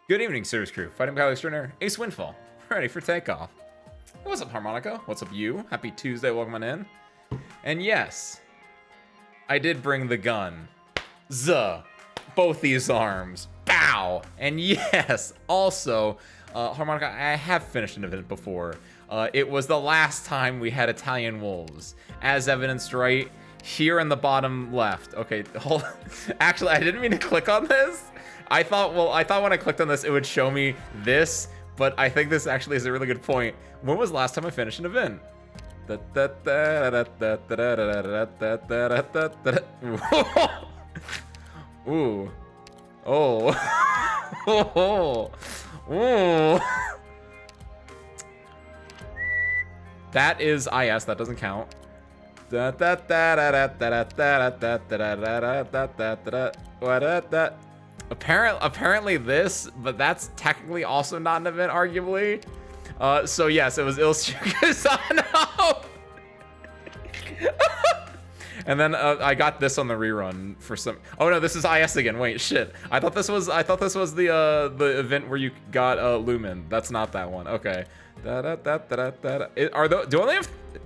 Good evening, service crew. Fighting Pilot Extraordinaire, Ace Windfall, ready for takeoff. What's up, Harmonica? What's up, you? Happy Tuesday, welcome on in. And yes, I did bring the gun. Zuh. Both these arms. Bow. And yes, also, Harmonica, I have finished an event before. It was the last time we had Italian wolves, as evidenced right here in the bottom left. Okay, hold on. Actually, I didn't mean to click on this. I thought when I clicked on this, it would show me this, but I think this actually is a really good point. When was the last time I finished an event? Ooh. Oh. Ooh. That is IS, that doesn't count. Apparently this, but that's technically also not an event, arguably. So yes, it was Il Circusano. And then I got this on the rerun for some. Oh no, this is IS again. Wait, shit. I thought this was the event where you got Lumen. That's not that one. Okay.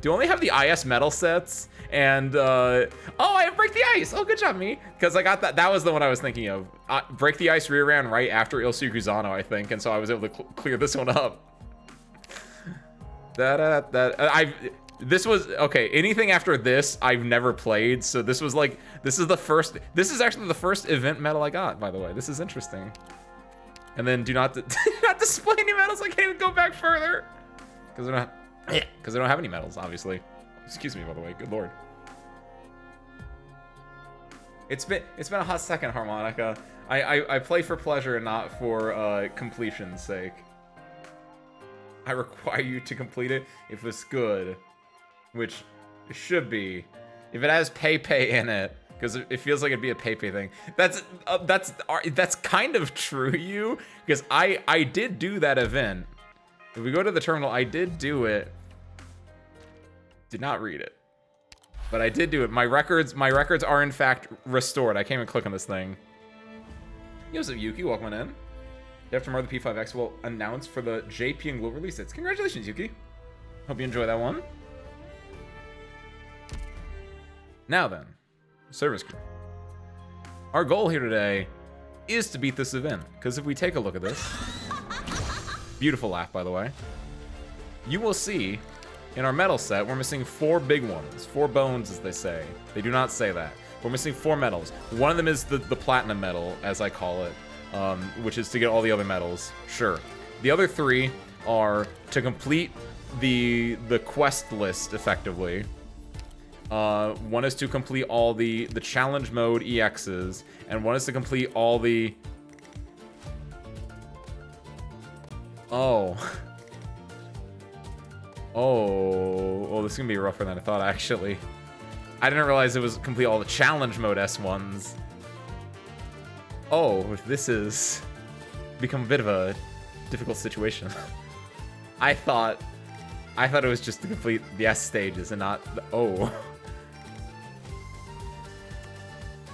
Do only have the IS metal sets? And oh, I have Break the Ice. Oh, good job, me. Because I got that. That was the one I was thinking of. Break the Ice reran right after Il Circusano, I think, and so I was able to clear this one up. This was okay. Anything after this, I've never played. So this was like, this is actually the first event medal I got, by the way. This is interesting. And then do not display any medals. I can't even go back further because I don't have any medals, obviously. Excuse me, by the way. Good lord. It's been a hot second, Harmonica. I play for pleasure and not for completion's sake. I require you to complete it if it's good, which it should be. If it has Pepe in it, because it feels like it'd be a Pepe thing. That's kind of true, you, because I did do that event. If we go to the terminal, I did do it. Did not read it, but I did do it. My records are in fact restored. I can't even click on this thing. Yo, what's up, Yuki? Welcome on in. Day after tomorrow, the P5X will announce for the JP and Global release dates. Congratulations, Yuki. Hope you enjoy that one. Now then, service crew. Our goal here today is to beat this event, because if we take a look at this, beautiful laugh, by the way, you will see in our medal set, we're missing 4 big ones. 4 bones, as they say. They do not say that. We're missing 4 medals. One of them is the platinum medal, as I call it, which is to get all the other medals. Sure. The other 3 are to complete the quest list, effectively. One is to complete all the challenge mode EXs, and one is to complete all the... Oh, this is gonna be rougher than I thought, actually. I didn't realize it was complete all the challenge mode S1s. Oh, this is become a bit of a difficult situation. I thought it was just to complete the S stages and not the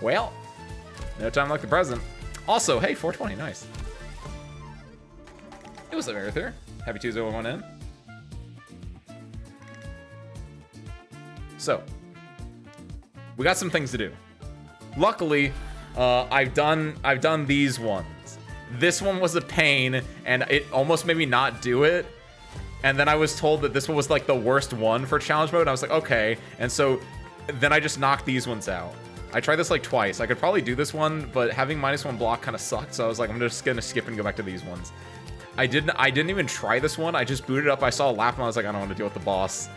Well, no time like the present. Also, hey, 420, nice. Hey, what's up, Arthur? Happy Tuesday, everyone in. So, we got some things to do. Luckily, I've done these ones. This one was a pain, and it almost made me not do it. And then I was told that this one was like the worst one for challenge mode, and I was like, okay. And so then I just knocked these ones out. I tried this like twice. I could probably do this one, but having -1 block kind of sucked, so I was like, I'm just gonna skip and go back to these ones. I didn't even try this one. I just booted up. I saw a lap, and I was like, I don't want to deal with the boss.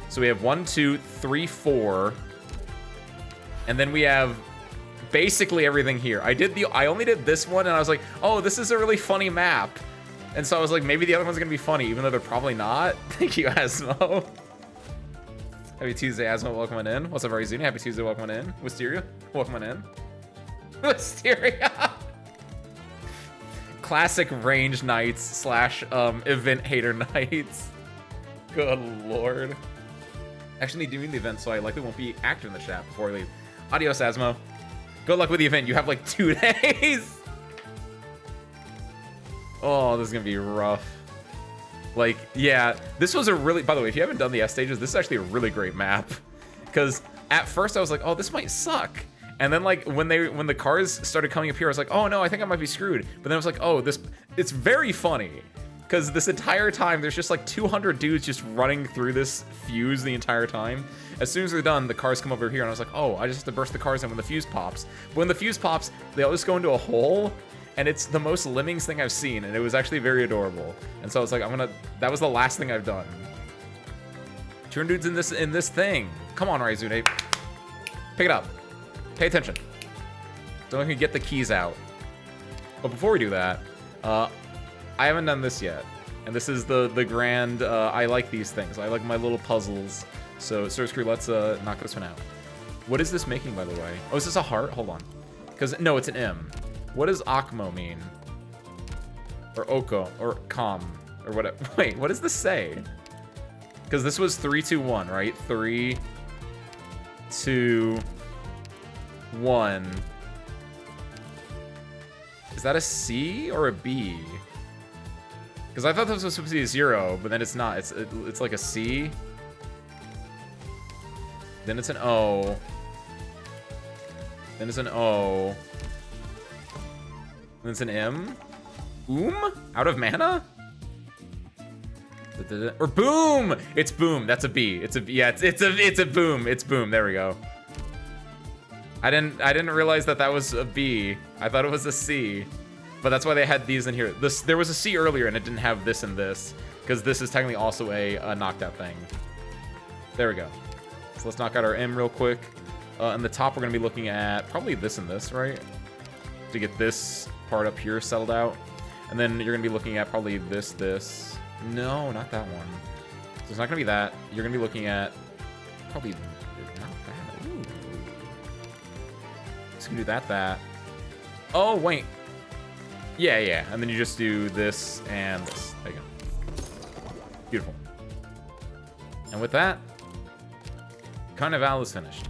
So we have 1, 2, 3, 4, and then we have basically everything here. I only did this one, and I was like, oh, this is a really funny map. And so I was like, maybe the other one's gonna be funny, even though they're probably not. Thank you, Asmo. Happy Tuesday, Asmo. Welcome on in. What's up, Arizona? Happy Tuesday. Welcome on in. Wisteria. Welcome on in. Wisteria. Classic range knights / event hater knights. Good lord. Actually doing the event, so I likely won't be active in the chat before I leave. Adios, Asmo. Good luck with the event. You have like 2 days. Oh, this is gonna be rough. Like, yeah, this was a really, by the way, if you haven't done the S stages, this is actually a really great map. Because at first I was like, oh, this might suck. And then like when the cars started coming up here, I was like, oh no, I think I might be screwed. But then I was like, oh, it's very funny. Because this entire time, there's just like 200 dudes just running through this fuse the entire time. As soon as they're done, the cars come over here, and I was like, oh, I just have to burst the cars in when the fuse pops. But when the fuse pops, they all just go into a hole, and it's the most lemmings thing I've seen, and it was actually very adorable. And so I was like, that was the last thing I've done. 200 dudes in this thing. Come on, Raizune. Pick it up. Pay attention. Don't let me get the keys out. But before we do that, I haven't done this yet. And this is the grand, I like these things. I like my little puzzles. So, Sir Screw, let's knock this one out. What is this making, by the way? Oh, is this a heart? Hold on. Because, no, it's an M. What does Akmo mean? Or Oko, or Kam, or whatever. Wait, what does this say? Because this was 3, 2, 1, right? 3, 2, 1. Is that a C or a B? Because I thought this was supposed to be a 0, but then it's not. It's like a C. Then it's an O. Then it's an O. Then it's an M. Out of mana? Or boom! It's boom. That's a B. It's a boom. It's boom. There we go. I didn't realize that was a B. I thought it was a C. But that's why they had these in here. There was a C earlier and it didn't have this and this. Because this is technically also a knocked out thing. There we go. So let's knock out our M real quick. In the top, we're going to be looking at probably this and this, right? To get this part up here settled out. And then you're going to be looking at probably this. No, not that one. So it's not going to be that. You're going to be looking at probably not that. Ooh. Just going to do that. Oh, wait. Yeah. And then you just do this and this. There you go. Beautiful. And with that, Carnival is finished.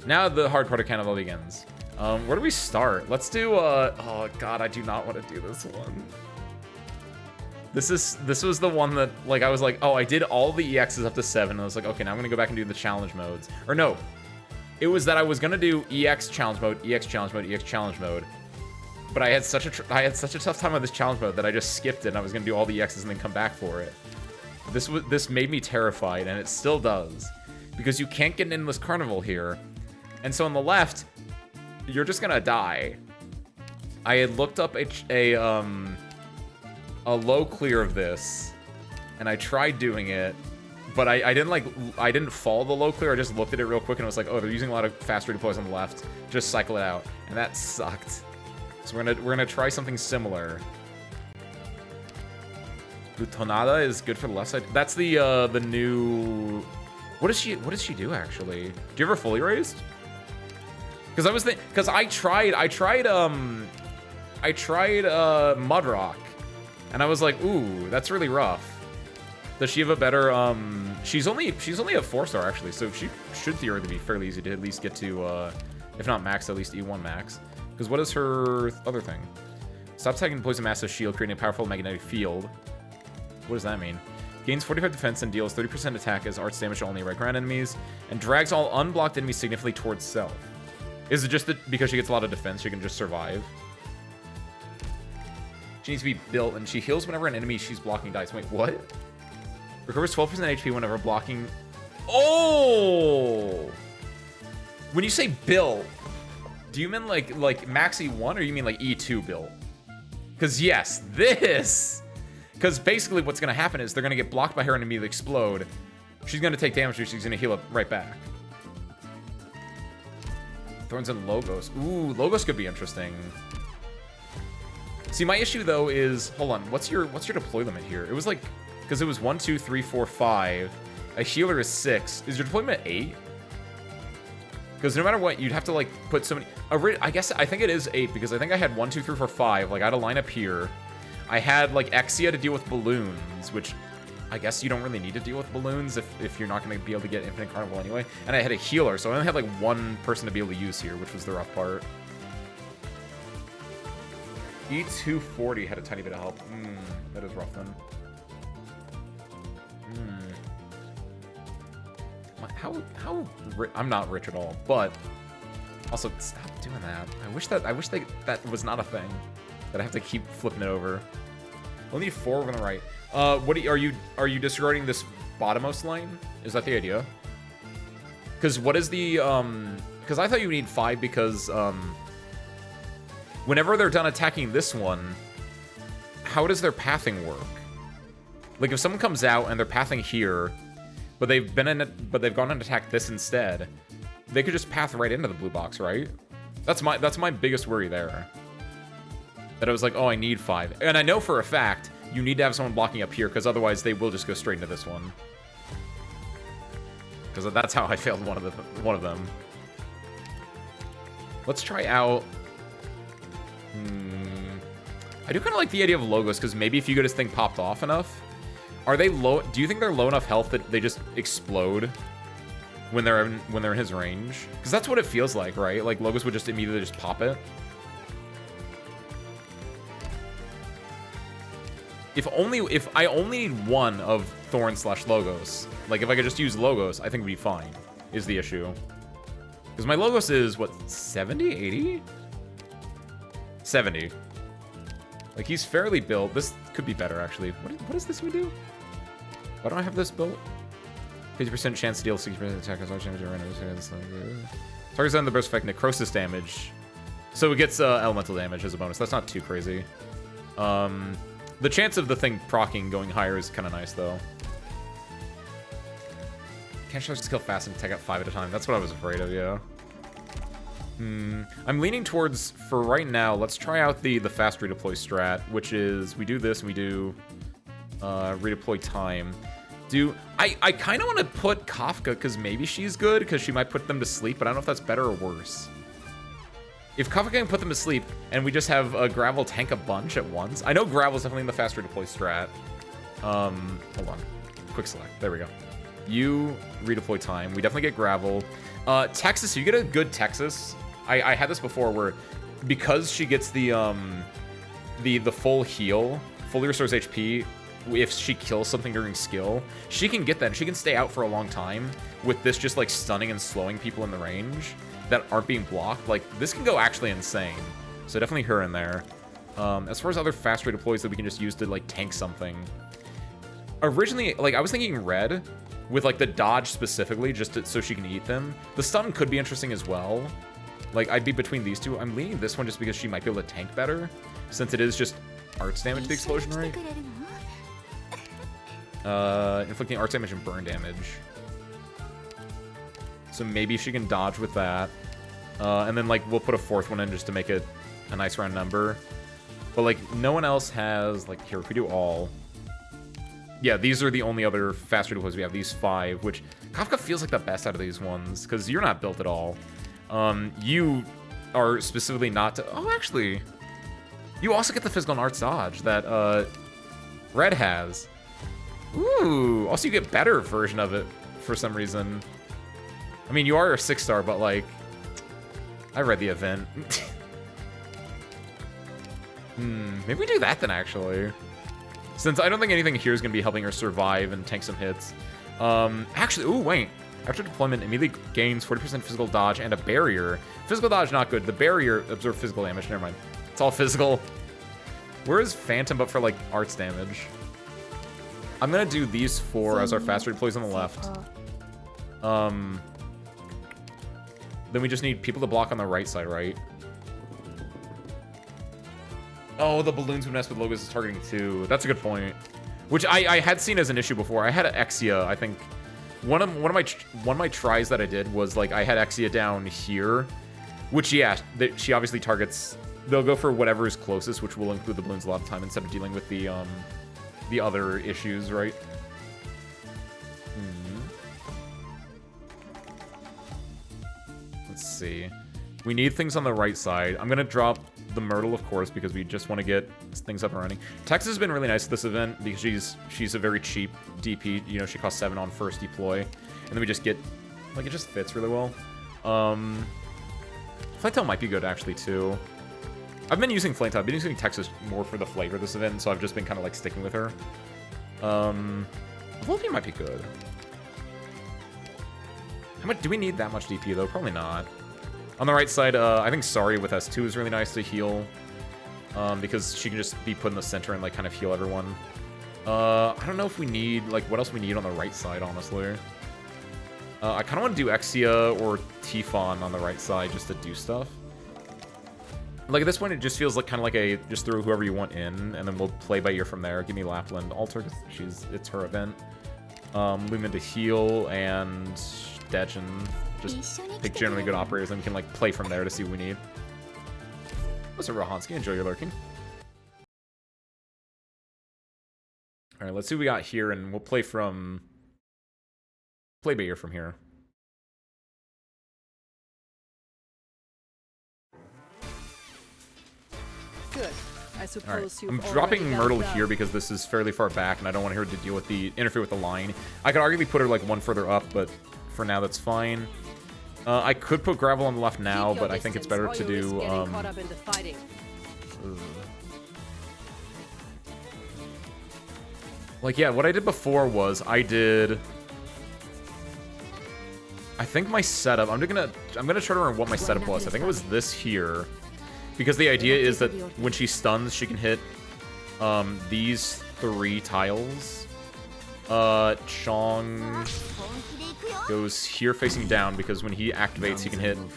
Now the hard part of Carnival begins. Where do we start? Let's do, oh god, I do not want to do this one. This was the one that, like, I was like, oh, I did all the EXs up to 7, and I was like, okay, now I'm gonna go back and do the challenge modes. Or no, it was that I was gonna do EX challenge mode, EX challenge mode, EX challenge mode. But I had such a tough time on this challenge mode that I just skipped it, and I was gonna do all the EXs and then come back for it. This made me terrified, and it still does. Because you can't get an endless carnival here. And so on the left, you're just gonna die. I had looked up a low clear of this, and I tried doing it, but I didn't follow the low clear. I just looked at it real quick and was like, oh, they're using a lot of fast redeploys on the left. Just cycle it out, and that sucked. So we're gonna try something similar. The Tonada is good for the left side. That's the new. What does she do actually? Do you ever fully raised? Because I tried Mudrock, and I was like, ooh, that's really rough. Does she have a better she's only a 4-star actually, so she should theoretically be fairly easy to at least get to if not max, at least E1 max. Because what is her other thing? Stop taking poison massive shield, creating a powerful magnetic field. What does that mean? Gains 45 defense and deals 30% attack as arts damage to only right ground enemies, and drags all unblocked enemies significantly towards self. Is it just that because she gets a lot of defense, she can just survive? She needs to be built, and she heals whenever an enemy she's blocking dies. Wait, what? Recovers 12% HP whenever blocking. Oh! When you say built, do you mean like max E1, or you mean like E2 built? Because yes, this. Because basically what's going to happen is they're going to get blocked by her and immediately explode. She's going to take damage, or she's going to heal up right back. Thorns and Logos. Ooh, Logos could be interesting. See, my issue though is, hold on, what's your deploy limit here? It was like, because it was 1, 2, 3, 4, 5. A healer is 6. Is your deployment 8? Because no matter what, you'd have to like put so many. I think it is 8, because I think I had 1, 2, 3, 4, 5. Like I had a line up here. I had like Exia to deal with balloons, which I guess you don't really need to deal with balloons if you're not going to be able to get Infinite Carnival anyway. And I had a healer, so I only had like one person to be able to use here, which was the rough part. E240 had a tiny bit of help. That is rough then. I'm not rich at all, but also stop doing that. I wish that was not a thing. That I have to keep flipping it over. We'll need 4 over on the right. Are you disregarding this bottommost lane? Is that the idea? Because what is the because I thought you need 5 because whenever they're done attacking this one, how does their pathing work? Like if someone comes out and they're pathing here, but they've gone and attacked this instead, they could just path right into the blue box, right? That's my biggest worry there. That I was like, oh, I need 5. And I know for a fact you need to have someone blocking up here, because otherwise they will just go straight into this one. Because that's how I failed one of them. Let's try out... I do kind of like the idea of Logos, because maybe if you get his thing popped off enough... Are they low? Do you think they're low enough health that they just explode when they're in his range? Because that's what it feels like, right? Like Logos would just immediately just pop it. If I only need 1 of Thorn / Logos, like if I could just use Logos, I think it'd be fine. Is the issue? Because my Logos is what, 70, 80, 70. Like he's fairly built. This could be better actually. What does this even do? Why don't I have this built? 50% chance to deal 60% attack as much damage or random. Targets on the burst effect necrosis damage. So it gets elemental damage as a bonus. That's not too crazy. The chance of the thing proccing going higher is kind of nice though. Can't show skill fast and take out 5 at a time. That's what I was afraid of, yeah. I'm leaning towards, for right now, let's try out the fast redeploy strat, which is we do this and we do redeploy time. I kind of want to put Kafka because maybe she's good because she might put them to sleep, but I don't know if that's better or worse. If Kafka can put them to sleep and we just have Gravel tank a bunch at once. I know Gravel's definitely in the fast redeploy strat. Hold on. Quick select. There we go. You redeploy time. We definitely get Gravel. Texas, you get a good Texas. I had this before where because she gets the full heal, fully restores HP if she kills something during skill, she can get that and she can stay out for a long time with this just like stunning and slowing people in the range that aren't being blocked. Like this can go actually insane. So definitely her in there. As far as other fast redeploys that we can just use to like tank something. Originally, like I was thinking red with like the dodge specifically just so she can eat them. The stun could be interesting as well. Like I'd be between these two. I'm leaning this one just because she might be able to tank better since it is just arts damage to the explosion rate. Inflicting arts damage and burn damage. So maybe she can dodge with that. And then like we'll put a 4th one in just to make it a nice round number. But like no one else has, like here if we do all. Yeah, these are the only other fast redeploys we have, these 5, which Kafka feels like the best out of these ones because you're not built at all. You are specifically not to, oh actually, you also get the physical and arts dodge that Red has. Ooh, also you get better version of it for some reason. I mean, you are a 6-star, but like, I read the event. Maybe we do that then, actually. Since I don't think anything here is going to be helping her survive and tank some hits. Actually, ooh, wait. After deployment, immediately gains 40% physical dodge and a barrier. Physical dodge, not good. The barrier, absorb physical damage. Never mind. It's all physical. Where is Phantom, but for like arts damage? I'm gonna do these 4 as our fast redeploys on the left. Then we just need people to block on the right side, right? Oh, the balloons would mess with Logos' targeting too. That's a good point. Which I had seen as an issue before. I had an Exia, I think. One of my tries that I did was like I had Exia down here, which yeah, she obviously targets. They'll go for whatever is closest, which will include the balloons a lot of time instead of dealing with the other issues, right? Let's see. We need things on the right side. I'm gonna drop the Myrtle, of course, because we just want to get things up and running. Texas has been really nice at this event because she's a very cheap DP. You know, she costs 7 on first deploy, and then we just get like it just fits really well. Flight Tail might be good actually too. I've been using Flame Top. I've been using Texas more for the flavor of this event, so I've just been kind of like sticking with her. Volpe might be good. How much do we need that much DP though? Probably not. On the right side, I think Sari with S2 is really nice to heal, because she can just be put in the center and like kind of heal everyone. I don't know if we need like what else we need on the right side, honestly. I kind of want to do Exia or Tifon on the right side just to do stuff. Like at this point, it just feels like kind of like a just throw whoever you want in, and then we'll play by ear from there. Give me Lapland Alter because it's her event. Lumen to heal and Dejin. Just pick generally good operators, and we can like play from there to see what we need. What's up, Rohansky? Enjoy your lurking. All right, let's see what we got here, and we'll play by ear from here. Good. I suppose I'm dropping Myrtle here because this is fairly far back, and I don't want her to deal with interfere with the line. I could arguably put her like one further up, but for now that's fine. I could put Gravel on the left now, but I think it's better to do. Like yeah, what I did before was I think my setup. I'm gonna try to remember what my setup was. I think it was this here. Because the idea is that when she stuns, she can hit these 3 tiles. Chong goes here facing down because when he activates, he can hit a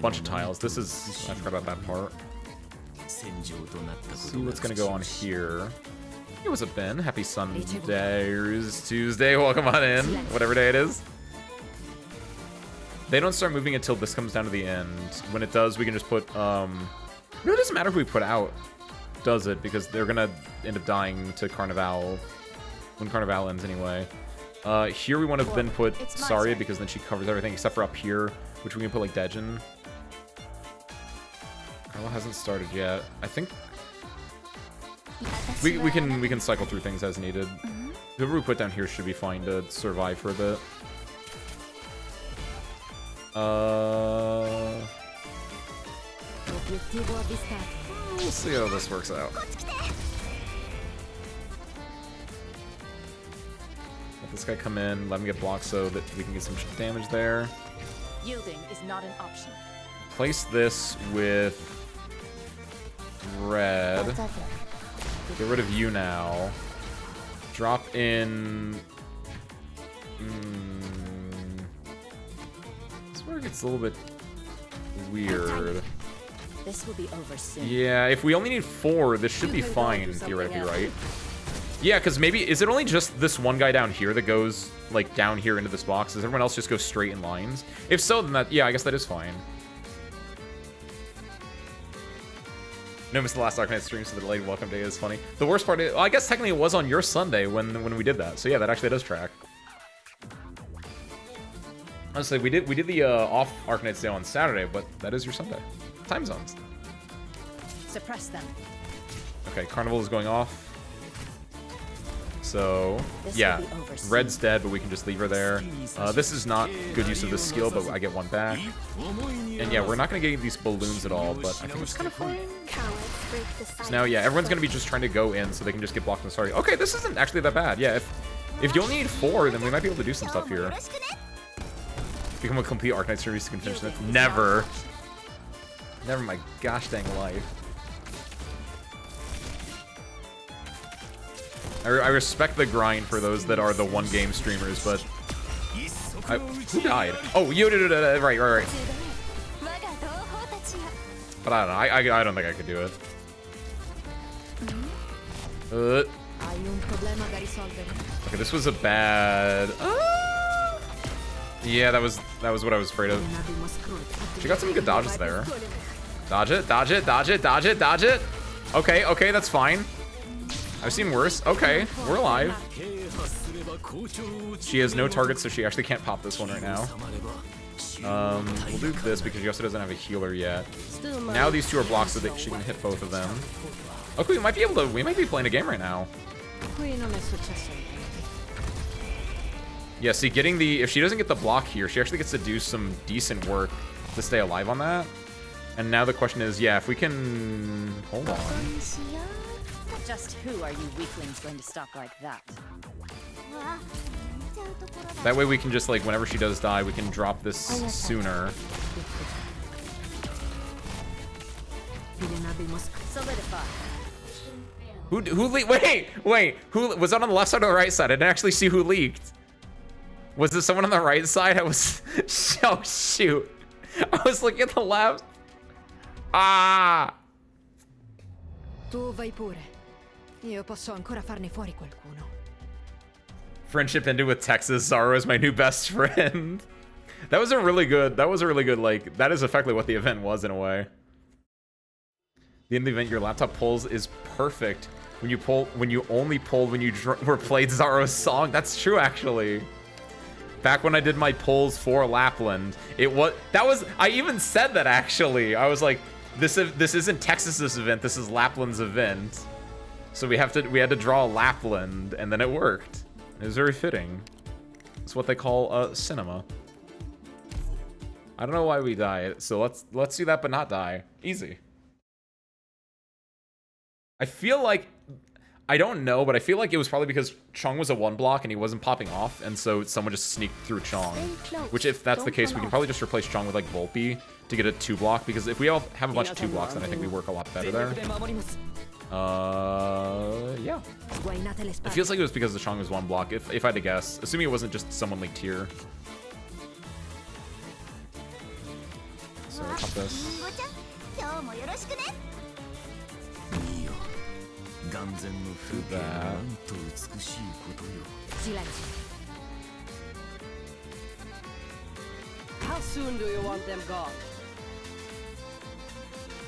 bunch of tiles. This is... I forgot about that part. Let's see what's going to go on here. Hey, what's up, Ben? Happy Sunday. Tuesday. Welcome on in. Whatever day it is. They don't start moving until this comes down to the end. When it does, we can just put... It really doesn't matter who we put out, does it? Because they're gonna end up dying to Carnival when Carnival ends anyway. Here we want to then put Saria because then she covers everything except for up here, which we can put like Dejin. Carnival hasn't started yet. I think we can cycle through things as needed. Whoever we put down here should be fine to survive for a bit. We'll see how this works out. Let this guy come in, let him get blocked so that we can get some damage there. Yielding is not an option. Place this with red. Get rid of you now. Drop in... This is where it gets a little bit weird. This will be over soon. Yeah, if we only need 4, this should be fine, theoretically, right? Yeah, because maybe... Is it only just this one guy down here that goes, like, down here into this box? Does everyone else just go straight in lines? If so, then that... Yeah, I guess that is fine. No, missed the last Arknights stream, so the delayed welcome day is funny. The worst part is... Well, I guess technically it was on your Sunday when we did that. So yeah, that actually does track. Honestly, we did the off Arknights day on Saturday, but that is your Sunday. Time zones. Suppress them. Okay, Carnival is going off. So, yeah, Red's dead, but we can just leave her there. This is not good use of this skill, but I get 1 back. And yeah, we're not going to get these balloons at all, but I think it's kind of fine. So now, yeah, everyone's going to be just trying to go in so they can just get blocked and started. Okay, this isn't actually that bad. Yeah, if you only need 4, then we might be able to do some stuff here. Become a complete Arknight series to finish this. Never. Never in my gosh dang life. I respect the grind for those that are the one-game streamers, but... who died? Oh, right. But I don't know. I don't think I could do it. Okay, this was a bad... yeah, that was what I was afraid of. She got some good dodges there. Dodge it, dodge it, dodge it, dodge it, dodge it. Okay, that's fine. I've seen worse. Okay, we're alive. She has no target, so she actually can't pop this one right now. We'll do this because she also doesn't have a healer yet. Now these 2 are blocked so that she can hit both of them. Okay, we might be playing a game right now. Yeah, see, if she doesn't get the block here, she actually gets to do some decent work to stay alive on that. And now the question is, yeah, if we can... Hold on. Just who are you weaklings going to stop like that? That way we can just, like, whenever she does die, we can drop this sooner. Solidify. Who leaked? Wait, who was that on the left side or the right side? I didn't actually see who leaked. Was it someone on the right side? I was, oh shoot. I was looking at the left. Ah. Tu vai pure. Io posso ancora farne fuori qualcuno. Friendship ended with Texas. Zara is my new best friend. That was a really good, like, that is effectively what the event was in a way. The end of the event, your laptop pulls is perfect. When you only pulled when you played Zara's song. That's true, actually. Back when I did my pulls for Lapland, I even said that, actually. I was like, this isn't Texas's event, this is Lapland's event. So we had to draw Lapland, and then it worked. It was very fitting. It's what they call cinema. I don't know why we died, so let's do that but not die. Easy. I feel like, I don't know, but I feel like it was probably because Chong was a 1-block and he wasn't popping off, and so someone just sneaked through Chong. Which, if that's the case, we can probably just replace Chong with, like, Volpe to get a 2-block, because if we all have a bunch of 2-blocks, then I think we work a lot better there. Yeah. It feels like it was because the Chong was 1-block, if I had to guess. Assuming it wasn't just someone leaked here. So, pop this. Do that. How soon do you want them gone?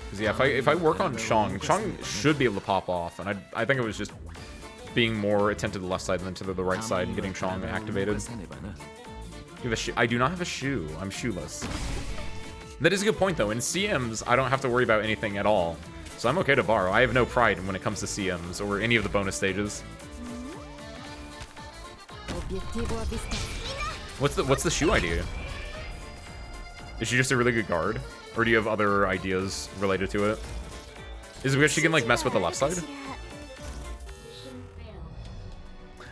Because yeah, if I work on Chong should be able to pop off, and I think it was just being more attentive to the left side than to the right side and getting Chong activated. I do not have a shoe. I'm shoeless. That is a good point though. In CMs, I don't have to worry about anything at all. So I'm okay to borrow. I have no pride when it comes to CMs or any of the bonus stages. What's the shoe idea? Is she just a really good guard? Or do you have other ideas related to it? Is it because she can like mess with the left side?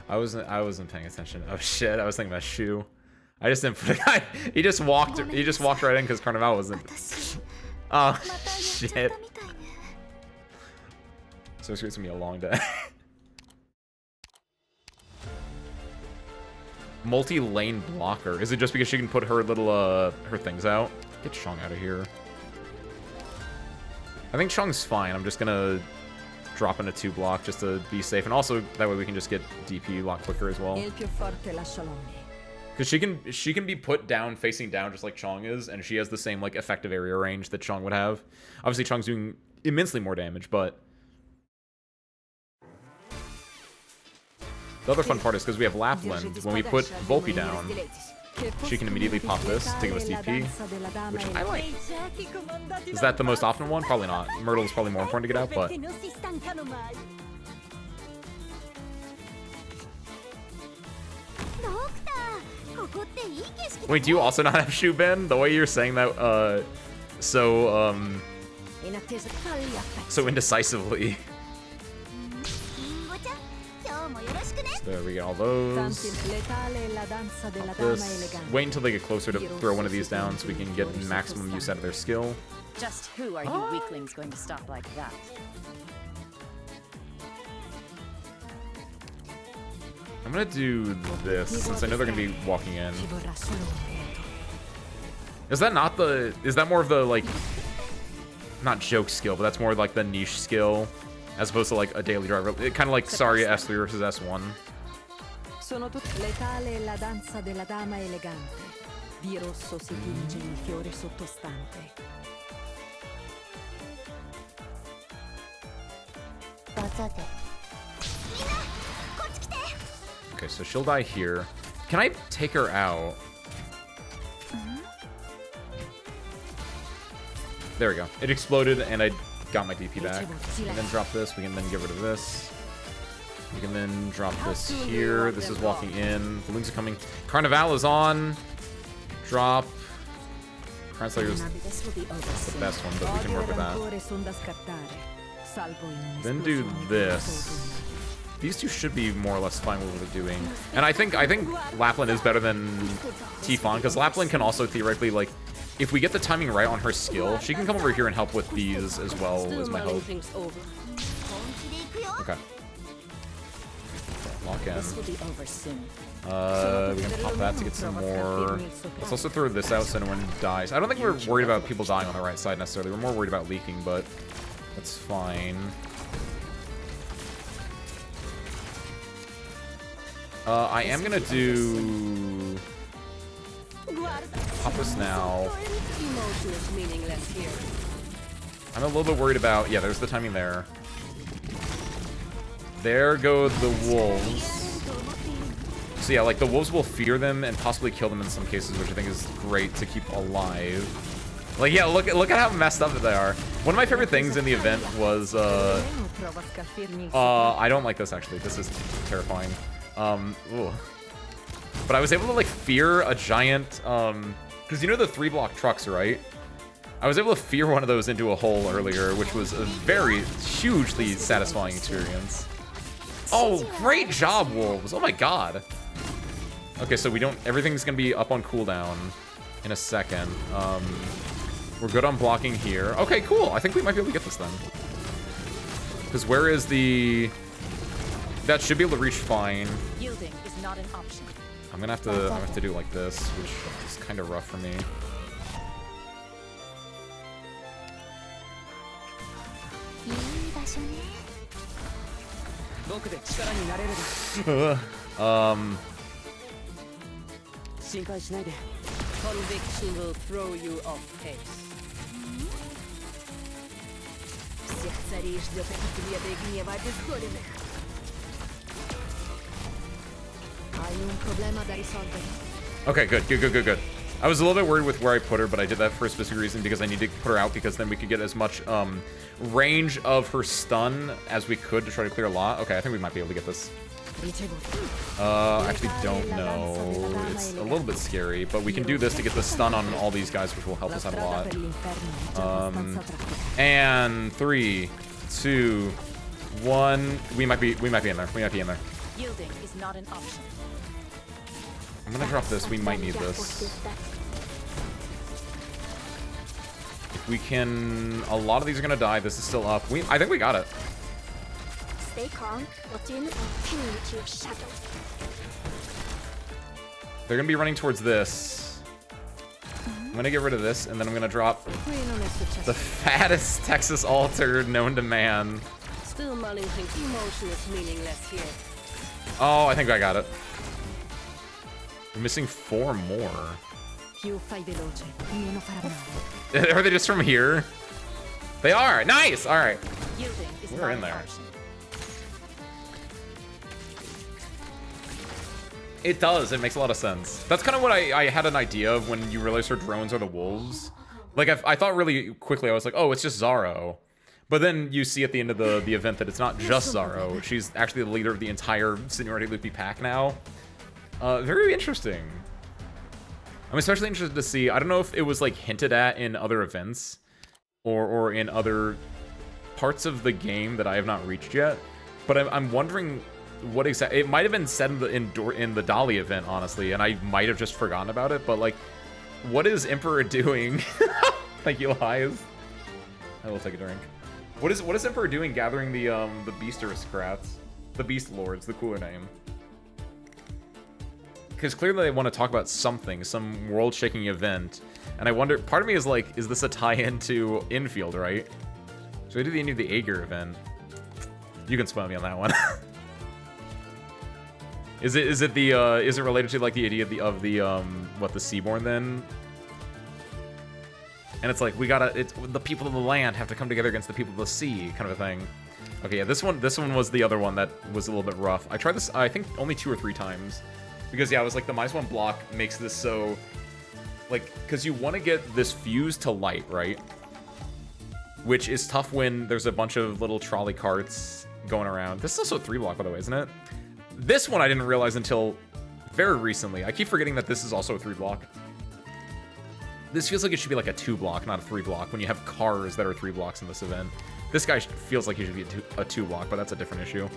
I wasn't paying attention. Oh shit, I was thinking about shoe. I just didn't put it. He just walked right in because Carnival wasn't. Oh shit. So it's gonna be a long day. Multi-lane blocker. Is it just because she can put her little her things out? Get Chong out of here. I think Chong's fine. I'm just gonna drop in a 2-block just to be safe, and also that way we can just get DP a lot quicker as well. Because she can be put down, facing down, just like Chong is, and she has the same like effective area range that Chong would have. Obviously, Chong's doing immensely more damage, but the other fun part is because we have Lapland. When we put Volpe down, she can immediately pop this to give us DP, which I like. Is that the most often one? Probably not. Myrtle is probably more important to get out, but wait, do you also not have shoe, Ben? The way you're saying that, so indecisively. So there we get all those. This. Wait until they get closer to throw one of these down so we can get maximum use out of their skill. Just who are you weaklings going to stop like that? I'm gonna do this since I know they're gonna be walking in. Is that more of the like, not joke skill, but that's more like the niche skill as opposed to like a daily driver. It kind of like Saria S3 versus S1. Sono letale la danza della dama elegante. Di rosso si tinge il fiore sottostante. Okay, so she'll die here. Can I take her out? There we go. It exploded and I got my DP back. And then drop this. We can then get rid of this. We can then drop this here. This is walking in. Balloons are coming. Carnival is on. Drop. Translators This will be over the soon. best one, but we can work with that. Then do this. These two should be more or less fine with what they're doing. And I think Lapland is better than Tifon, because Lapland can also theoretically, like, if we get the timing right on her skill, she can come over here and help with these as well, is my hope. Okay. Lock in. We can pop that to get some more. Let's also throw this out so no one dies. I don't think we're worried about people dying on the right side necessarily. We're more worried about leaking, but that's fine. I am gonna do... Pop this now. I'm a little bit worried about... Yeah, there's the timing there. There go the wolves. So yeah, like, the wolves will fear them and possibly kill them in some cases, which I think is great to keep alive. Like, yeah, look at how messed up they are. One of my favorite things in the event was, I don't like this, actually. This is terrifying. Ooh. But I was able to, like, fear a giant, because you know the 3-block trucks, right? I was able to fear one of those into a hole earlier, which was a very hugely satisfying experience. Oh, great job, wolves! Oh my god. Okay, so we don't... Everything's gonna be up on cooldown in a second. We're good on blocking here. Okay, cool. I think we might be able to get this then. Because where is the... That should be able to reach fine. Yielding is not an option. I'm gonna have to do like this, which is kind of rough for me. Conviction will throw you off pace. Okay, good. I was a little bit worried with where I put her, but I did that for a specific reason because I need to put her out because then we could get as much range of her stun as we could to try to clear a lot. Okay, I think we might be able to get this. Actually don't know. It's a little bit scary, but we can do this to get the stun on all these guys, which will help us out a lot. And 3, 2, 1. We might be in there. Yielding is not an option. I'm gonna drop this. We might need this. If we can... A lot of these are gonna die. This is still up. I think we got it. Stay calm. Continue to your shadow. They're gonna be running towards this. I'm gonna get rid of this, and then I'm gonna drop the fattest Texas altar known to man. Still mulling thinks emotion is meaningless here. Oh, I think I got it. We're missing 4 more. Are they just from here? They are! Nice! Alright. We're in there. It does. It makes a lot of sense. That's kind of what I had an idea of when you realize her drones are the wolves. Like, I thought really quickly, I was like, oh, it's just Zaro. But then you see at the end of the event that it's not just Zaro. She's actually the leader of the entire Seniority Loopy pack now. Very interesting. I'm especially interested to see, I don't know if it was like hinted at in other events or in other parts of the game that I have not reached yet, but I'm wondering what exactly, it might have been said in the Dali event, honestly, and I might have just forgotten about it, but like, what is Emperor doing? Thank you, Elias. I will take a drink. What is Emperor doing gathering the Beast Aristocrats? The Beast Lords, the cooler name. Because clearly they want to talk about something, some world-shaking event. And I wonder, part of me is like, is this a tie-in to Infield, right? So we do the end of the Aegir event. You can spoil me on that one. Is it related to like the idea of the what, the Seaborn then? And it's like, it's the people of the land have to come together against the people of the sea, kind of a thing. Okay, yeah, this one was the other one that was a little bit rough. I tried this, I think, only 2 or 3 times. Because, yeah, I was like, the -1 block makes this so... Like, because you want to get this fuse to light, right? Which is tough when there's a bunch of little trolley carts going around. This is also a 3-block, by the way, isn't it? This one I didn't realize until very recently. I keep forgetting that this is also a 3-block. This feels like it should be like a 2-block, not a 3-block, when you have cars that are 3 blocks in this event. This guy feels like he should be a 2-block, but that's a different issue.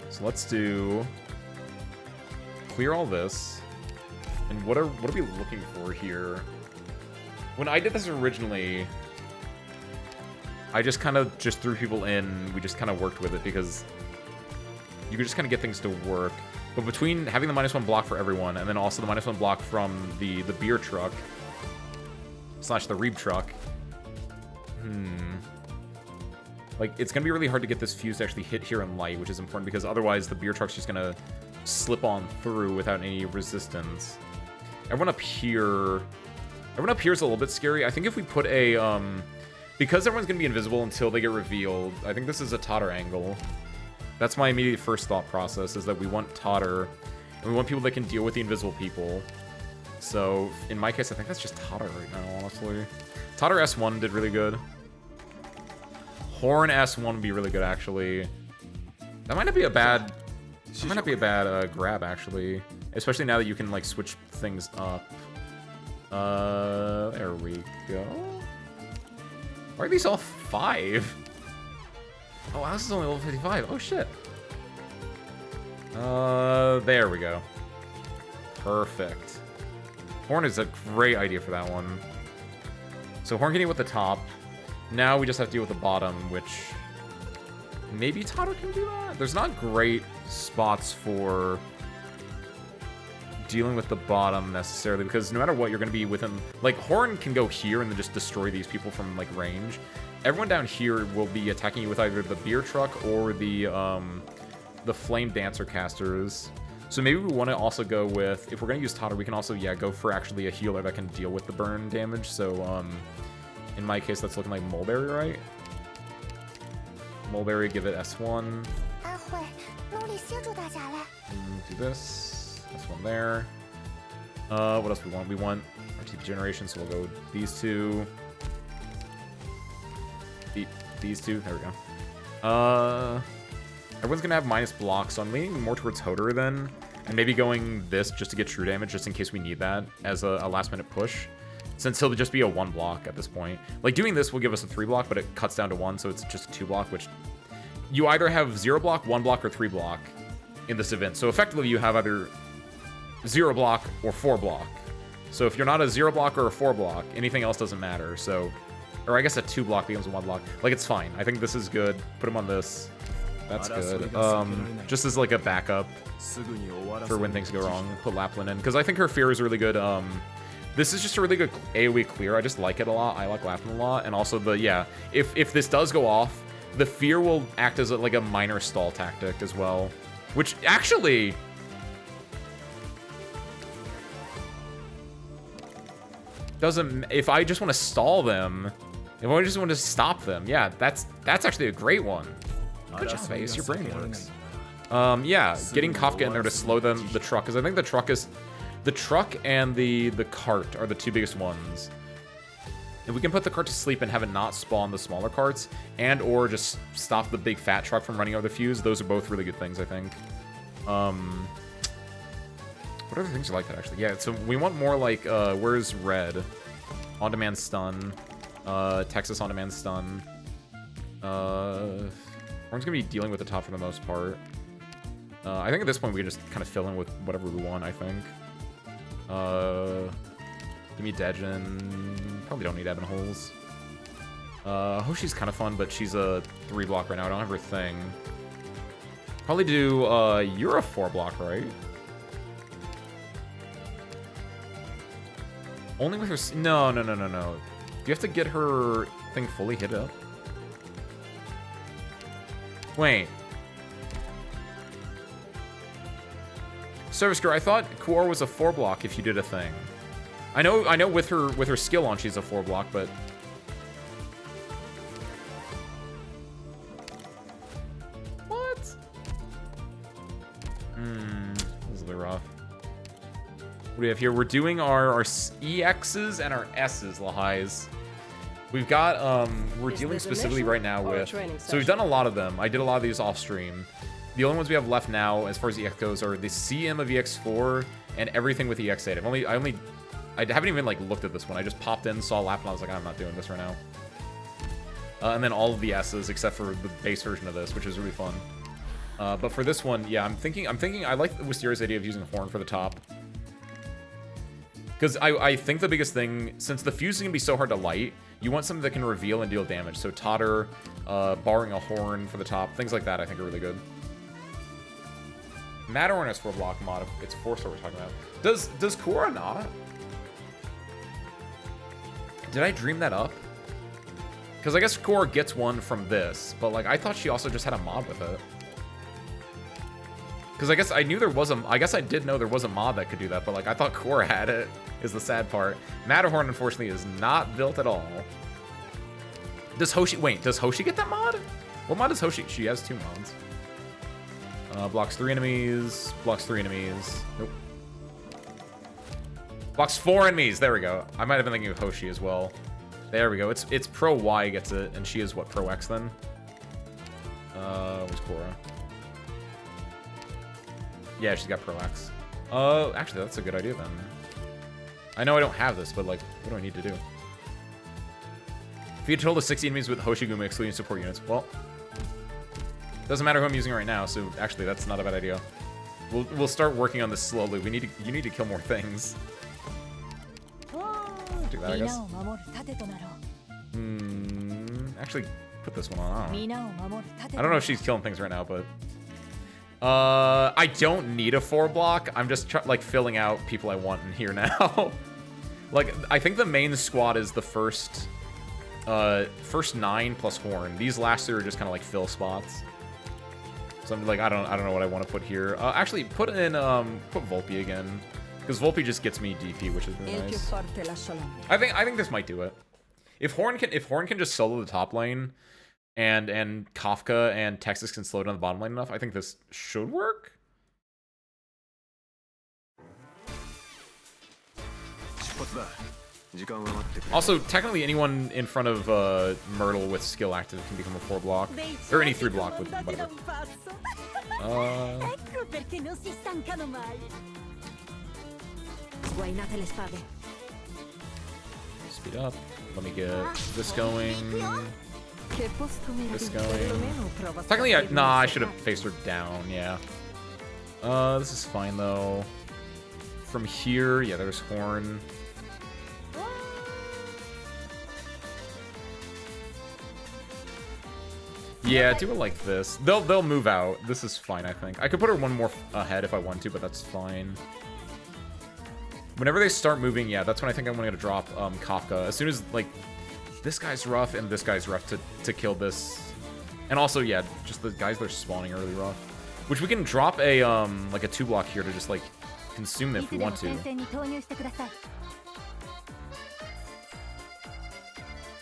So let's do... Clear all this. And what are we looking for here? When I did this originally, I just kind of just threw people in. We just kind of worked with it because you could just kind of get things to work. But between having the -1 block for everyone and then also the -1 block from the beer truck / the Reeb truck, like, it's going to be really hard to get this fuse to actually hit here in light, which is important because otherwise the beer truck's just going to slip on through without any resistance. Everyone up here is a little bit scary. I think if we put a, because everyone's going to be invisible until they get revealed, I think this is a Totter angle. That's my immediate first thought process, is that we want Totter, and we want people that can deal with the invisible people. So, in my case, I think that's just Totter right now, honestly. Totter S1 did really good. Horn S1 would be really good, actually. That might not be a bad... grab, actually. Especially now that you can, like, switch things up. There we go. Why are these all 5? Oh, wow, this is only level 55. Oh, shit. There we go. Perfect. Horn is a great idea for that one. So Horn can deal with the top. Now we just have to deal with the bottom, which... Maybe Totter can do that? There's not great spots for dealing with the bottom necessarily, because no matter what, you're going to be within... Like, Horn can go here and then just destroy these people from, like, range. Everyone down here will be attacking you with either the beer truck or the flame dancer casters. So maybe we want to also go with... If we're going to use Totter, we can also, yeah, go for actually a healer that can deal with the burn damage. So, in my case, that's looking like Mulberry, right? Mulberry, give it S1. Do this. S1 there. What else we want? We want RTP generation, so we'll go these two. These two. There we go. Everyone's gonna have minus block, so I'm leaning more towards Hodor then, and maybe going this just to get true damage, just in case we need that as a last-minute push. Since he'll just be a 1-block at this point. Like, doing this will give us a 3-block, but it cuts down to 1, so it's just a 2-block, which... You either have 0-block, 1-block, or 3-block in this event. So effectively, you have either 0-block or 4-block. So if you're not a 0-block or a 4-block, anything else doesn't matter. So... Or I guess a 2-block becomes a 1-block. Like, it's fine. I think this is good. Put him on this. That's good. Just as, like, a backup for when things go wrong. Put Lapland in. Because I think her Fear is really good. This is just a really good AoE clear. I just like it a lot. I like Lapland a lot. And also the, yeah, if this does go off, the Fear will act as like a minor stall tactic as well. Which actually... doesn't... If I just want to stall them, if I just want to stop them, yeah, that's actually a great one. Good job, Ace. Your brain works. Yeah, getting Kafka in there to slow them, the truck, because I think the truck is... The truck and the cart are the two biggest ones. If we can put the cart to sleep and have it not spawn the smaller carts, and or just stop the big fat truck from running over the fuse, those are both really good things, I think. What other things are like that, actually? Yeah, so we want more like, where's Red? On-demand stun. Texas on-demand stun. Horn's gonna be dealing with the top for the most part. I think at this point we can just kind of fill in with whatever we want, I think. Give me Dejin. Probably don't need Ebon Holes. Hoshi's kind of fun, but she's a 3-block right now. I don't have her thing. Probably do, you're a 4-block, right? Only with her... No. Do you have to get her thing fully hit up? Wait. Service Girl, I thought Kuor was a 4-block if you did a thing. I know with her skill on she's a 4-block, but... What? This is a bit rough. What do we have here? We're doing our EXs and our S's, Lahais. We've got, we're dealing specifically right now with... So we've done a lot of them. I did a lot of these off stream. The only ones we have left now, as far as EX goes, are the CM of EX4 and everything with EX8. I haven't even like looked at this one. I just popped in, saw a lap, and I was like, I'm not doing this right now. And then all of the S's except for the base version of this, which is really fun. But for this one, yeah, I'm thinking I like Wisteria's idea of using Horn for the top. Because I think the biggest thing, since the fuse is going to be so hard to light, you want something that can reveal and deal damage. So Totter, borrowing a Horn for the top, things like that I think are really good. Matterhorn has 4-block mod, if it's 4-star we're talking about. Does Korra not? Did I dream that up? Because I guess Korra gets one from this, but like I thought she also just had a mod with it. Because I guess I knew there was I guess I did know there was a mod that could do that, but like I thought Korra had it, is the sad part. Matterhorn, unfortunately, is not built at all. Does Hoshi get that mod? What mod is Hoshi? She has 2 mods. Blocks 3 enemies, blocks 3 enemies. Nope. Blocks 4 enemies, there we go. I might have been thinking of Hoshi as well. There we go, it's Pro Y gets it, and she is what, Pro X then? Where's Korra? Yeah, she's got Pro X. Actually, that's a good idea then. I know I don't have this, but like, what do I need to do? If you told us 60 enemies with Hoshigumi excluding support units, well, doesn't matter who I'm using right now, so actually that's not a bad idea. We'll start working on this slowly. You need to kill more things. Do that, I guess. Actually, put this one on. I don't know if she's killing things right now, but I don't need a 4-block. I'm just like filling out people I want in here now. Like I think the main squad is the first 9 plus Horn. These last 2 are just kind of like fill spots. So I'm like, I don't know what I want to put here. Actually, put in put Volpe again, because Volpe just gets me DP, which is really nice. I think this might do it. If Horn can just solo the top lane, and Kafka and Texas can slow down the bottom lane enough, I think this should work. Also, technically anyone in front of Myrtle with skill active can become a 4-block. Or any 3-block with whatever. Speed up. Let me get this going. This going. Technically, nah, I should have faced her down, yeah. This is fine though. From here, yeah, there's Horn. Yeah, do it like this. They'll move out. This is fine, I think. I could put her one more ahead if I want to, but that's fine. Whenever they start moving, yeah, that's when I think I'm gonna drop Kafka. As soon as like this guy's rough and this guy's rough to kill this. And also, yeah, just the guys that are spawning are really rough. Which we can drop a like a 2-block here to just like consume them if we want to.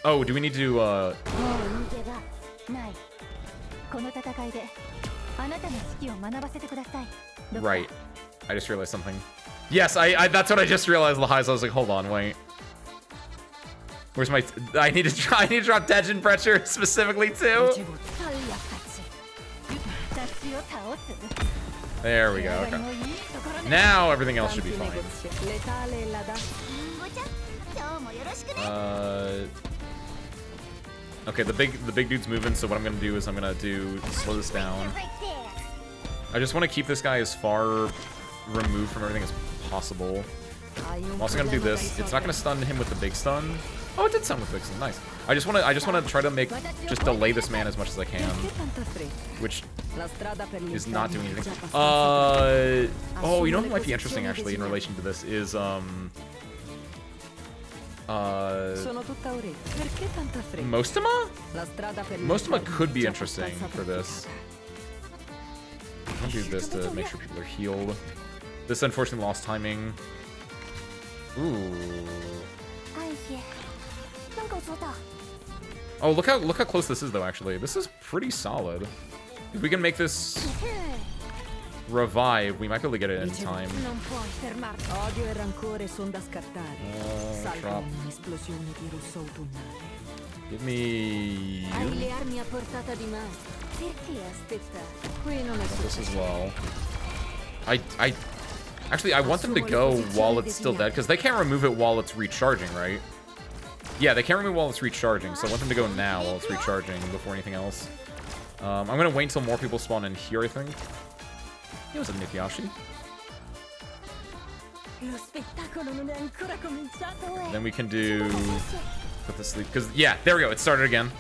Oh, do we need to Right. I just realized something. Yes, I that's what I just realized, Lahais. I was like, hold on, wait. Where's my I need to drop tension pressure specifically too. There we go. Okay. Now everything else should be fine. Okay, the big dude's moving, so what I'm gonna do is I'm gonna slow this down. I just want to keep this guy as far removed from everything as possible. I'm also gonna do this. It's not gonna stun him with the big stun. Oh, it did stun with the big stun. Nice. I just wanna try to just delay this man as much as I can, which is not doing anything. Oh, you know what might be interesting actually in relation to this is Mostama? Mostama could be interesting for this. I'm gonna do this to make sure people are healed. This unfortunately lost timing. Ooh. Oh, look how close this is though. Actually, this is pretty solid. If we can make this revive, we might be able to get it in time. Drop. Give me you. Perché aspetta? Qui non è This as successo. well. Actually, I want them to go while it's still dead, because they can't remove it while it's recharging, right? Yeah, they can't remove it while it's recharging, so I want them to go now while it's recharging before anything else. I'm gonna wait until more people spawn in here, I think. It was a Nikiashi. Lo spettacolo non è ancora cominciato. Then we can do... Put this sleep, because, yeah, there we go, it started again.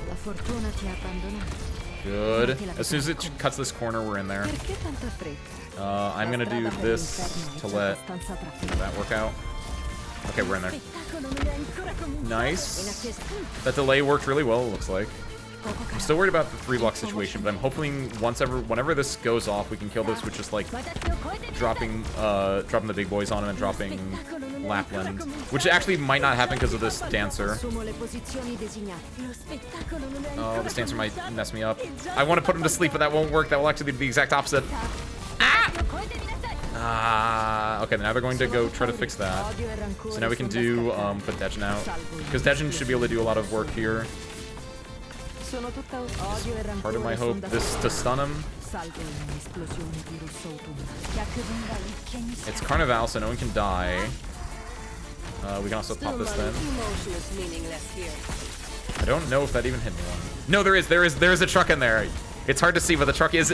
La fortuna ti ha abbandonato. Good. As soon as it cuts this corner, we're in there. Perché tanta fretta? I'm gonna do this to let that work out. Okay, we're in there. Nice. That delay worked really well, it looks like. I'm still worried about the 3-block situation, but I'm hoping whenever this goes off, we can kill this with just like dropping the big boys on him and dropping Lapland, which actually might not happen because of this dancer. Oh, this dancer might mess me up. I want to put him to sleep, but that won't work. That will actually be the exact opposite. Okay, now they're going to go try to fix that. So now we can do put Dejin out, because Dejin should be able to do a lot of work here. Part of my hope this to stun him. It's Carnival, so no one can die. We can also pop this then. I don't know if that even hit anyone. No, there is a truck in there. It's hard to see, but the truck is.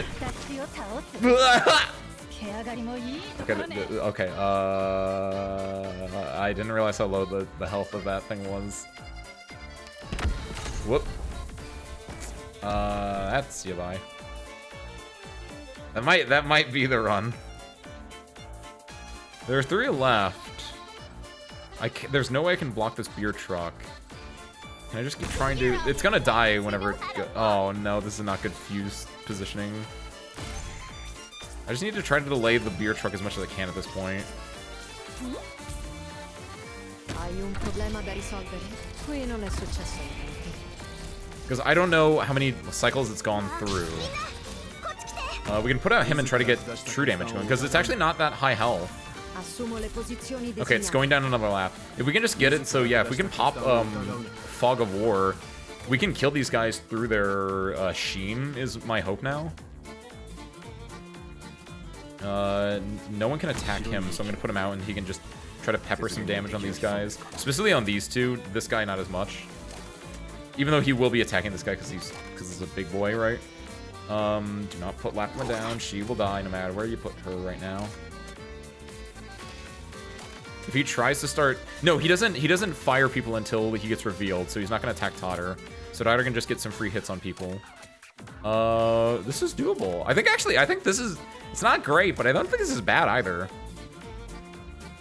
Okay, I didn't realize how low the health of that thing was. Whoop. That's Yabai. That might be the run. There are 3 left. There's no way I can block this beer truck. Can I just keep trying to? It's gonna die whenever it oh no, this is not good fuse positioning. I just need to try to delay the beer truck as much as I can at this point. Because I don't know how many cycles it's gone through. We can put out him and try to get true damage going, because it's actually not that high health. Okay, it's going down another lap. If we can just get it, so yeah, if we can pop Fog of War, we can kill these guys through their Sheen, is my hope now. No one can attack him, so I'm going to put him out and he can just try to pepper some damage on these guys. Specifically on these two, this guy not as much. Even though he will be attacking this guy because he's a big boy, right? Do not put Lapland down. She will die no matter where you put her right now. If he tries to start... No, he doesn't fire people until he gets revealed, so he's not going to attack Totter. So Totter can just get some free hits on people. This is doable. I think this is... It's not great, but I don't think this is bad either.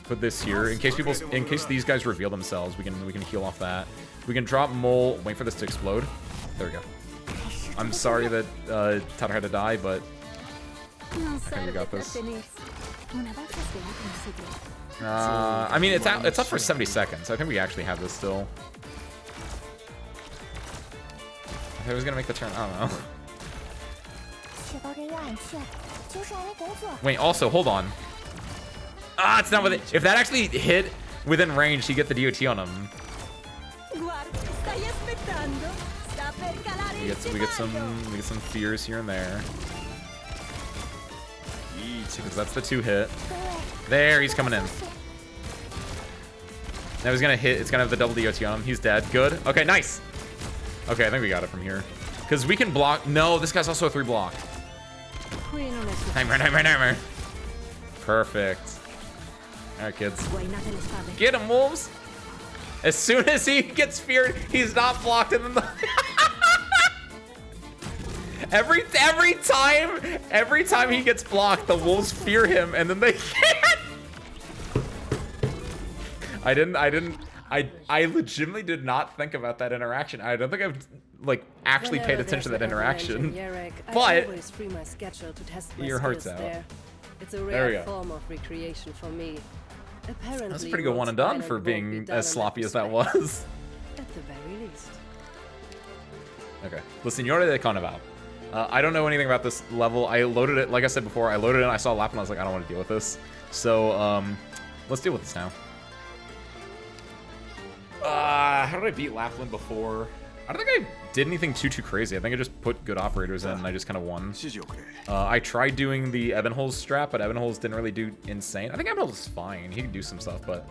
Put this here in case these guys reveal themselves. We can heal off that. We can drop Mole. Wait for this to explode. There we go. I'm sorry that Totter had to die, but I think we got this. I mean, it's up for 70 seconds. I think we actually have this still. I thought I was gonna make the turn. I don't know. Wait, also, hold on. Ah, it's not with it. If that actually hit within range, you get the DOT on him. We get some fears here and there. Because that's the 2-hit. There, he's coming in. Now he's gonna hit. It's gonna have the double DOT on him. He's dead. Good. Okay, nice. Okay, I think we got it from here. Because we can block. No, this guy's also a 3-block. Nightmare. Perfect. All right, kids. Get him, wolves. As soon as he gets feared, he's not blocked, and then the every time he gets blocked, the wolves fear him, and then they can't. I legitimately did not think about that interaction. I don't think I've like actually paid attention to that interaction. But your heart's out. It's a There we rare go. form of recreation for me. Apparently, That's a pretty good one and done for being as sloppy as that was. At the very least. Okay. La Signora de Carnival. I don't know anything about this level. I loaded it, like I said before, I loaded it and I saw Lapland, I was like, I don't want to deal with this. So, let's deal with this now. How did I beat Lapland before? I don't think I did anything too crazy. I think I just put good operators in and I just kind of won. I tried doing the Ebenholz strat, but Ebenholz didn't really do insane. I think Ebenholz is fine. He can do some stuff, but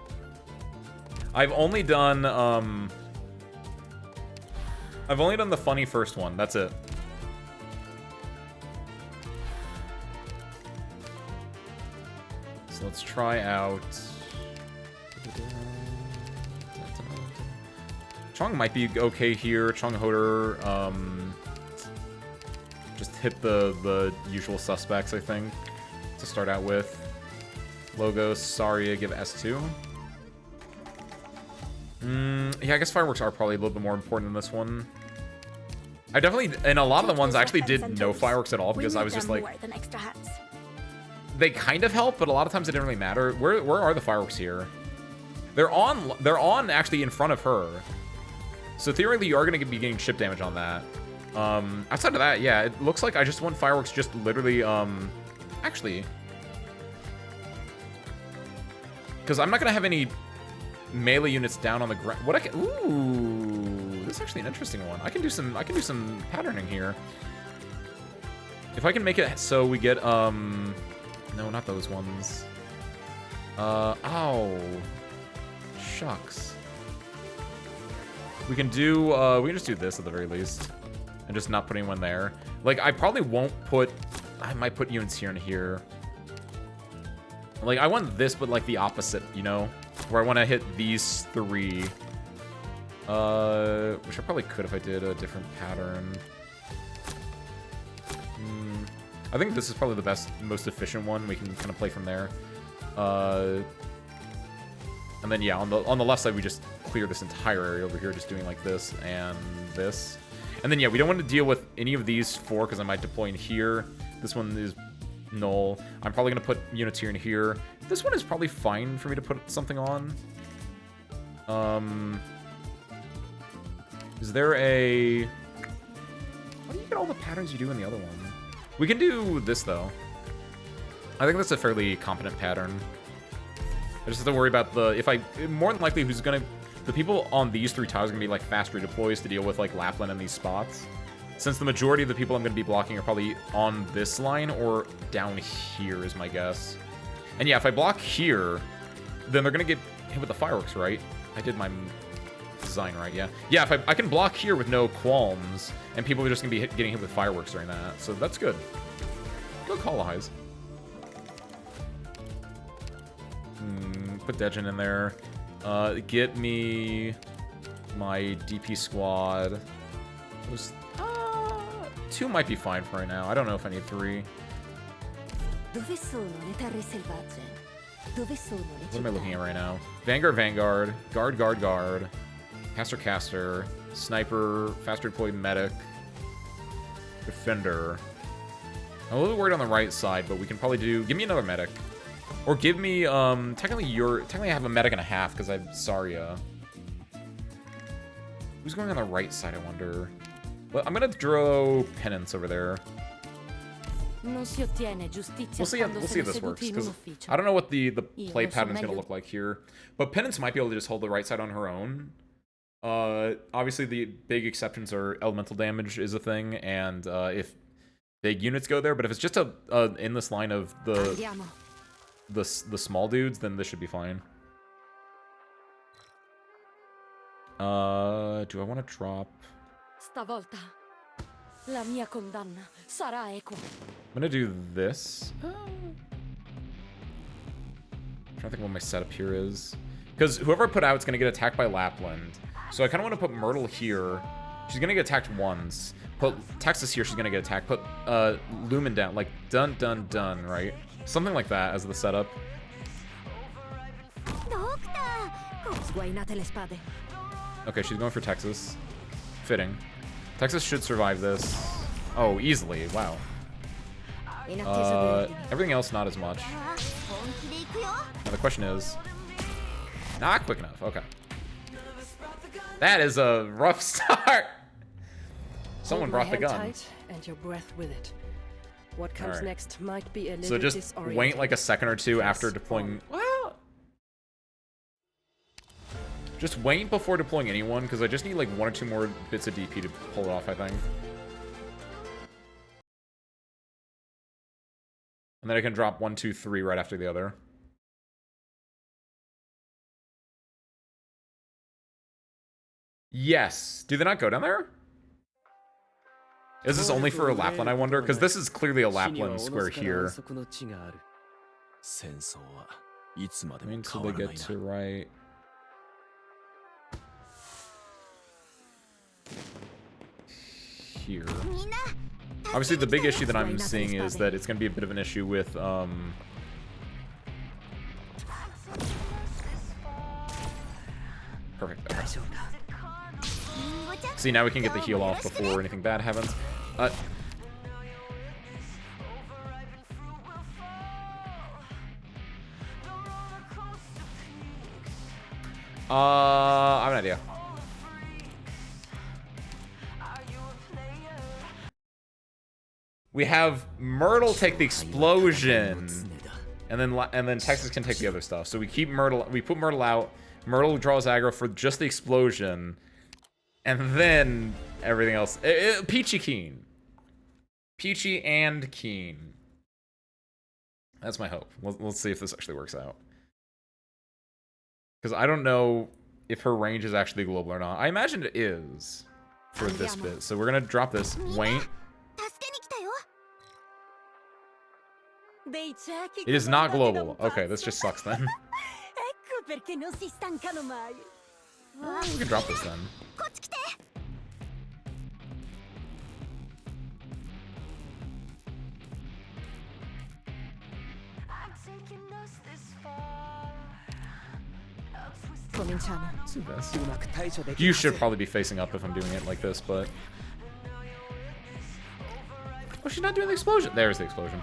I've only done the funny first one. That's it. So let's try out. Chong might be okay here. Chong Hoder, just hit the usual suspects, I think, to start out with. Logos, Saria, give S2. Yeah, I guess fireworks are probably a little bit more important than this one. I definitely, in a lot of the ones, I actually did no fireworks at all because I was just like, they kind of help, but a lot of times it didn't really matter. Where are the fireworks here? They're on actually in front of her. So theoretically, you are going to be getting chip damage on that. Outside of that, yeah, it looks like I just want fireworks just literally, actually. Because I'm not going to have any melee units down on the ground. What I can, ooh, this is actually an interesting one. I can do some patterning here. If I can make it so we get, no, not those ones. Ow. Shucks. We can just do this at the very least. And just not put anyone there. Like, I probably won't put... I might put units here and here. Like, I want this, but, like, the opposite, you know? Where I want to hit these three. Which I probably could if I did a different pattern. I think this is probably the best, most efficient one. We can kind of play from there. And then, yeah, on the left side, we just clear this entire area over here, just doing like this and this. And then, yeah, we don't want to deal with any of these four because I might deploy in here. This one is null. I'm probably going to put units here and here. This one is probably fine for me to put something on. Is there a... How do you get all the patterns you do in the other one? We can do this, though. I think that's a fairly competent pattern. I just have to worry about more than likely the people on these three tiles are going to be like fast redeploys to deal with like Lapland in these spots. Since the majority of the people I'm going to be blocking are probably on this line or down here is my guess. And yeah, if I block here, then they're going to get hit with the fireworks, right? I did my design right, yeah. Yeah, if I can block here with no qualms, and people are just going to be getting hit with fireworks during that. So that's good. Go colonize. Put Dejin in there. Get me my DP squad. Two might be fine for right now. I don't know if I need three. What am I looking at right now? Vanguard, Guard, Caster, Sniper, Faster Deployed Medic, Defender. I'm a little worried on the right side, but we can probably do... Give me another Medic. Or give me, technically I have a medic and a half, because I have Saria. Who's going on the right side, I wonder? Well, I'm gonna throw Penance over there. We'll see if this works, because I don't know what the play pattern's gonna look like here. But Penance might be able to just hold the right side on her own. Obviously, the big exceptions are elemental damage is a thing, and if big units go there, but if it's just a endless line of the small dudes, then this should be fine. Do I want to drop? Stavolta, la mia condanna sarà equa. I'm gonna do this. I'm trying to think what my setup here is, because whoever I put out is gonna get attacked by Lapland. So I kind of want to put Myrtle here. She's gonna get attacked once. Put Texas here. She's gonna get attacked. Put Lumen down. Like dun, right? Something like that as the setup. Okay, she's going for Texas. Fitting. Texas should survive this. Oh, easily. Wow. Everything else, not as much. Now the question is... Not quick enough. Okay. That is a rough start. Someone brought the gun. and your breath with it. What comes Alright. next might be a little So just disorienting. wait like a second or two after deploying. Well, just wait before deploying anyone, because I just need like 1 or 2 more bits of DP to pull it off, I think. And then I can drop 1, 2, 3 right after the other. Yes. Do they not go down there? Is this only for a Lapland, I wonder? Because this is clearly a Lapland square here. Wait until they get to right here. Obviously, the big issue that I'm seeing is that it's going to be a bit of an issue with, perfect. Okay. See, now we can get the heal off before anything bad happens. I have an idea. We have Myrtle take the explosion, and then Texas can take the other stuff. So we keep Myrtle. We put Myrtle out. Myrtle draws aggro for just the explosion, and then everything else. Peachy Keen, Peachy and Keen. That's my hope. Let's see if this actually works out. Because I don't know if her range is actually global or not. I imagine it is for this bit. So we're gonna drop this. Wait. It is not global. Okay, this just sucks then. We can drop this then. Let's do this. You should probably be facing up if I'm doing it like this, but... Oh, she's not doing the explosion. There's the explosion.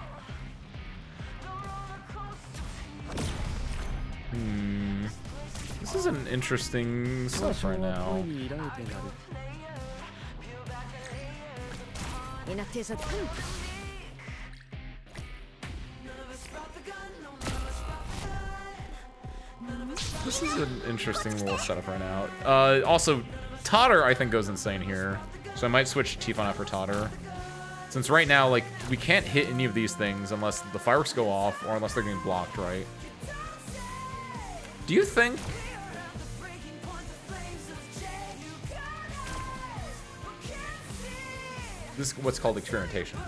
This is an interesting stuff right now. This is an interesting little setup right now. Also, Totter, I think, goes insane here. So I might switch Tifon out for Totter. Since right now, like, we can't hit any of these things unless the fireworks go off or unless they're getting blocked, right? Do you think... This is what's called experimentation.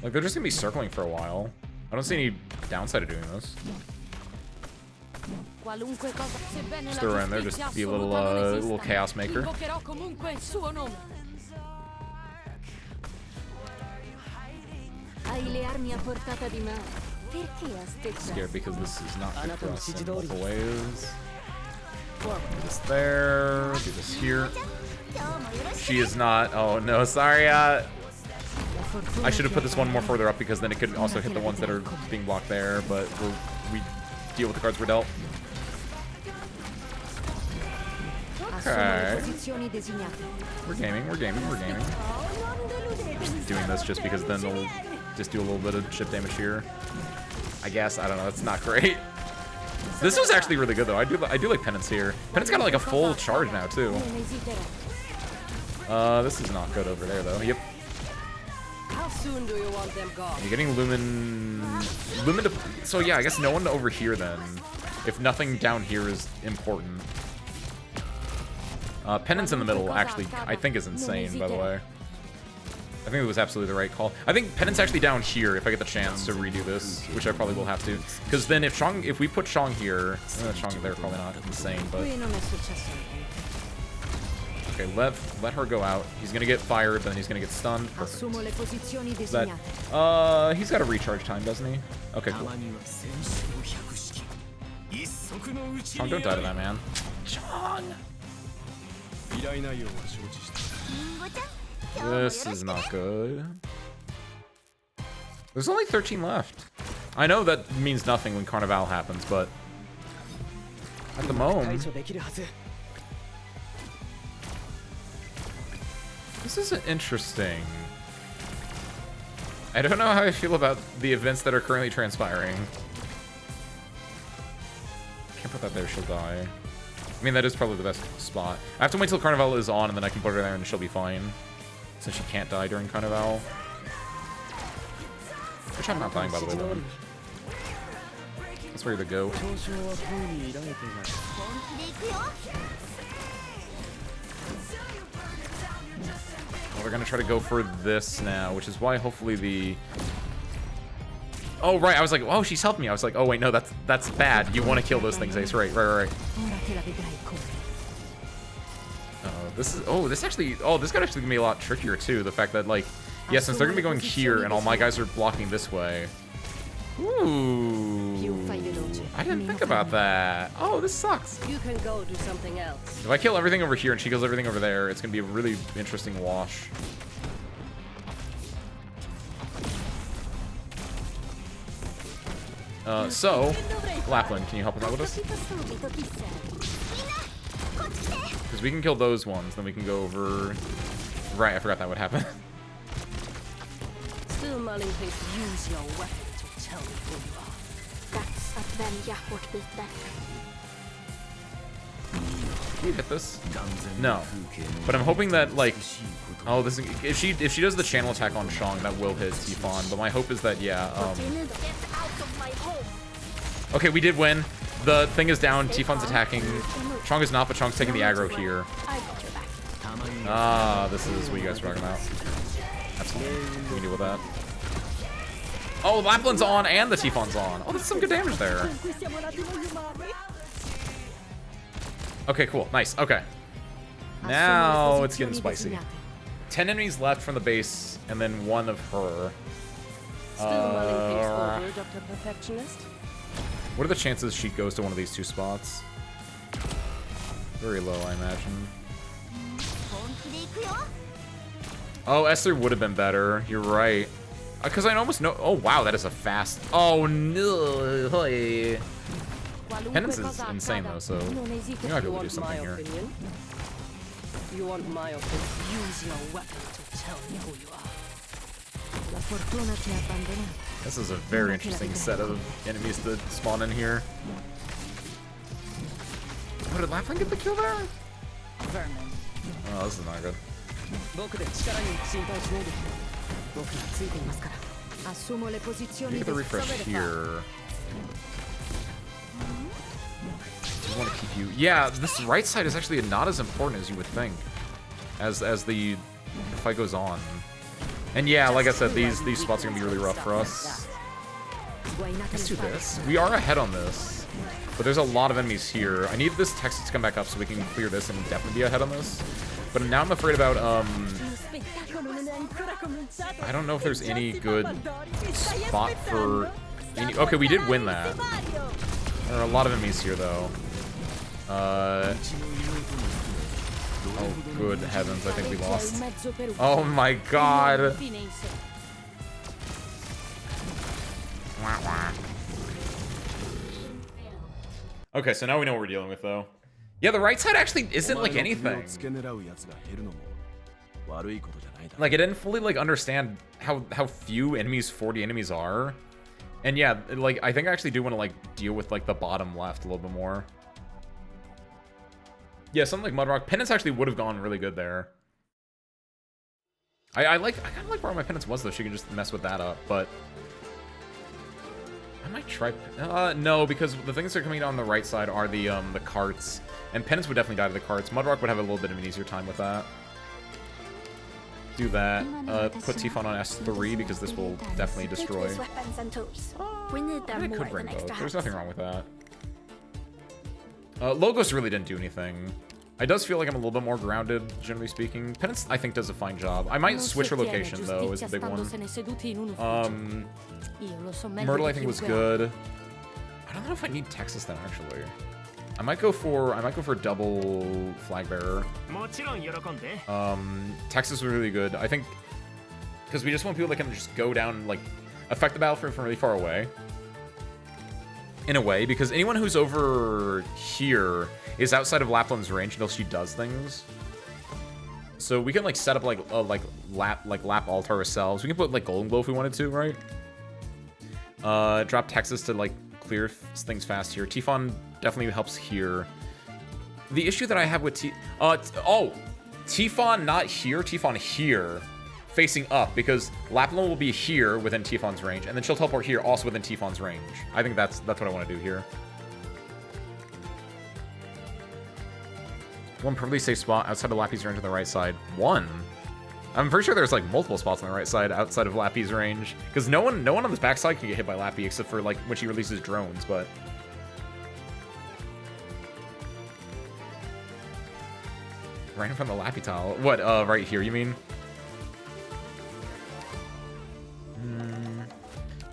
Like, they're just gonna be circling for a while. I don't see any downside of doing this. Just throw her in there, just be a little chaos maker. Scared because this is not good for us in multiple ways. Do this there, do this here. She is not. Oh no, sorry. I should have put this one more further up because then it could also hit the ones that are being blocked there. But we deal with the cards we're dealt. Okay. We're gaming. We're gaming. We're gaming. Just doing this just because then they'll just do a little bit of chip damage here. I guess. I don't know. That's not great. This was actually really good though. I do like Penance here. Penance got like a full charge now too. This is not good over there though. Yep. How soon do you want them gone? You're getting Lumen to, so yeah, I guess no one over here then. If nothing down here is important. Penance in the middle actually I think is insane, by the way. I think it was absolutely the right call. I think Penance actually down here if I get the chance to redo this, which I probably will have to. Because then if we put Shang here, Shang there probably not insane, but okay, let her go out. He's gonna get fired, then he's gonna get stunned. Perfect. That, he's got a recharge time, doesn't he? Okay, cool. Shang, don't die to that man. Shang! This is not good. There's only 13 left. I know that means nothing when Carnival happens, but at the moment... This is interesting. I don't know how I feel about the events that are currently transpiring. Can't put that there, she'll die. I mean, that is probably the best spot. I have to wait till Carnival is on, and then I can put her there, and she'll be fine. Since she can't die during Carnival. Which I'm not dying, by the way, though. That's where the go. Well, they're gonna try to go for this now, which is why hopefully the... Oh, right, I was like, oh, she's helped me. I was like, oh, wait, no, that's bad. You want to kill those things, Ace. Right. This could actually be a lot trickier, too. The fact that, like, yeah, since they're gonna be going here, and all my guys are blocking this way. Ooh. I didn't think about that. Oh, this sucks. You can go do something else. If I kill everything over here and she kills everything over there, it's gonna be a really interesting wash. So, Lapland, can you help us out with this? Because we can kill those ones, then we can go over... Right, I forgot that would happen. Still manning to use your weapon to tell me who you are. Dags att välja vårt byte. Can you hit this? No. But I'm hoping that, like... Oh, this is, if she does the channel attack on Shang, that will hit Tifon. But my hope is that, yeah, Okay, we did win. The thing is down. Tifon's attacking. Chong is not, but Chong's taking the aggro here. Ah, this is what you guys were talking about. That's fine. We can deal with that. Oh, Lapland's on and the Tifon's on. Oh, that's some good damage there. Okay, cool. Nice. Okay. Now it's getting spicy. 10 enemies left from the base, and then 1 of her. What are the chances she goes to one of these 2 spots? Very low, I imagine. Oh, S3 would have been better. You're right. Because I almost know... Oh, wow, that is a fast... Oh, no. Penance is insane, though, so... You might be able to do something here. You want my opinion? Use your weapon to tell me who you are. This is a very interesting set of enemies to spawn in here. Oh, did Lapland get the kill there? Oh, this is not good. Get the refresh here. I want to keep you. Yeah, this right side is actually not as important as you would think, as the fight goes on. And yeah, like I said, these spots are gonna be really rough for us. Let's do this. We are ahead on this, but there's a lot of enemies here. I need this Texas to come back up so we can clear this and definitely be ahead on this. But now I'm afraid about I don't know if there's any good spot for any... Okay, we did win that. There are a lot of enemies here though. Oh, good heavens, I think we lost. Oh my god. Okay, so now we know what we're dealing with, though. Yeah, the right side actually isn't like anything. Like, I didn't fully like understand how few enemies 40 enemies are. And yeah, like, I think I actually do want to like deal with like the bottom left a little bit more. Yeah, something like Mudrock. Penance actually would have gone really good there. I kind of like where my Penance was, though. She can just mess with that up, but... I might try... no, because the things that are coming on the right side are the carts. And Penance would definitely die to the carts. Mudrock would have a little bit of an easier time with that. Do that. Put Tifon on S3, because this will definitely destroy. I could bring both. There's nothing wrong with that. Logos really didn't do anything. I does feel like I'm a little bit more grounded, generally speaking. Penance, I think, does a fine job. I might switch her location, though, is a big one. Myrtle, I think, was good. I don't know if I need Texas, then, actually. I might go for double flag bearer. Texas was really good. I think, because we just want people that can just go down, like, affect the battlefield from really far away. In a way, because anyone who's over here is outside of Lapland's range until she does things. So we can like set up like lap altar ourselves. We can put like golden glow if we wanted to, right? Drop Texas to like clear things fast here. Tifon definitely helps here. The issue that I have with Tifon not here, Tifon here, facing up, because Lapland will be here within Tifon's range, and then she'll teleport here also within Tifon's range. I think that's what I want to do here. One perfectly safe spot outside of Lappy's range on the right side. One? I'm pretty sure there's like multiple spots on the right side outside of Lappy's range, because no one on this backside can get hit by Lappy except for like when she releases drones, but right in front of the Lappy tile. What, right here, you mean?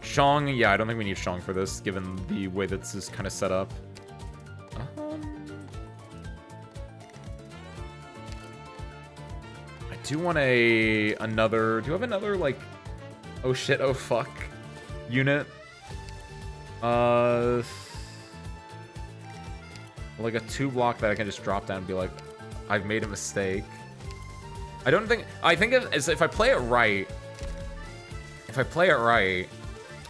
Shong, yeah, I don't think we need Shong for this, given the way that this is kind of set up. I do want another, do you have another, like, oh shit, oh fuck unit? Like a 2-block that I can just drop down and be like, I've made a mistake. I think if I play it right, I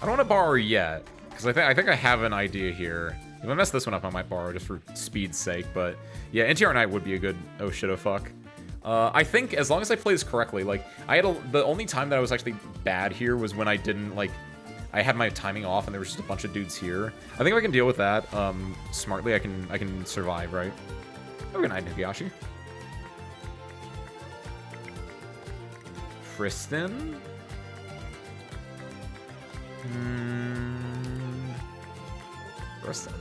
don't want to borrow yet, because I think I have an idea here. If I mess this one up, I might borrow just for speed's sake, but yeah, NTR Knight would be a good oh shit oh fuck. I think as long as I play this correctly, like, the only time that I was actually bad here was when I didn't, like, I had my timing off and there was just a bunch of dudes here. I think if I can deal with that, smartly, I can survive, right? Oh, good night, Nukiashi. Kristen? Kristen.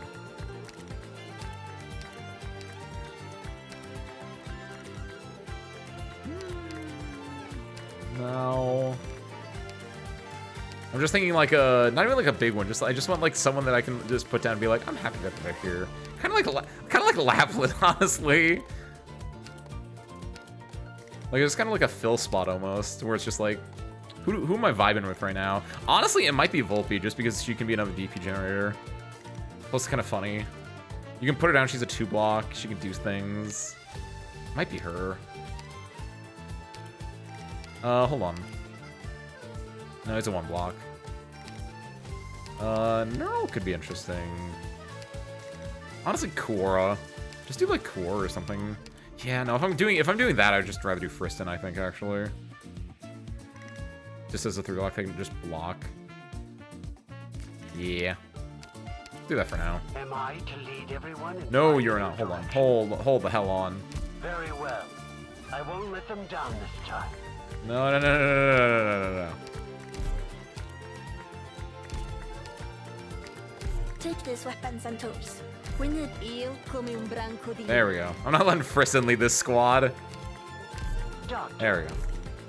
No. I'm just thinking like not even like a big one. I just want like someone that I can just put down and be like, I'm happy that they're here. Kind of like Lapland, honestly. Like it's kind of like a fill spot almost, where it's just like, who am I vibing with right now? Honestly, it might be Volpe, just because she can be another DP generator. Plus, it's kind of funny. You can put her down. She's a 2-block. She can do things. Might be her. Hold on. No, it's a 1-block. Neural could be interesting. Honestly, Quora. Just do like Quora or something. Yeah, no, if I'm doing that, I'd just rather do Friston, I think, actually. Just as a 3-block, I can just block. Yeah. Do that for now. Am I to lead everyone in no, you're not. Hold on. Hold the hell on. Very well. I won't let them down this time. No. Take these weapons and tools. We need. There we go. I'm not letting Friston lead this squad. Doctor, there we go.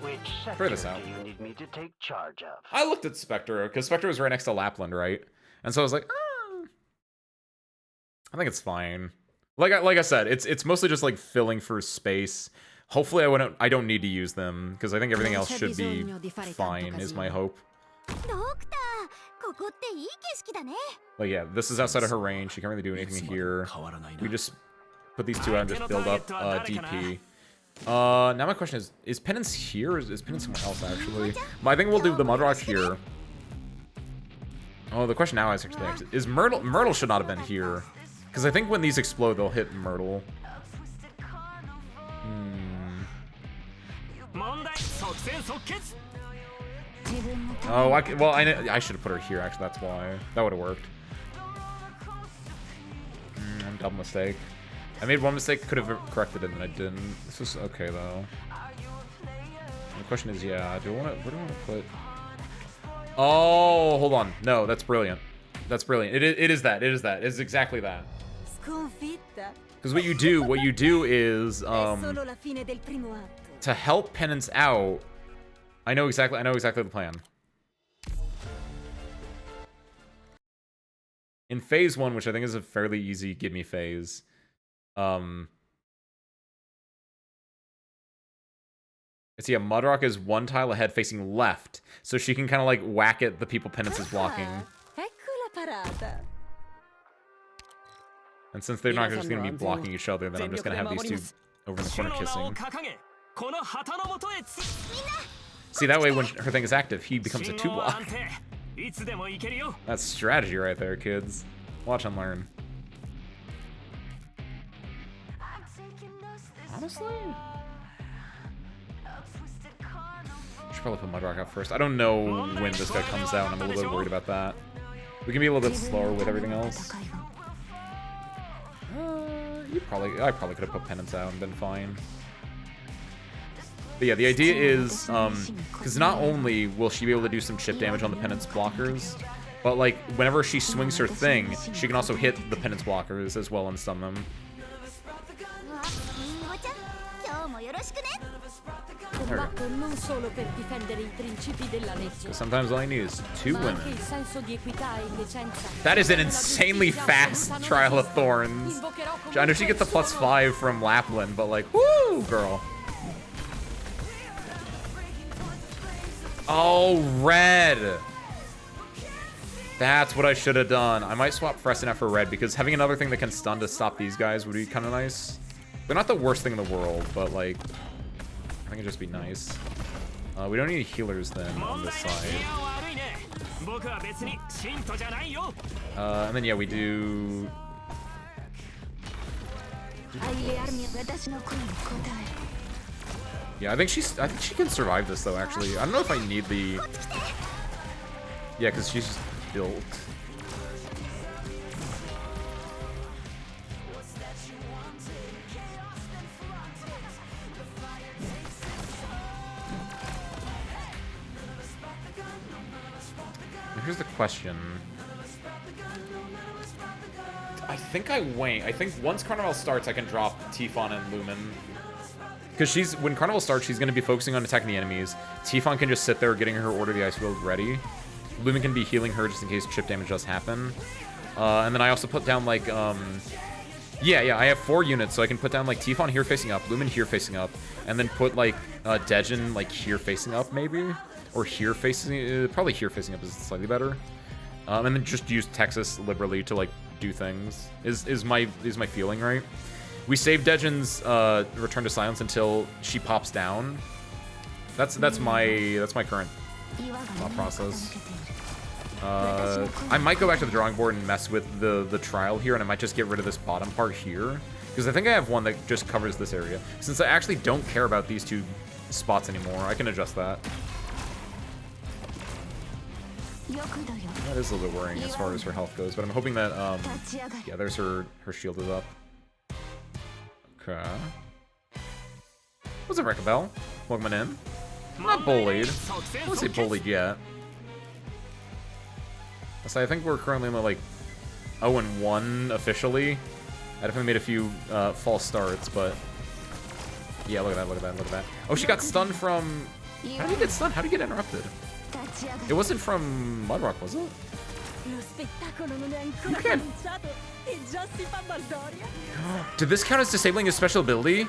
Which Figure sector this out. do you need me to take charge of? I looked at Spectre, because Spectre was right next to Lapland, right? And so I was like, I think it's fine. Like I said, it's mostly just like filling for space. Hopefully I don't need to use them, because I think everything else should be fine, is my hope. But yeah, this is outside of her range. She can't really do anything here. We just put these two out and just build up DP. Now my question is Penance here, or is Penance somewhere else, actually? But I think we'll do the Mudrock here. Oh, the question now is actually, is Myrtle should not have been here. Because I think when these explode, they'll hit Myrtle. Oh, well, I should have put her here, actually, that's why. That would have worked. Dumb mistake. I made one mistake, could have corrected it, and I didn't. This was okay, though. The question is, yeah, where do I want to put... Oh, hold on. No, that's brilliant. That's brilliant. It is that. It's exactly that. Because what you do is, to help Penance out, I know exactly the plan. In phase 1, which I think is a fairly easy give me phase, see, a Mudrock is 1 tile ahead facing left, so she can kind of like whack at the people Penance is blocking. And since they're not just going to be blocking each other, then I'm just going to have these two over in the corner kissing. See, that way when her thing is active, he becomes a 2-block. That's strategy right there, kids. Watch and learn. Honestly? Should probably put Mudrock out first. I don't know when this guy comes out, and I'm a little bit worried about that. We can be a little bit slower with everything else. I probably could have put Penance out and been fine. But yeah, the idea is, because not only will she be able to do some chip damage on the Penance blockers, but like, whenever she swings her thing, she can also hit the Penance blockers as well and stun them. Because sometimes all I need is 2 women. That is an insanely fast Trial of Thorns. I know she gets a +5 from Lapland, but like, whoo, girl. Oh, red. That's what I should have done. I might swap Fresnel for red, because having another thing that can stun to stop these guys would be kind of nice. They're not the worst thing in the world, but like, I think it'd just be nice. We don't need healers then on this side. And then yeah, we do. Yeah, I think she can survive this though. Actually, I don't know if I need the. Yeah, because she's just built. Here's the question. I think I wait. I think once Carnival starts, I can drop Tifon and Lumen. Because when Carnival starts, she's going to be focusing on attacking the enemies. Tifon can just sit there getting her Order of the Ice Field ready. Lumen can be healing her just in case chip damage does happen. And then I also put down, like, yeah, I have 4 units, so I can put down, like, Tifon here facing up, Lumen here facing up, and then put, like, Dejin, like, here facing up, maybe? Or here facing, probably here facing up is slightly better. And then just use Texas liberally to, like, do things, is my feeling, right? We save Dejin's Return to Silence until she pops down. That's my current thought process. I might go back to the drawing board and mess with the trial here, and I might just get rid of this bottom part here, because I think I have one that just covers this area. Since I actually don't care about these 2 spots anymore, I can adjust that. That is a little bit worrying as far as her health goes, but I'm hoping that, yeah, there's her shield is up. Okay. What's up, Rekabel? Welcome in. I'm not bullied. I wouldn't say bullied yet. So I think we're currently only like 0-1 officially. I definitely made a few false starts, but yeah, look at that. Oh, she got stunned from. How did you get stunned? How did you get interrupted? It wasn't from Mudrock, was it? You can't. Did this count as disabling his special ability?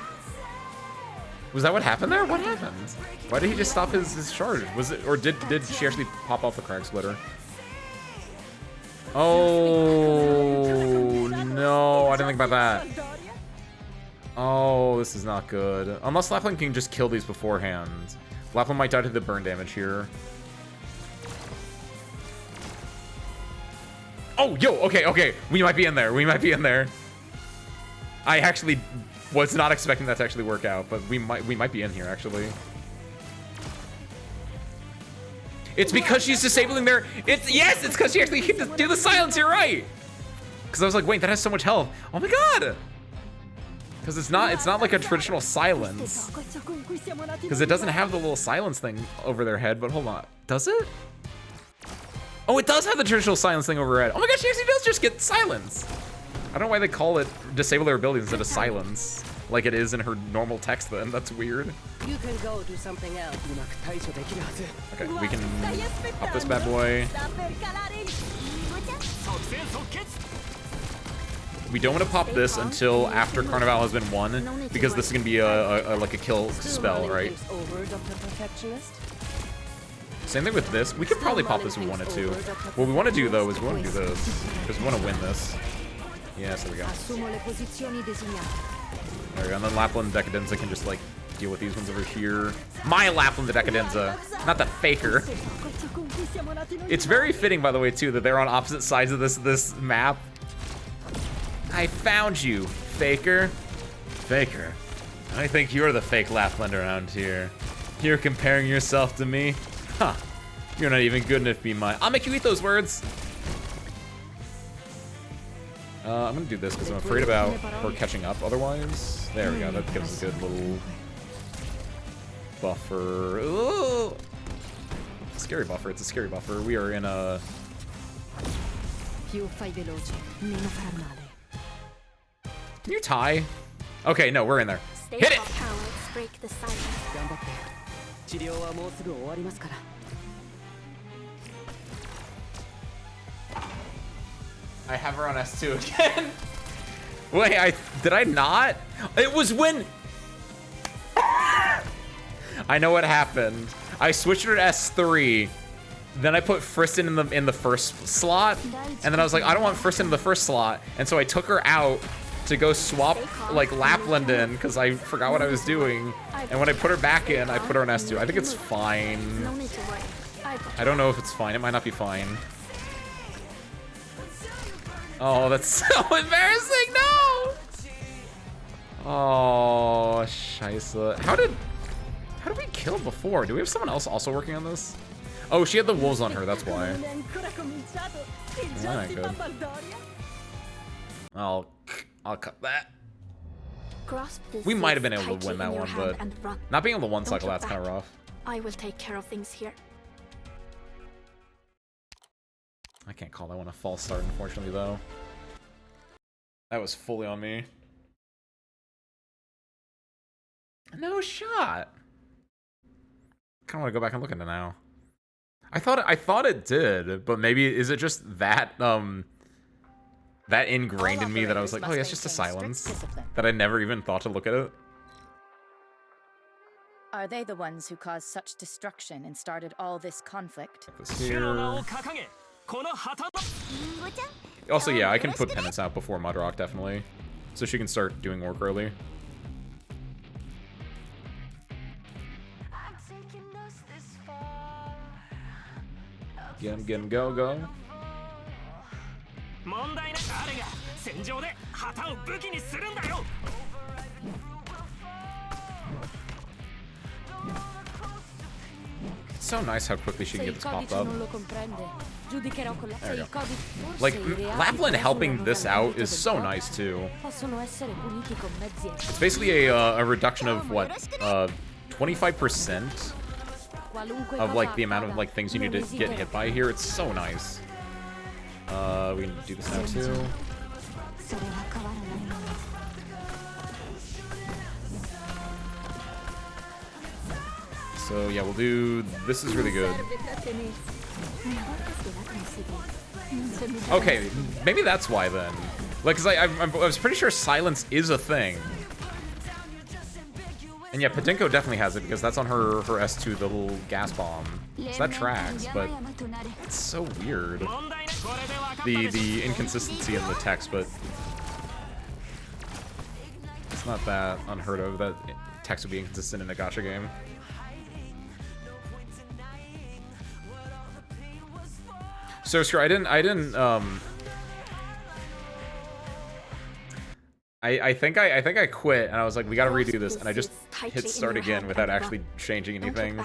Was that what happened there? What happened? Why did he just stop his charge? Was it, or did she actually pop off the Crag Splitter? Oh no, I didn't think about that. Oh, this is not good. Unless Lapland can just kill these beforehand. Lapland might die to the burn damage here. Oh, yo, okay. We might be in there. I actually was not expecting that to actually work out, but we might be in here, actually. It's because she's disabling their... Yes, it's because she actually can do the silence, you're right! Because I was like, wait, that has so much health. Oh my god! Because it's not like a traditional silence. Because it doesn't have the little silence thing over their head, but hold on. Does it? Oh, it does have the traditional silence thing over her head. Oh my gosh, she actually does just get silence. I don't know why they call it disable their abilities instead of silence, like it is in her normal text then. That's weird. You can go do something else. Okay, we can pop this bad boy. We don't want to pop this until after Carnival has been won, because this is going to be like a kill spell, right? Same thing with this. We could probably pop this if we wanted to. What we want to do, though, is we want to do this, because we want to win this. Yeah, so there we go. There we go. And then Lapland Decadenza can just, like, Deal with these ones over here. My Lapland the Decadenza, not the Faker. It's very fitting, by the way, too, that they're on opposite sides of this map. I found you, Faker. Faker, I think you're the fake Lapland around here. You're comparing yourself to me? Huh. You're not even good enough to be mine. I'll make you eat those words. I'm gonna do this because I'm afraid about her catching up otherwise. There we go, that gives us a good little buffer. Ooh. Scary buffer, it's a scary buffer. We are in a... Più fai veloce, meno farà male. Can you tie? Okay, no, we're in there. Stay Hit it! cowards, break the silence. 頑張って。治療はもうすぐ終わりますから。I have her on S2 again. Wait, did I not? It was when... I know what happened. I switched her to S3, then I put Friston in the first slot, and then I was like, I don't want Friston in the first slot, and so I took her out to go swap like Lapland in because I forgot what I was doing, and when I put her back in, I put her on S2. I think it's fine. No need to worry. I don't know if it's fine. It might not be fine. Oh, that's so embarrassing. No. Oh, scheisse. How did we kill before? Do we have someone else also working on this? Oh, she had the wolves on her. That's why. Alright, good. I'll cut that. Grasp this We might have been able to tightly win that in your one, hand but and run. not being able to one Don't cycle, look that's kind of back. rough. I will take care of things here. I can't call that one a false start, unfortunately, though. That was fully on me. No shot. Kind of want to go back and look at it now. I thought it did, but maybe is it just that that ingrained in me that I was like, oh yeah, it's just a silence, that I never even thought to look at it. Are they the ones who caused such destruction and started all this conflict? Put this here. Also, yeah, I can put Penance out before Mudrock, definitely, so she can start doing work early. Get him, go, go. It's so nice how quickly she can get this popped up. There we go. Like, Lapland helping this out is so nice, too. It's basically a reduction of, what, 25%? Of like the amount of like things you need to get hit by here. It's so nice. We can do this now too. So yeah, we'll do. This is really good. Okay, maybe that's why then. Like, cause I was pretty sure silence is a thing. And yeah, Padinko definitely has it because that's on her S2, the little gas bomb. So that tracks, but it's so weird. The inconsistency in the text, but it's not that unheard of that text would be inconsistent in a gacha game. So screw, I think I quit and I was like, we gotta redo this, and I just hit start again without actually changing anything.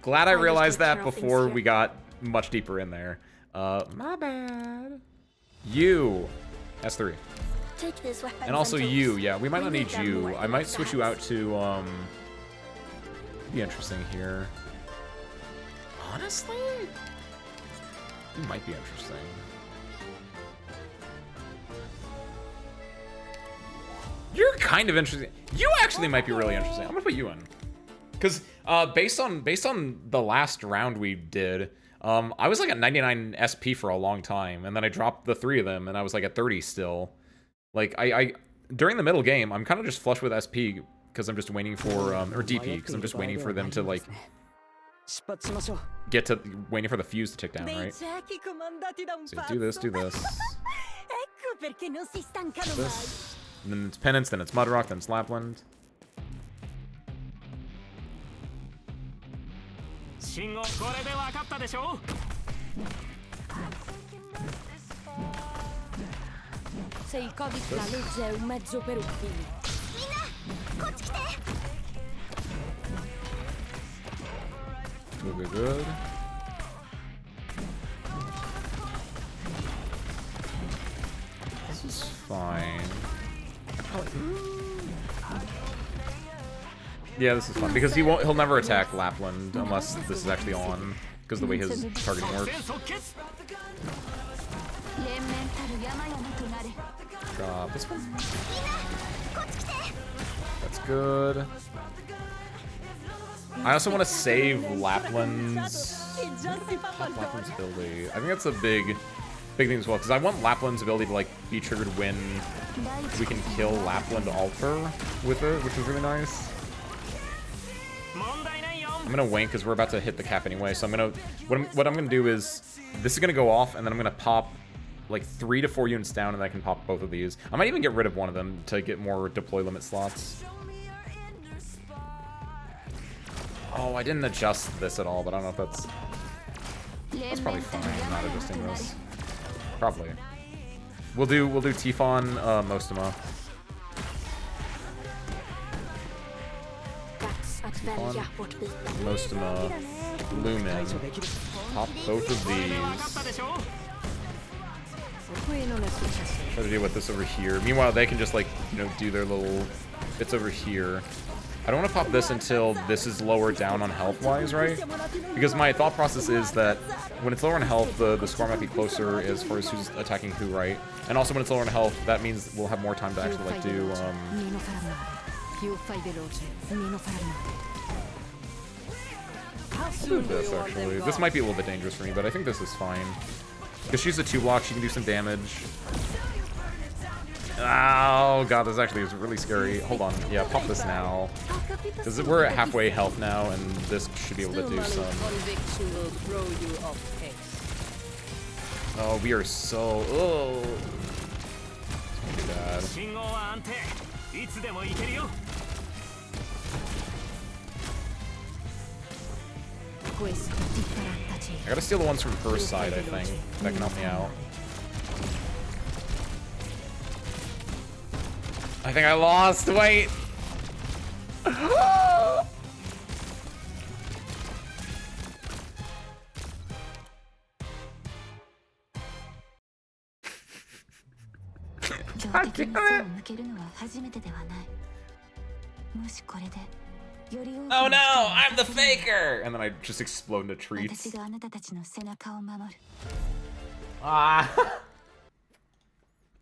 Glad I realized that before we got much deeper in there. My bad. You. S3. And also you, yeah, we might not need you. I might switch you out to, be interesting here. Honestly? You might be interesting. You're kind of interesting. You actually might be really interesting. I'm gonna put you in, because based on the last round we did, I was like at 99 SP for a long time, and then I dropped the 3 of them, and I was like at 30 still. Like I during the middle game, I'm kind of just flush with SP because I'm just waiting for or DP because I'm just waiting for them to like get to waiting for the fuse to tick down, right? So do this. This. And then it's Penance, then it's Mudrock, then it's Lapland. Se il codice la legge è un mezzo per un fine. Good, good. This is fine. Yeah, this is fun because he'll never attack Lapland unless this is actually on because of the way his targeting works. Drop this one. That's good. I also want to save Lapland's ability. I think that's a big thing as well because I want Lapland's ability to like be triggered when we can kill Lapland Alter with it, which is really nice. I'm gonna wank because we're about to hit the cap anyway. So I'm gonna what I'm gonna do is this is gonna go off and then I'm gonna pop like 3 to 4 units down and I can pop both of these. I might even get rid of one of them to get more deploy limit slots. Oh, I didn't adjust this at all, but I don't know if that's probably fine. Not adjusting this. Probably. We'll do Tifon, Mostama. Tifon, Mostama, Lumen. Pop both of these. Try to deal with this over here. Meanwhile, they can just like, you know, do their little bits over here. I don't want to pop this until this is lower down on health-wise, right? Because my thought process is that when it's lower in health, the score might be closer as far as who's attacking who, right? And also when it's lower in health, that means we'll have more time to actually like do I'll do this actually. This might be a little bit dangerous for me, but I think this is fine. Because she's a 2-block, she can do some damage. Oh god, this actually is really scary. Hold on, yeah, pop this now. Because we're at halfway health now, and this should be able to do some... Oh, we are so... Oh. It's gonna be bad. I gotta steal the ones from her side, I think. That can help me out. I think I lost. Wait. God damn it. Oh no, I'm the faker! And then I just explode into treats. Ah.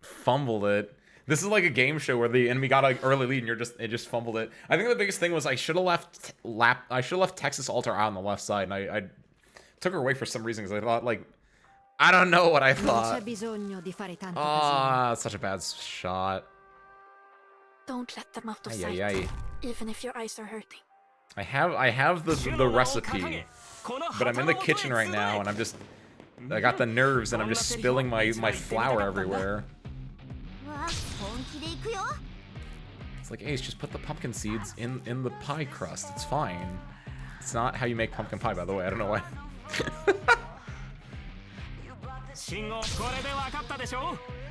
Fumbled it. This is like a game show where the enemy got an early lead and it just fumbled it. I think the biggest thing was I should have left Texas Alter out on the left side, and I took her away for some reason because I thought like I don't know what I thought. Ah, such a bad shot. Don't let them out of sight, even if your eyes are hurting. I have the recipe, but I'm in the kitchen right now and I got the nerves and I'm just spilling my flour everywhere. It's like, Ace, just put the pumpkin seeds in the pie crust. It's fine. It's not how you make pumpkin pie, by the way. I don't know why.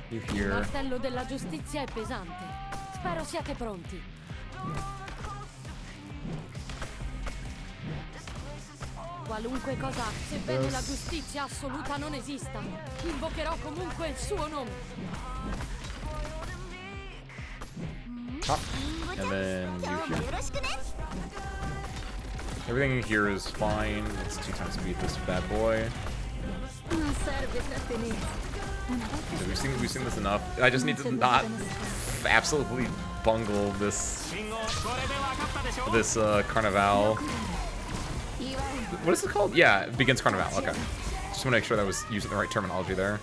You hear? Martello della giustizia è pesante. Spero siate pronti. Qualunque cosa, sebbene la giustizia assoluta non esista, invocherò comunque il suo nome. Pop. And then you hear. Everything in here is fine. Let's 2 times speed this bad boy. So we've seen this enough. I just need to not absolutely bungle this Carnival. What is it called? Yeah, it begins Carnival. Okay. Just want to make sure that I was using the right terminology there.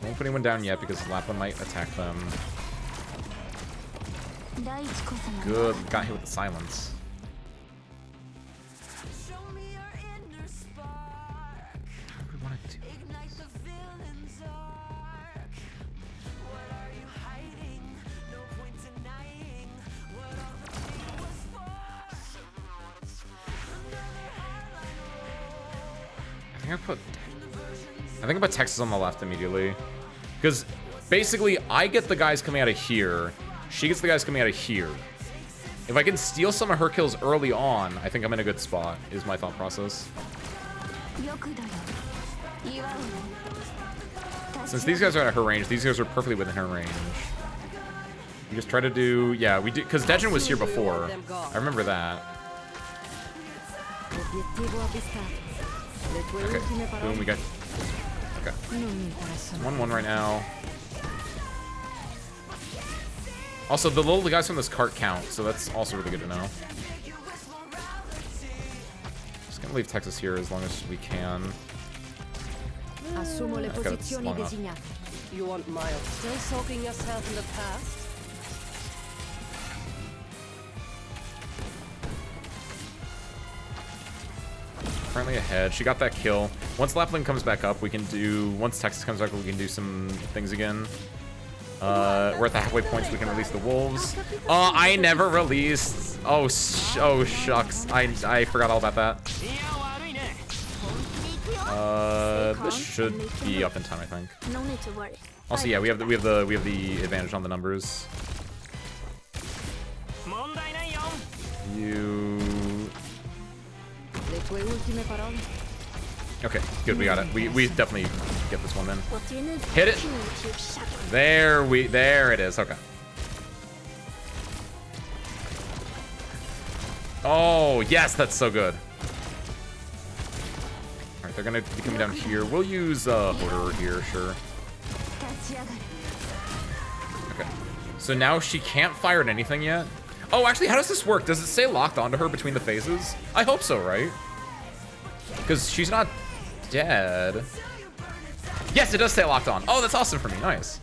Won't put anyone down yet because Lapland might attack them. Good. Got hit with the silence. I think I put Texas on the left immediately. Because basically, I get the guys coming out of here. She gets the guys coming out of here. If I can steal some of her kills early on, I think I'm in a good spot, is my thought process. Since these guys are out of her range, these guys are perfectly within her range. We just try to do... Yeah, we do... Because Dejin was here before. I remember that. Okay. Boom, we got... Okay. It's 1-1 right now. Also, the little guys from this cart count, so that's also really good to know. Just gonna leave Texas here as long as we can. Assumo le Okay, that's posizioni long enough. designate. You want Miles still soaking yourself in the past? Currently ahead. She got that kill. Once Lapland comes back up, we can do... Once Texas comes back up, we can do some things again. We're at the halfway point, so we can release the wolves. I never released... Oh, shucks. I forgot all about that. This should be up in time, I think. No need to worry. Also, yeah, we have the advantage on the numbers. You... Le tue ultime parole? Okay, good, we got it. We definitely get this one then. What do you need? Hit it. There it is. Okay. Oh, yes, that's so good. All right, they're gonna be coming down here. We'll use Hoarder here, sure. Okay. So now she can't fire at anything yet. Oh, actually, how does this work? Does it say locked onto her between the phases? I hope so, right? Because she's not dead. Yes, it does say locked on. Oh, that's awesome for me. Nice.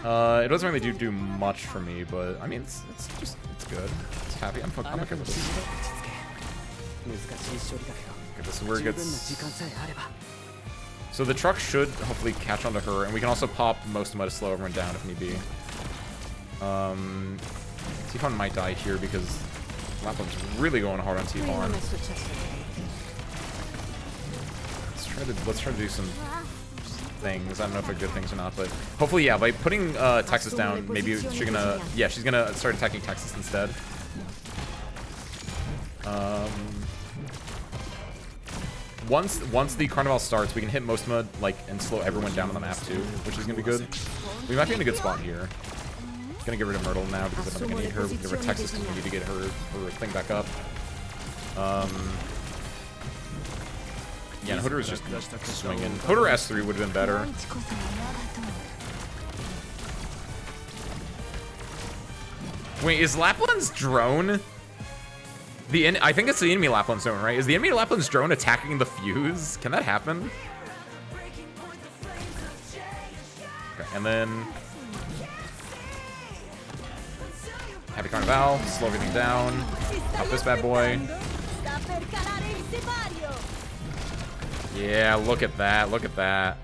It doesn't really do much for me, but I mean, it's good. It's happy. I'm okay with this. Okay, this is where it gets. So the truck should hopefully catch onto her, and we can also pop most of them to slow everyone down if need be. Tifon might die here because Lapland's really going hard on Tifon. Let's try to do some things. I don't know if they're good things or not, but hopefully, yeah. By putting Texas down, maybe she's gonna, yeah, she's gonna start attacking Texas instead. Once the carnival starts, we can hit Mostma and slow everyone down on the map too, which is gonna be good. We might be in a good spot here. Gonna get rid of Myrtle now because I don't think I need her. We can give her Texas because we need to get her thing back up. Yeah, and Hoder is just swinging. Hoder S3 would have been better. Wait, is Lapland's drone? I think it's the enemy Lapland's drone, right? Is the enemy Lapland's drone attacking the fuse? Can that happen? Okay, and then Happy Carnival, slow everything down. Pop this bad boy. Yeah, look at that, look at that.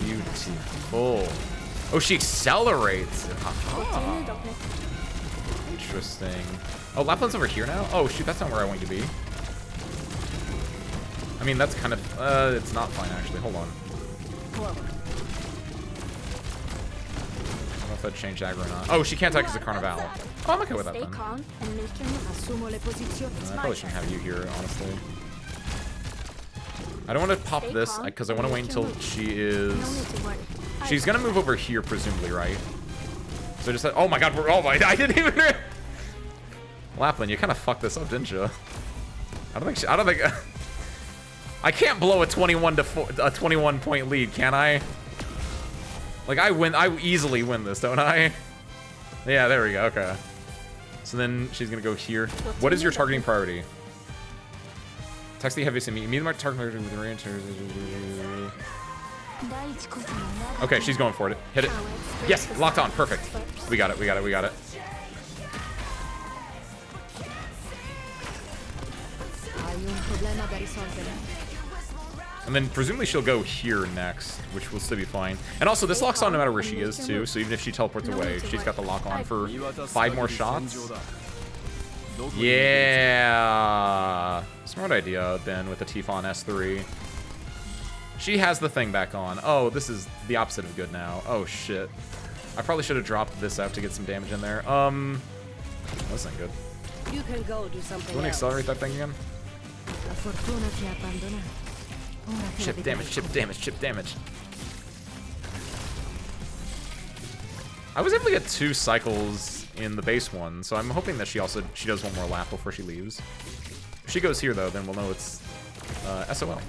Beautiful. Oh, she accelerates. Aha. Interesting. Oh, Lapland's over here now? Oh, shoot, that's not where I want you to be. I mean, that's kind of, it's not fine, actually. Hold on. I don't know if that changed aggro or not. Oh, she can't attack as a Carnival. Oh, I'm okay with that then. I probably shouldn't have you here, honestly. I don't want to pop this, because I want to wait until she is... She's going to move over here, presumably, right? So just... Oh my god, I didn't even... Lapland, you kind of fucked this up, didn't you? I don't think... I can't blow a 21-point lead, can I? Like, I easily win this, don't I? Yeah, there we go, okay. So then she's gonna go here. What is your targeting priority? Text the heaviest enemy. Immediately mark target with the range. Okay, she's going for it. Hit it. Yes, locked on. Perfect. We got it, we got it, we got it. And then presumably she'll go here next, which will still be fine. And also, this locks on no matter where she is, too. So even if she teleports away, she's got the lock on for 5 more shots. Yeah. Smart idea, Ben, with the Tifon S3. She has the thing back on. Oh, this is the opposite of good now. Oh, shit. I probably should have dropped this out to get some damage in there. That's not good. You can go do something. You want to accelerate that thing again? La fortuna ti ha abbandonato. Ora che la Chip vedrai damage, chip come- damage, chip damage. I was able to get 2 cycles in the base one, so I'm hoping that she does one more lap before she leaves. If she goes here, though, then we'll know it's SOL.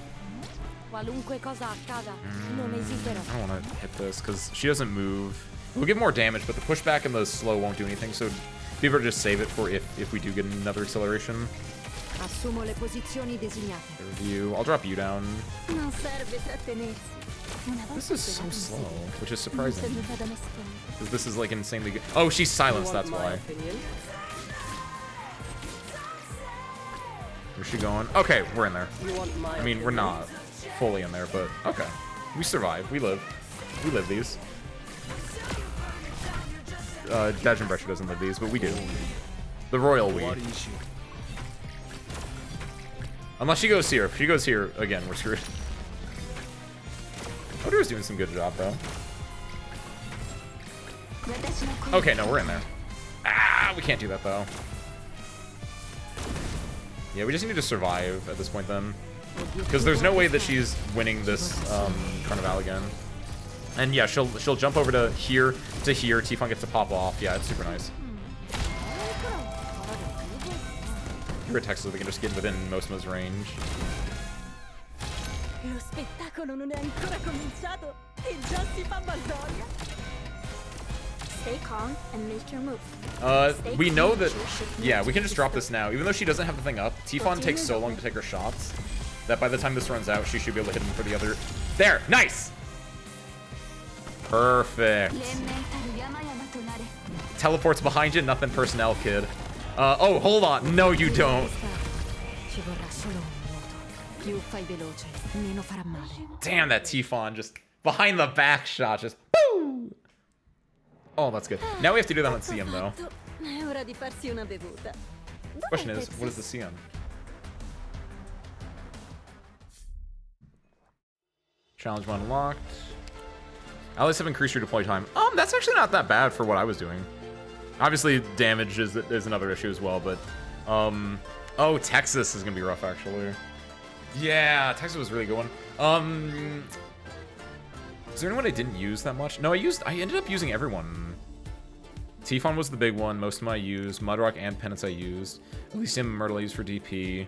Qualunque cosa accada, non esisterò. I don't want to hit this because she doesn't move. We'll get more damage, but the pushback and the slow won't do anything, so be better to just save it for if we do get another acceleration. Assumo le posizioni designate. Review. I'll drop you down. Non serve trattenersi. Una volta This is so che slow, vado which is in surprising. seno vado a nascondere. Because this is like insanely good. Oh, she's silenced, that's why. Where's she going? Okay, we're in there. I mean, we're not fully in there, but okay. We survive. We live. We live these. Dodge and Pressure doesn't live these, but we do. The royal we. Unless she goes here. If she goes here, again, we're screwed. Odo's doing some good job, though. Okay, no, we're in there. Ah, we can't do that, though. Yeah, we just need to survive at this point, then. Because there's no way that she's winning this Carnival again. And yeah, she'll jump over to here. Tifon gets to pop off. Yeah, it's super nice. Here at Texas, we can just get within Mosma's range. Lo spettacolo non è ancora cominciato e già si fa baldoria. Stay calm and make your move. We know that, yeah, we can just drop this now. Even though she doesn't have the thing up, Tifon takes so long to take her shots that by the time this runs out, she should be able to hit him for the other. There, nice! Perfect. Teleports behind you, nothing personnel, kid. Oh, hold on. No, you don't. Ci vorrà solo un minuto. Più fai veloce, meno farà male. Damn, that Tifon just behind the back shot, just boo! Oh, that's good. Now we have to do that on CM, though. È ora di farsi una bevuta. Question is, what is the CM? Challenge 1 unlocked. Allies have increased your deploy time. That's actually not that bad for what I was doing. Obviously, damage is another issue as well, but oh, Texas is gonna be rough actually. Yeah, Texas was a really good one. Is there anyone I didn't use that much? No, I ended up using everyone. Tifon was the big one. Most of them I used. Mudrock and Penance I used. Elysium and Myrtle I used for DP.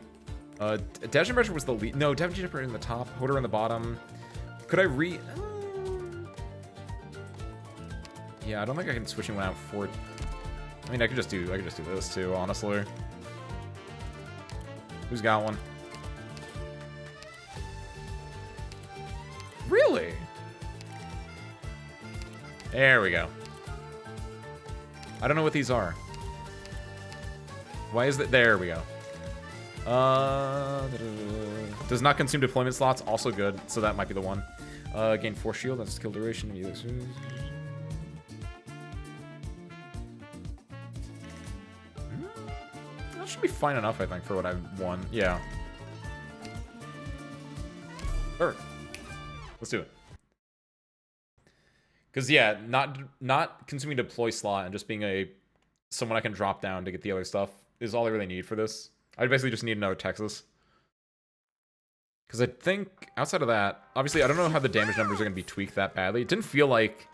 Devon Pressure was the lead. No, Devon Pressure in the top. Hodor in the bottom. Could I yeah, I don't think I can switch anyone out for. I mean, I could just do this too, honestly. Who's got one? Really? There we go. I don't know what these are. Why is that? There we go. Does not consume deployment slots. Also good. So that might be the one. Gain 4 shield. That's skill duration. That should be fine enough, I think, for what I've won. Yeah. Alright. Let's do it. Because, yeah, not consuming deploy slot and just being someone I can drop down to get the other stuff is all I really need for this. I basically just need another Texas. Because I think, outside of that, obviously, I don't know how the damage numbers are going to be tweaked that badly. It didn't feel like...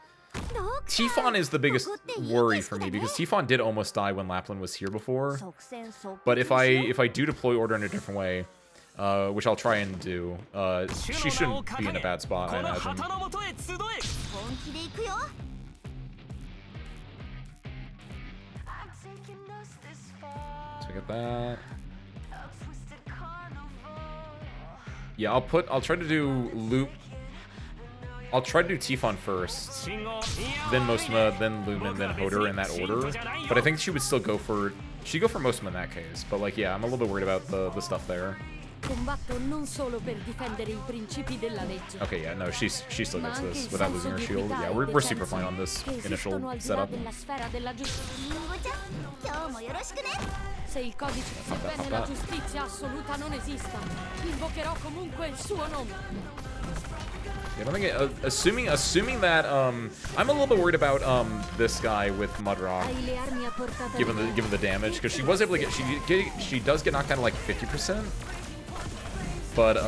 Tifon is the biggest worry for me, because Tifon did almost die when Lapland was here before. But if I do deploy order in a different way, which I'll try and do, she shouldn't be in a bad spot, I imagine. So we get that. Yeah, I'll try to do loop. I'll try to do Tifon first, then Mosma, then Lumen, then Hodor in that order. But I think she would still go for... She'd go for Mosma in that case. But, like, yeah, I'm a little bit worried about the stuff there. Combatto non solo per difendere i principi della legge. Okay, yeah, no, she still gets this without losing her shield. Yeah, we're super fine on this initial setup. Della sfera della giustizia. Se il codice sebbene la giustizia assoluta non esista, invocherò comunque il suo nome. Yeah, I don't think assuming that I'm a little bit worried about this guy with Mudrock, given the damage, because she was able to she does get knocked down to like 50%. But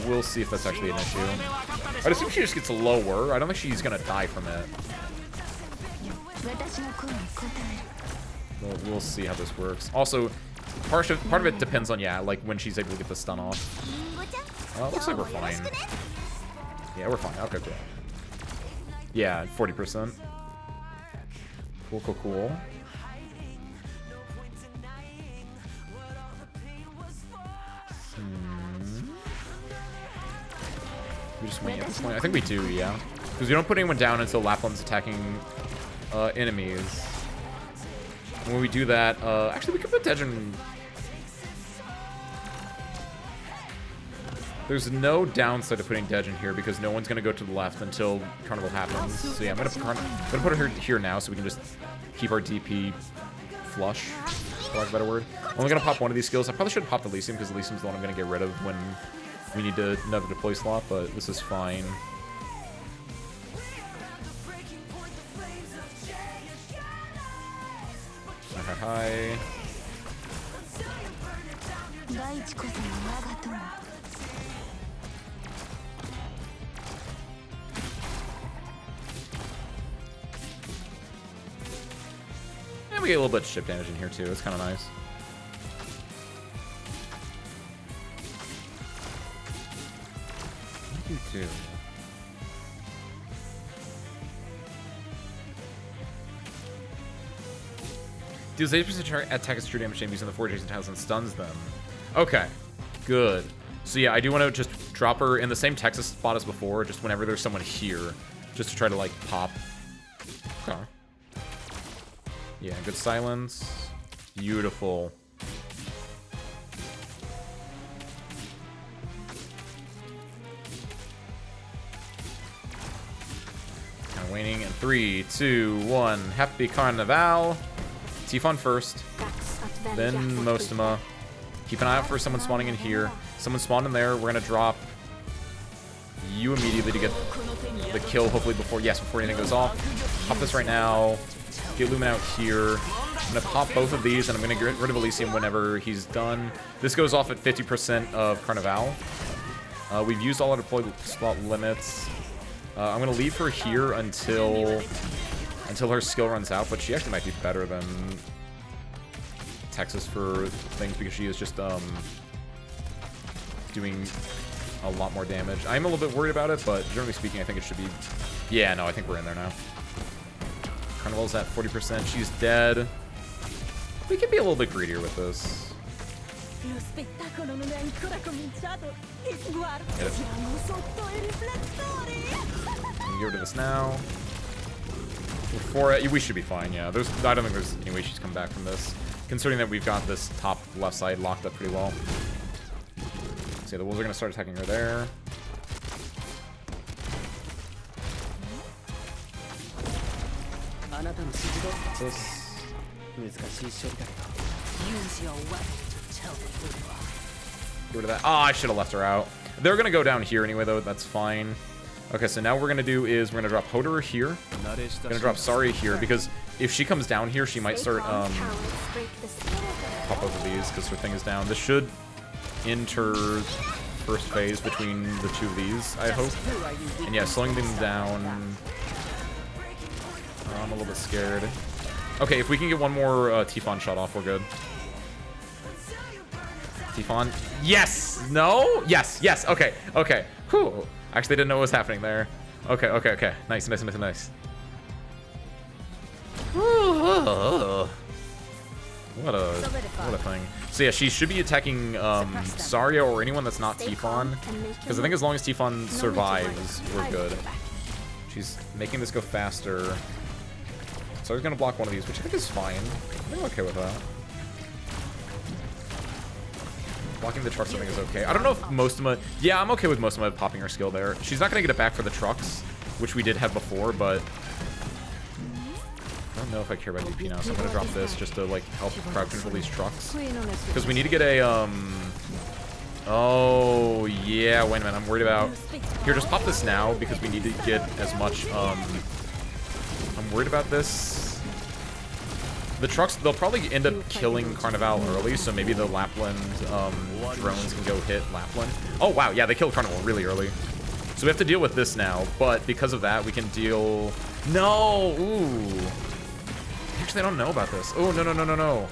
we'll see if that's actually an issue. I'd assume she just gets lower. I don't think she's gonna die from it. We'll see how this works. Also, part of it depends on, yeah, like when she's able to get the stun off. Looks like we're fine. Yeah, we're fine. Okay, cool. Yeah, 40%. Cool, cool, cool. We just wait at this point. I think we do, yeah. Because we don't put anyone down until Lapland's attacking enemies. When we do that, actually we could put Dejin. There's no downside to putting Dejin here because no one's gonna go to the left until Carnival happens. So yeah, I'm gonna put her here now so we can just keep our DP flush, for lack of a better word. I'm only gonna pop one of these skills. I probably should have popped Elysium because Elysium's the one I'm gonna get rid of when we need another deploy slot, but this is fine. Hi. And we get a little bit of ship damage in here too. It's kind of nice. What do you do? Deals 80% attack as true damage using the 4 adjacent tiles and stuns them. Okay, good. So yeah, I do want to just drop her in the same Texas spot as before, just whenever there's someone here, just to try to like pop. Okay. Yeah, good silence. Beautiful. Kind of waning in 3, 2, 1. Happy Carnival. Tifon first, then Mostema. Keep an eye out for someone spawning in here. Someone spawned in there. We're gonna drop you immediately to get the kill, hopefully before anything goes off. Pop this right now. Get Lumen out here. I'm gonna pop both of these, and I'm gonna get rid of Elysium whenever he's done. This goes off at 50% of Carnival. We've used all our deploy slot limits. I'm gonna leave her here until her skill runs out, but she actually might be better than Texas for things because she is just doing a lot more damage. I'm a little bit worried about it, but generally speaking, I think it should be... Yeah, no, I think we're in there now. Carnival's at 40%. She's dead. We can be a little bit greedier with this. Get rid of this now. We should be fine, yeah. I don't think there's any way she's come back from this, considering that we've got this top left side locked up pretty well. So yeah, the wolves are going to start attacking her there. What's this? Get rid of that. Oh, I should have left her out. They're going to go down here anyway, though. That's fine. Okay, so now what we're going to do is we're going to drop Hodor here. We're going to drop Saria here, because if she comes down here, she might start pop both of these, because her thing is down. This should enter first phase between the two of these, I hope. And yeah, slowing them down. I'm a little bit scared. Okay, if we can get one more Tifon shot off, we're good. Tifon. Yes! No? Yes, yes. Okay, okay. Whew. Actually, didn't know what was happening there. Okay, okay, okay. Nice, nice, nice, nice. What a thing. So yeah, she should be attacking Saria or anyone that's not Tifon, because I think as long as Tifon survives, we're good. She's making this go faster. Saria's gonna block one of these, which I think is fine. I think I'm okay with that. Blocking the trucks I think is okay. I don't know if Mostama... Yeah, I'm okay with Mostama popping her skill there. She's not going to get it back for the trucks, which we did have before, but... I don't know if I care about DP now, so I'm going to drop this just to, like, help crowd control these trucks. Because we need to get a, Oh, yeah, wait a minute, I'm worried about... Here, just pop this now, because we need to get as much, I'm worried about this. The trucks, they'll probably end up killing Carnival early, so maybe the Lapland, drones can go hit Lapland. Oh, wow, yeah, they killed Carnival really early. So we have to deal with this now, but because of that, we can deal... No! Ooh. Actually, I don't know about this. Oh, no, no, no, no, no.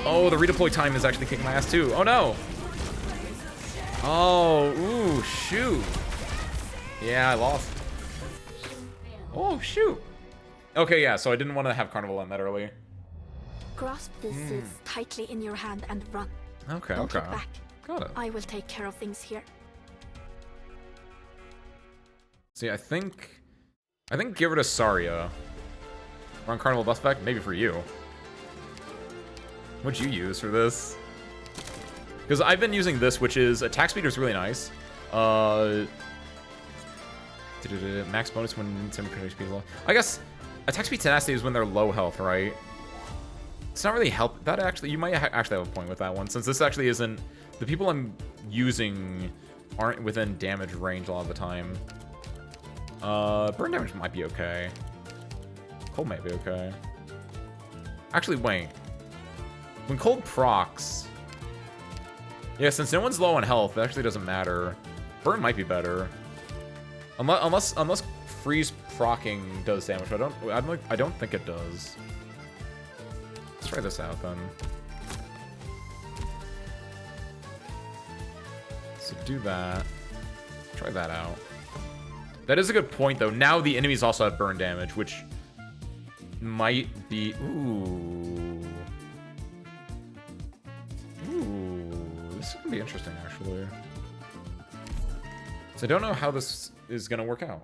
Oh, the redeploy time is actually kicking my ass, too. Oh, no! Oh, ooh, shoot. Yeah, I lost. Oh, shoot. Okay, yeah, so I didn't want to have Carnival on that early. Grasp these seeds tightly in your hand and run. Okay, Don't okay. look back. Got it. I will take care of things here. See, I think give her to Saria. Run Carnival buff back? Maybe for you. What'd you use for this? Because I've been using this, which is attack speed is really nice. Max bonus when 7 HP is low. I guess attack speed tenacity is when they're low health, right? It's not really help. That actually, you might actually have a point with that one, since this actually isn't. The people I'm using aren't within damage range a lot of the time. Burn damage might be okay. Cold might be okay. Actually, wait. When cold procs, yeah, since no one's low on health, it actually doesn't matter. Burn might be better, unless freeze proccing does damage. But I don't think it does. Let's try this out then. So do that. Try that out. That is a good point, though. Now the enemies also have burn damage, which might be... Ooh. Ooh. This is going to be interesting, actually. So I don't know how this is going to work out.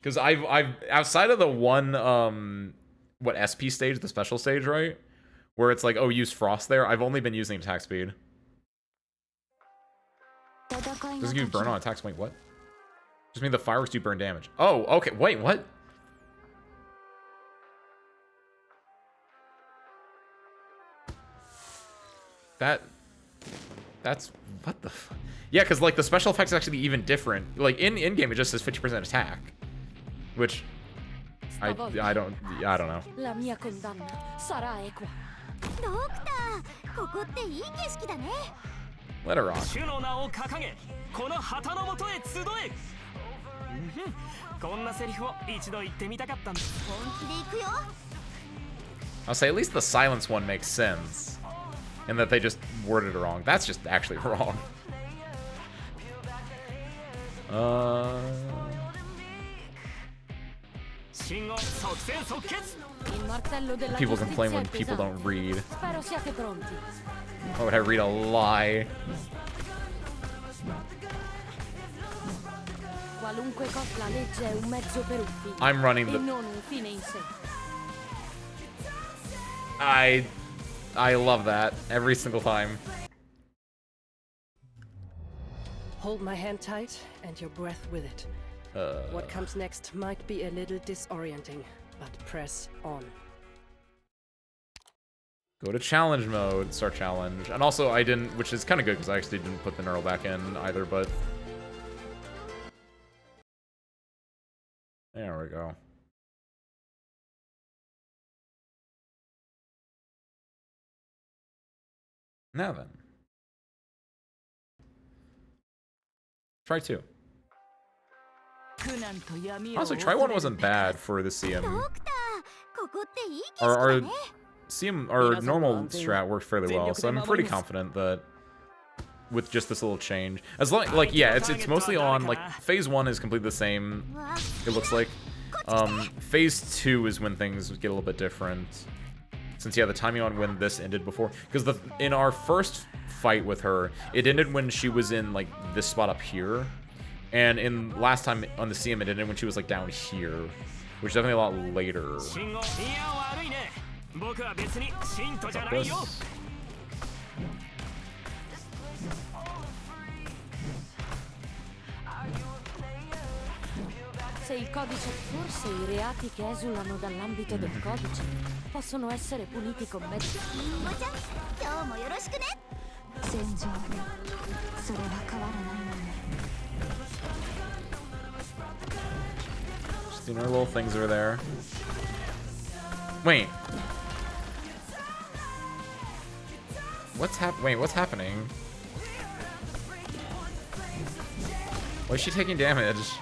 Because I've outside of the one, what, SP stage, the special stage, right? Where it's like, oh, use Frost there. I've only been using attack speed. Doesn't give you burn on attack speed. What? Just mean the fireworks do burn damage. Oh, okay. Wait, what? That's what the fuck? Yeah, because like the special effects is actually even different. Like in game, it just says 50% attack, which I don't know. La mia condanna sarà equa. Let her rock. I'll say at least the silence one makes sense, and that they just worded it wrong. That's just actually wrong. People complain when people don't read. Why would I read a lie? I'm running the... I love that every single time. Hold my hand tight and your breath with it. What comes next might be a little disorienting, but press on. Go to challenge mode, start challenge. And also I didn't, which is kind of good because I actually didn't put the neural back in either, but... There we go. Now then. Try 2. Honestly, try 1 wasn't bad for the CM. Our CM, our normal strat worked fairly well, so I'm pretty confident that with just this little change, as long, like, yeah, it's mostly on, like, phase 1 is completely the same, it looks like. Phase 2 is when things get a little bit different. Since, yeah, the timing on when this ended before, because in our first fight with her, it ended when she was in, like, this spot up here. And in last time on the CM, it ended when she was, like, down here, which is definitely a lot later. Forse il codice, forse i reati che esulano dall'ambito del codice possono essere puniti con mezzi. Just doing our little things over there. Wait. What's happening? Why is she taking damage?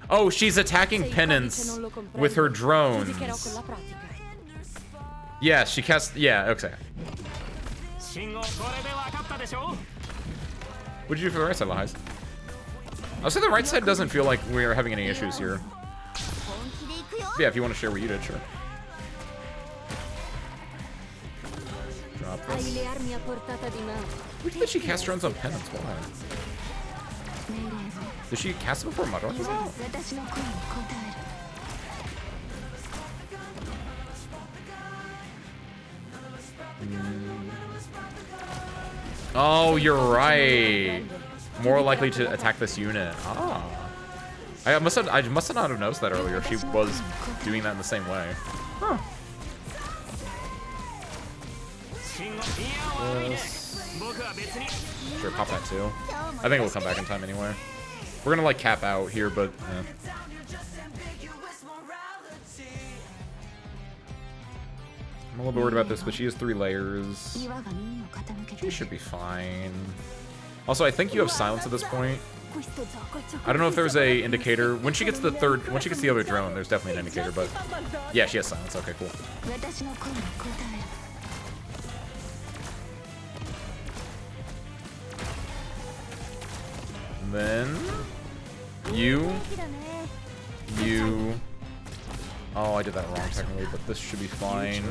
Oh, she's attacking penance with her drones. Yeah, she casts. Yeah, okay. What'd you do for the right side, Lies? I'll say the right side doesn't feel like we're having any issues here. Yeah, if you want to share what you did, sure. Drop this. Which did she cast drones on penance? Why? Did she cast it before Mudrock was out? Oh, you're right. More likely to attack this unit. Ah. I must not have noticed that earlier. She was doing that in the same way. Huh. Sure, pop that too. I think it will come back in time anyway. We're gonna like cap out here, but I'm a little bit worried about this, but she has 3 layers. She should be fine. Also, I think you have silence at this point. I don't know if there's a indicator. When she gets the other drone, there's definitely an indicator, but yeah, she has silence. Okay, cool. And then you. Oh, I did that wrong technically, but this should be fine.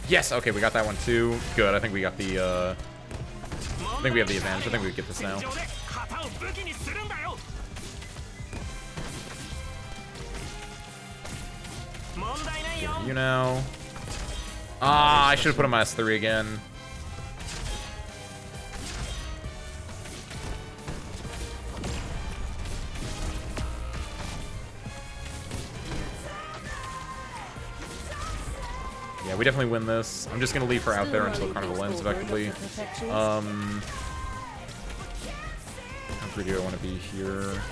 Yes, okay, we got that one too. Good, I think we got the I think we have the advantage. I think we get this now. You know. Ah, I should have put him on S3 again. Yeah, we definitely win this. I'm just gonna leave her out there until Carnival ends effectively. How greedy do I want to be here?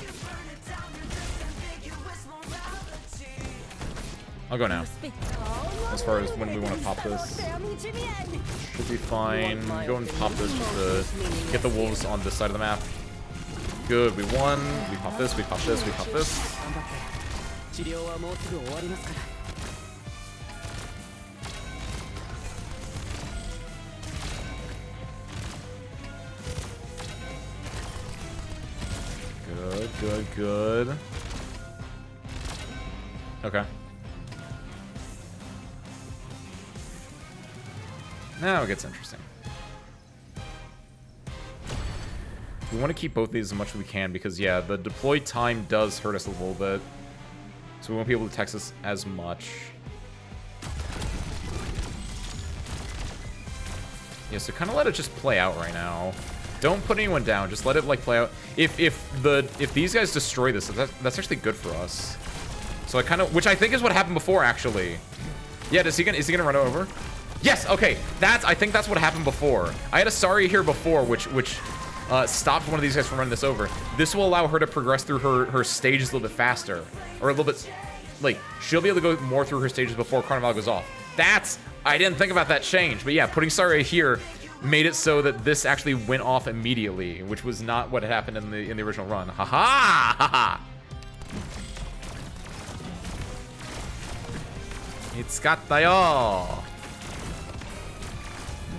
I'll go now. As far as when we want to pop this. Should be fine. Go and pop this just to get the wolves on this side of the map. Good, we won. We pop this, we pop this, we pop this. Good, good, good. Okay. Now it gets interesting. We want to keep both these as much as we can because, yeah, the deploy time does hurt us a little bit. So we won't be able to text us as much. Yeah, so kind of let it just play out right now. Don't put anyone down. Just let it like play out. If these guys destroy this, that's actually good for us. So I kind of, which I think is what happened before actually. Yeah, is he gonna run over? Yes. Okay. I think that's what happened before. I had a Saria here before, which stopped one of these guys from running this over. This will allow her to progress through her stages a little bit faster, or a little bit like she'll be able to go more through her stages before Carnival goes off. I didn't think about that change, but yeah, putting Saria here made it so that this actually went off immediately, which was not what had happened in the original run. Ha ha ha ha. It's Katayo.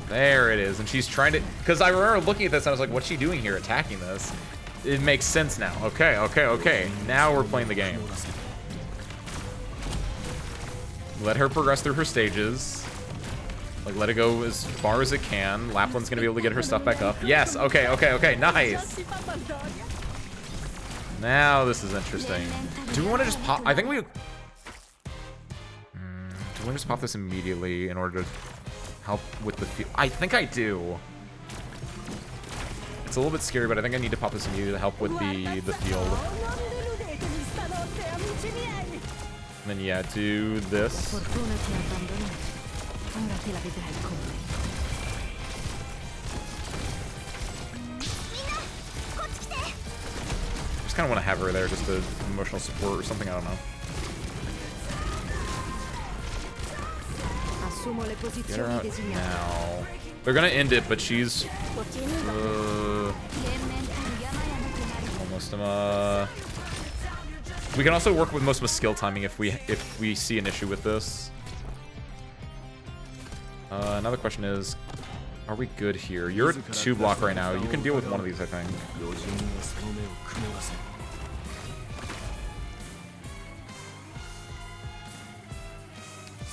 There it is, and she's trying to, because I remember looking at this and I was like, what's she doing here attacking this? It makes sense now. Okay, okay, okay. Now we're playing the game. Let her progress through her stages. Like, let it go as far as it can. Lapland's gonna be able to get her stuff back up. Yes, okay, okay, okay, nice. Now this is interesting. Do we want to just pop? I think we... do we want to just pop this immediately in order to help with the field? I think I do. It's a little bit scary, but I think I need to pop this immediately to help with the field. And then yeah, do this. Just kind of want to have her there, just to emotional support or something. I don't know. Get her out now. They're gonna end it, but she's almost. We can also work with most of the skill timing if we see an issue with this. Another question is, are we good here? You're at 2 block right now. You can deal with one of these, I think.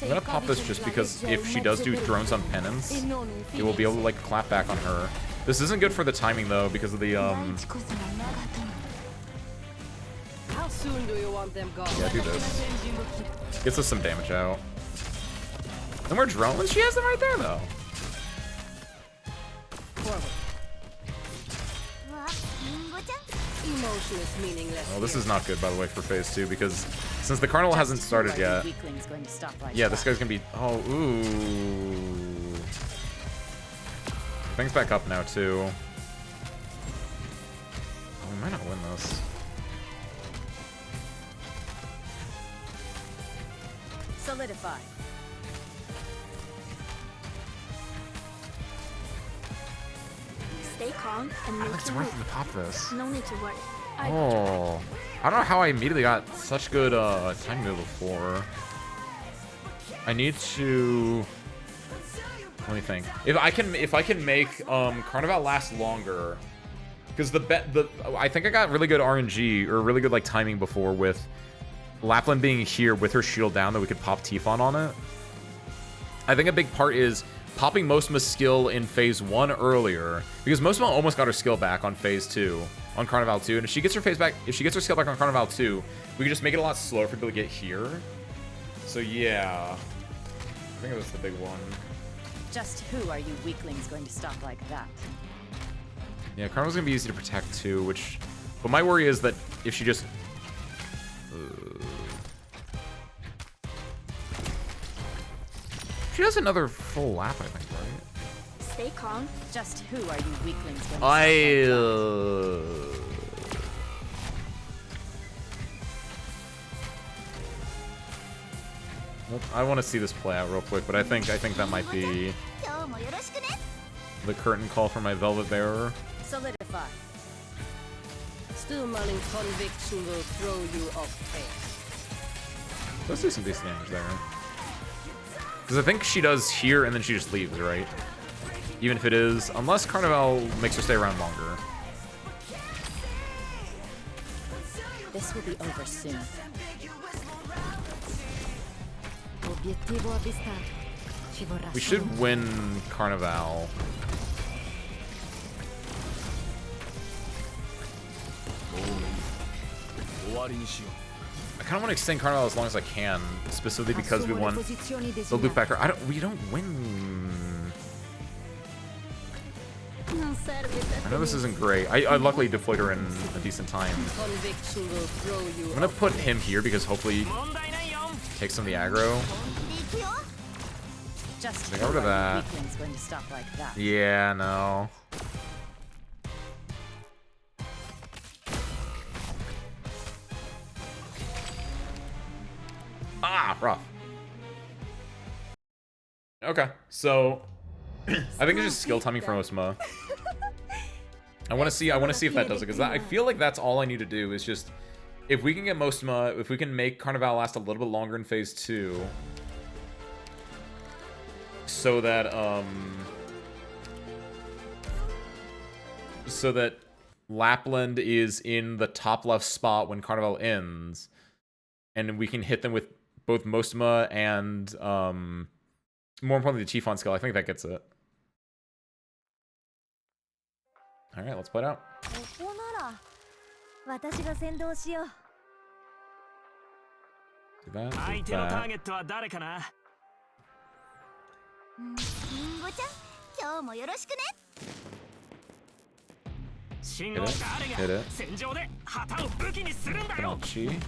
I'm gonna pop this just because if she does do drones on penance, it will be able to like clap back on her. This isn't good for the timing though because of the How soon do you want them gone? Yeah, do this. Gets us some damage out. No more drones? She has them right there though. Forward. Emotionless, meaningless. Well, this is not good by the way for phase 2 because since the carnival hasn't started yet. Yeah, this guy's gonna be. Oh, ooh. Things back up now too. Oh, we might not win this. Solidify. Stay calm and make It's your worth it move. to pop this. No need to worry. Oh, I don't know how I immediately got such good time move before. I need to. Let me think. If I can make Carnival last longer, because I think I got really good RNG or really good like timing before with Lapland being here with her shield down that we could pop Tifon on it. I think a big part is popping Mosma's skill in phase 1 earlier, because Mosma almost got her skill back on phase 2, on Carnival 2, and if she gets her skill back on Carnival 2, we can just make it a lot slower for people to get here. So yeah, I think that's the big one. Just who are you weaklings going to stop like that? Yeah, Carnival's gonna be easy to protect too, but my worry is that if she just she has another full lap, I think, right? Stay calm. Just who are you weaklings going to I want to see this play out real quick, but I think that might be the curtain call for my Velvet Bearer. solidify? Still mulling conviction will throw you off pace. Let's do some decent damage there. Because I think she does here and then she just leaves, right? Even if it is, unless Carnival makes her stay around longer. This will be over soon. We should win Carnival. I kind of want to extend Carnival as long as I can, specifically because we want the loop backer. We don't win. I know this isn't great. I luckily deployed her in a decent time. Conviction will throw you I'm gonna put him here because hopefully take some of the aggro. Just Get rid of that. weaklings going to stop like that? Yeah, no. Ah, rough. Okay, so I think it's just skill timing for Osma. I want to see if that does it, because I feel like that's all I need to do is just if we can get Mosma, if we can make Carnival last a little bit longer in phase 2, so that Lapland is in the top left spot when Carnival ends, and we can hit them with both Mosma and more importantly the Tifon skill. I think that gets it. All right, let's play it out. Do that, do 相手のター that. ゲットは誰かな。信号 Hit it. 誰 Hit が it. 戦場で旗を武器にするんだよ。 Panachi.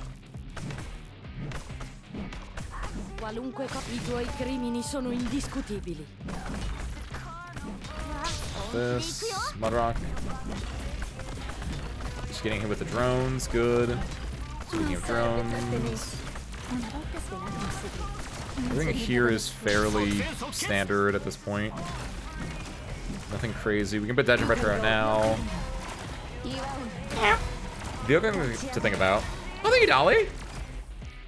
Qualunque I tuoi crimini sono indiscutibili. This Mudrock. Just getting hit with the drones. Good. Speaking of drones, everything here is fairly standard at this point. Nothing crazy. We can put Dodge and Retro out now. The other thing to think about. Oh, thank you, Dolly.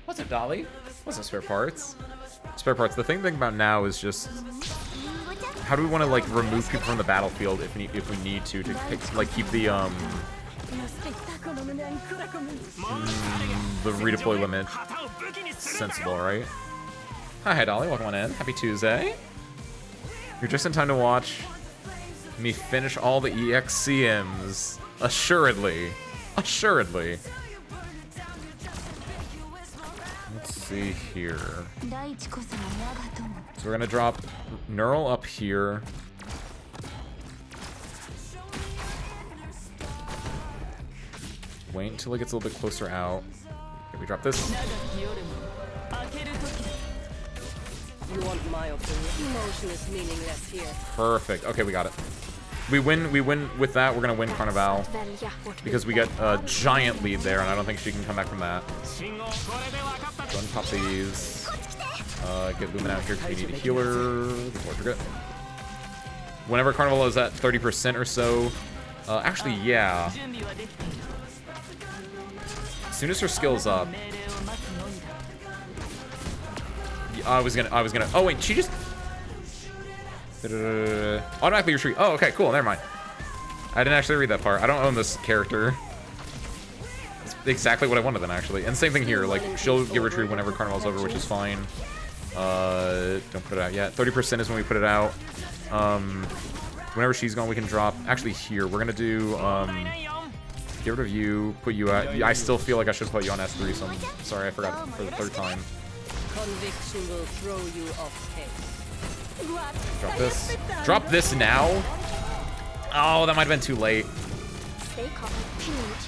What's up, Dolly? What's up, spare parts? Spare parts. The thing to think about now is just how do we want to like remove people from the battlefield if we need to like keep the redeploy limit sensible, right? Hi, Dolly. Welcome on in. Happy Tuesday. You're just in time to watch me finish all the EXCMs. Assuredly. Assuredly. Let's see here. So we're gonna drop Neural up here. Wait until it gets a little bit closer out. Okay, we drop this. You want my opinion? Emotion is meaningless here. Perfect. Okay, we got it. We win with that. We're gonna win Carnival because we get a giant lead there, and I don't think she can come back from that. Go ahead and pop these. Get Lumen out here because we need a healer before I forget. Whenever Carnival is at 30% or so, actually, yeah. As soon as her skill's up, I was gonna. Oh wait, she just automatically retreat. Oh, okay, cool. Never mind. I didn't actually read that part. I don't own this character. That's exactly what I wanted then, actually. And same thing here. Like, she'll get retreat whenever Carnival's over, which is fine. Don't put it out yet. 30% is when we put it out. Whenever she's gone, we can drop. Actually, here we're gonna do. Get rid of you. Put you at. I still feel like I should put you on S3. So I'm sorry, I forgot for the third time. Conviction will throw you off pace. Drop this. Drop this now. Oh, that might have been too late.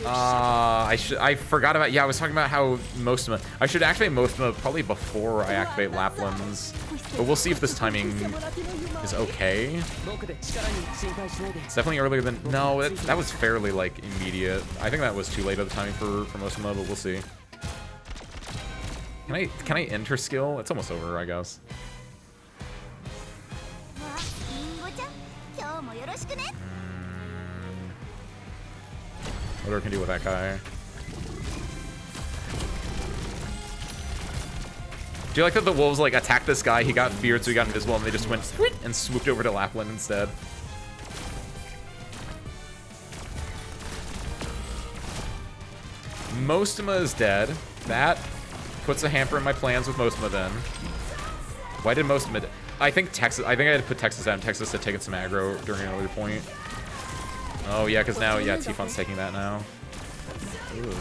I forgot about. Yeah, I was talking about how Mostma. I should activate Mostma probably before I activate Laplands. But we'll see if this timing is okay. It's definitely earlier than. No, that was fairly like immediate. I think that was too late of the timing for Mostma, but we'll see. Can I enter skill? It's almost over, I guess. What do I can do with that guy? Do you like that the wolves like attacked this guy? He got feared, so he got invisible, and they just went and swooped over to Lapland instead. Mostma is dead. That puts a hamper in my plans with Mostma then. Why did Mostma? I think Texas. I think I had to put Texas out. And Texas had taken some aggro during an earlier point. Oh yeah, because now Tifon's taking that now. Ooh.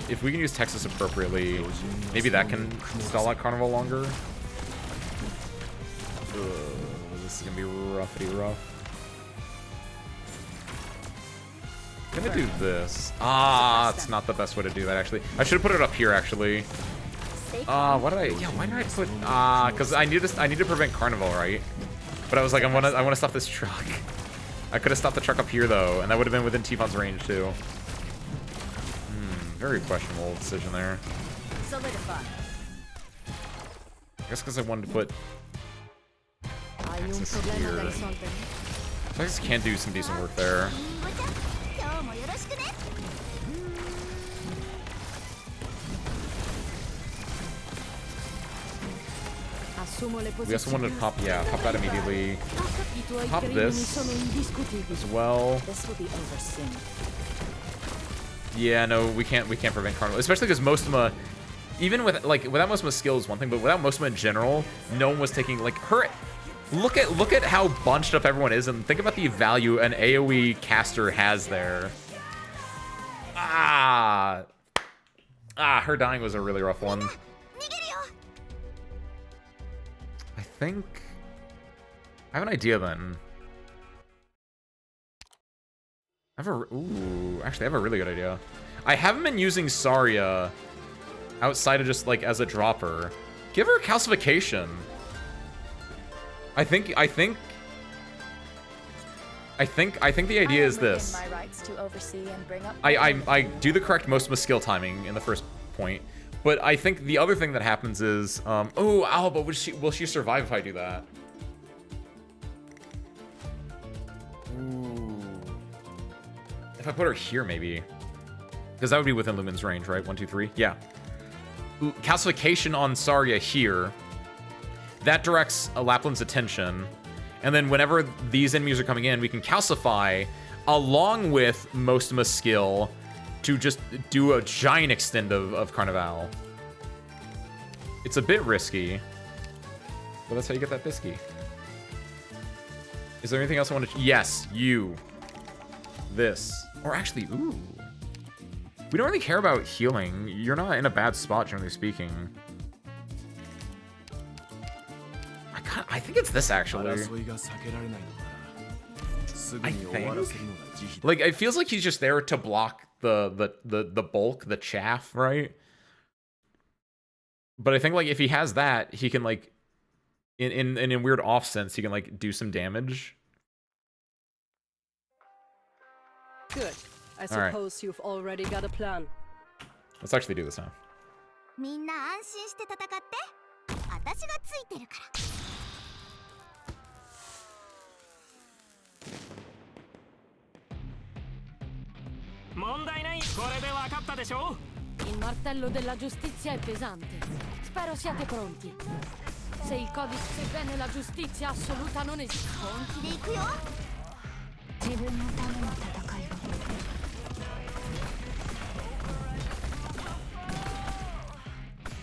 If we can use Texas appropriately, maybe that can stall out Carnival longer. This is gonna be roughy rough. I'm gonna do this. It's not the best way to do that actually. I should have put it up here actually. Why did I put because I need to prevent Carnival, right? But I was like, I wanna stop this truck. I could have stopped the truck up here though, and that would have been within Tifon's range too. Very questionable decision there. Solidify. I guess because I wanted to put Texas here. Texas can do some decent work there. We also wanted to pop that immediately. Pop this as well. This will be over soon. Yeah, no, we can't prevent Carnival, especially because Mostma, even with without Mostma's skill is one thing, but without Mostma in general, no one was taking like her Look at how bunched up everyone is, and think about the value an AoE caster has there. Her dying was a really rough one. I think I have an idea then. Actually, I have a really good idea. I haven't been using Saria outside of just like as a dropper. Give her calcification. I think the idea is this. I do the correct most of my skill timing in the first point, but I think the other thing that happens is but will she survive if I do that? Ooh. If I put her here, maybe. Because that would be within Lumen's range, right? 1, 2, 3. Yeah. Calcification on Saria here. That directs Lapland's attention. And then whenever these enemies are coming in, we can calcify along with Mostima's skill to just do a giant extend of Carnival. It's a bit risky. But that's how you get that bisky. Is there anything else I want to... Yes, you. This. Or actually, ooh. We don't really care about healing. You're not in a bad spot, generally speaking. I think it's this, actually. I think. Like, it feels like he's just there to block the bulk, the chaff, right? But I think, like, if he has that, he can, like, in a weird off sense, he can, like, do some damage. Good. I suppose you've already got a plan. Let's actually do this now. Il martello della giustizia è pesante. Spero siate pronti. Sebbene la giustizia assoluta non esiste.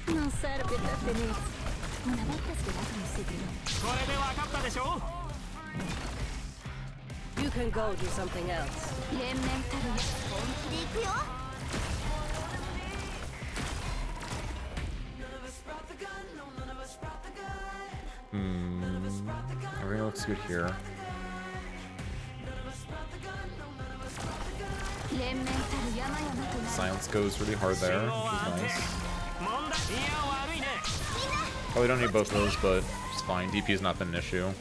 Non serve da tenersi. Una volta svelato un segreto. You can go do something else. Everything looks good here. Silence goes really hard there, which is nice. Probably don't need both of those, but it's fine. DP has not been an issue.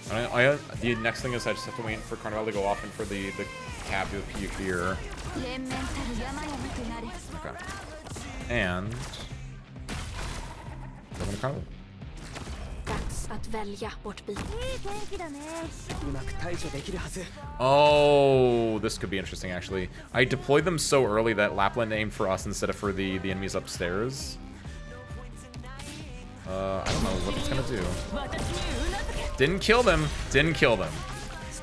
The next thing is I just have to wait for Carnival to go off and for the cab to appear here. Okay. And... I'm gonna Carnival. Oh, this could be interesting, actually. I deployed them so early that Lapland aimed for us instead of for the enemies upstairs. I don't know what it's gonna do. Didn't kill them. Didn't kill them.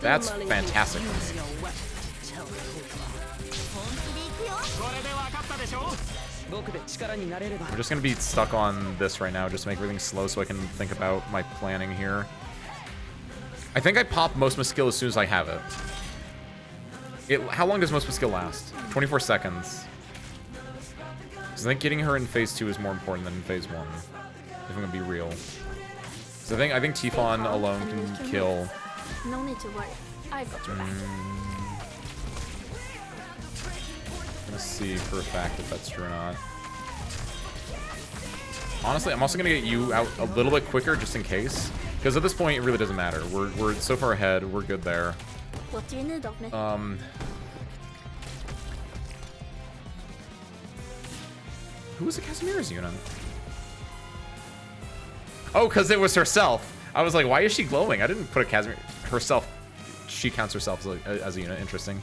That's fantastic for me. I'm just gonna be stuck on this right now, just to make everything slow so I can think about my planning here. I think I pop most of my skill as soon as I have it. How long does most of my skill last? 24 seconds. So I think getting her in phase 2 is more important than in phase 1. If I'm gonna be real. So I think Tifon alone can kill. No need to worry. I've got your back. Let's see for a fact if that's true or not. Honestly, I'm also gonna get you out a little bit quicker just in case, because at this point it really doesn't matter. We're so far ahead. We're good there. What do you need of me? Who was the Casimiro's unit? Oh, because it was herself. I was like, why is she glowing? I didn't put a Casimir herself. She counts herself as a unit. Interesting.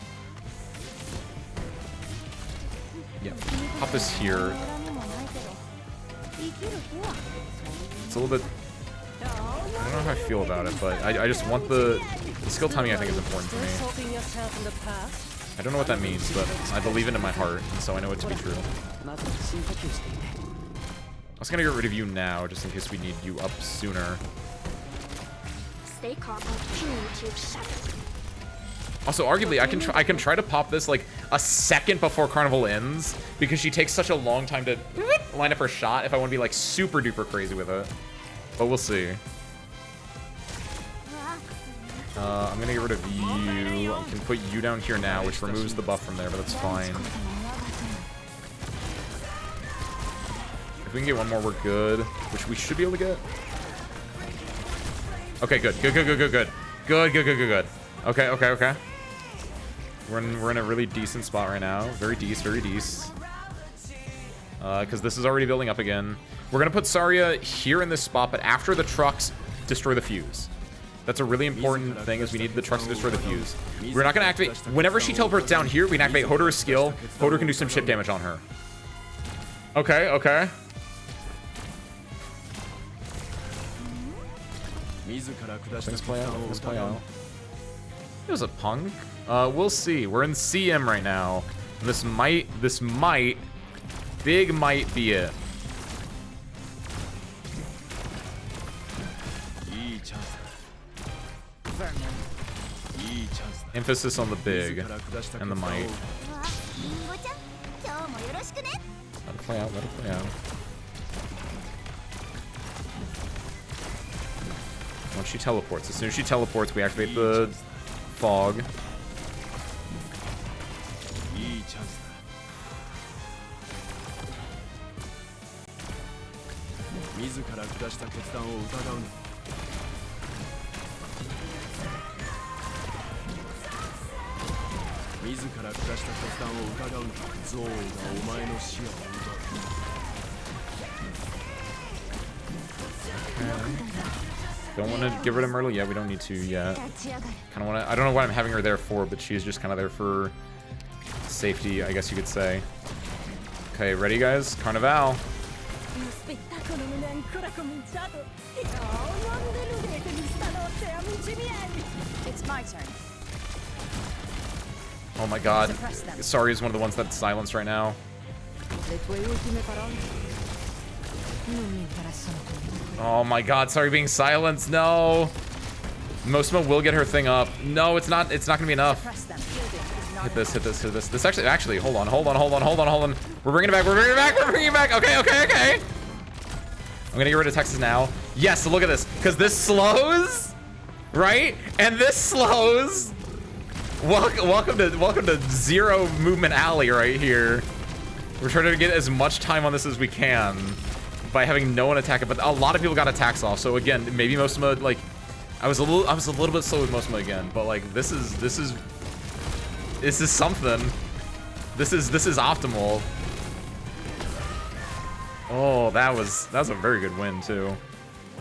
Yeah, pop this here. It's a little bit... I don't know how I feel about it, but I just want the skill timing I think is important to me. I don't know what that means, but I believe it in my heart, and so I know it to be true. was gonna get rid of you now, just in case we need you up sooner. Stay calm and primitive shadow. Also, arguably, I can try to pop this like a second before Carnival ends, because she takes such a long time to line up her shot if I want to be like super duper crazy with it. But we'll see. I'm gonna get rid of you. I can put you down here now, which removes the buff from there, but that's fine. If we can get one more, we're good. Which we should be able to get. Okay, good. Good. Okay. We're in a really decent spot right now. Very decent. Because this is already building up again. We're gonna put Saria here in this spot, but after the trucks destroy the fuse. That's a really important thing, is we need the trucks to destroy the fuse. We're not gonna activate... Whenever she teleports down here, we can activate Hodor's skill. Hodor can do some chip damage on her. Okay. Things play out. It was a punk. We'll see. We're in CM right now. This might be it. Emphasis on the big and the might. Let it play out. Once she teleports, as soon as she teleports, we activate the fog. Don't want to get rid of Myrtle yet. We don't need to yet. Kind of want to. I don't know what I'm having her there for, but she's just kind of there for safety, I guess you could say. Okay, ready, guys? Carnival. It's my turn. Oh my god. Sorry is one of the ones that's silenced right now. Oh my god, sorry being silenced. No. Mosma will get her thing up. No, it's not gonna be enough. Hit this. This actually, hold on. We're bringing it back. Okay. I'm gonna get rid of Texas now. Yes, so look at this. Because this slows, right? And this slows. Welcome to zero movement alley right here. We're trying to get as much time on this as we can by having no one attack it, but a lot of people got attacks off. So again, maybe Mosma, like, I was a little bit slow with Mosma again, but like this is something. This is optimal. Oh, that was a very good win too.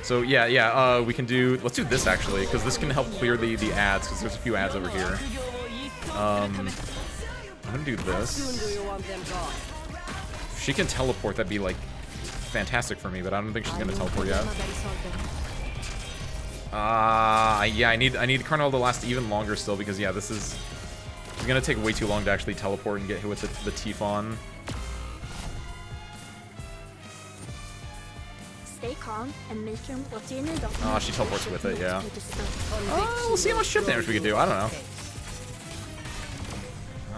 So yeah, we can do. Let's do this actually, because this can help clear the ads, because there's a few ads over here. I'm gonna do this. If she can teleport, that'd be like fantastic for me, but I don't think she's gonna teleport yet. Yeah, I need Carnival to last even longer still, because yeah, she's gonna take way too long to actually teleport and get hit with the Tifon. Stay calm and make him what you need. Oh, she teleports with it, yeah. We'll see how much chip damage we can do. I don't know.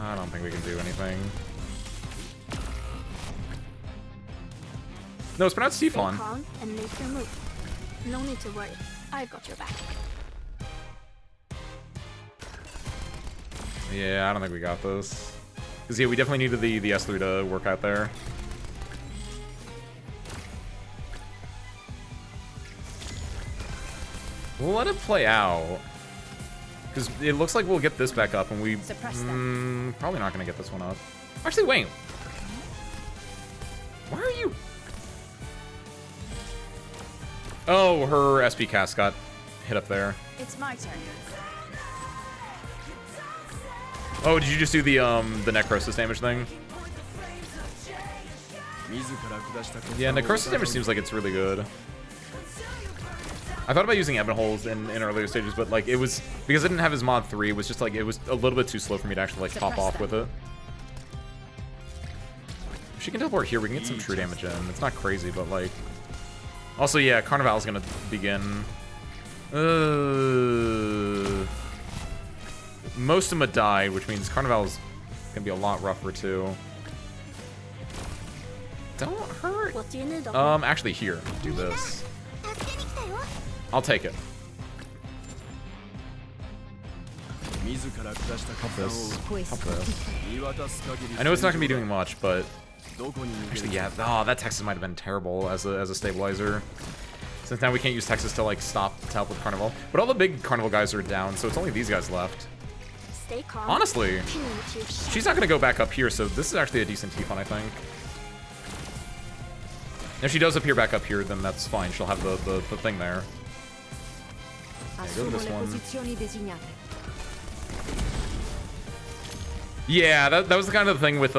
I don't think we can do anything. No, it's pronounced Tifon. Stay calm and make your move. No need to worry. I've got your back. Yeah, I don't think we got this. Because yeah, we definitely needed the S3 to work out there. We'll let it play out. Because it looks like we'll get this back up, and we... probably not going to get this one up. Actually, wait. Why are you... Oh, her SP cast got hit up there. It's my turn. Oh, did you just do the necrosis damage thing? Yeah, necrosis damage seems like it's really good. I thought about using Ebon Holes in earlier stages, but like it was because I didn't have his mod 3. It was just like it was a little bit too slow for me to actually like pop off with it. If she can teleport here, we can get some true damage in. It's not crazy, but like... Also, yeah, Carnival's gonna begin. Most of them died, which means Carnival's gonna be a lot rougher too. Don't hurt. What do you need? Actually, here, do this. I'll take it. Help this. Help this. I know it's not gonna be doing much, but actually, yeah. Oh, that Texas might have been terrible as a stabilizer. Since now we can't use Texas to like stop to help with Carnival. But all the big Carnival guys are down, so it's only these guys left. Stay calm. Honestly, she's not gonna go back up here, so this is actually a decent T-Fun, I think. If she does appear back up here, then that's fine. She'll have the thing there. Okay, go to this one. Yeah, that was the kind of thing with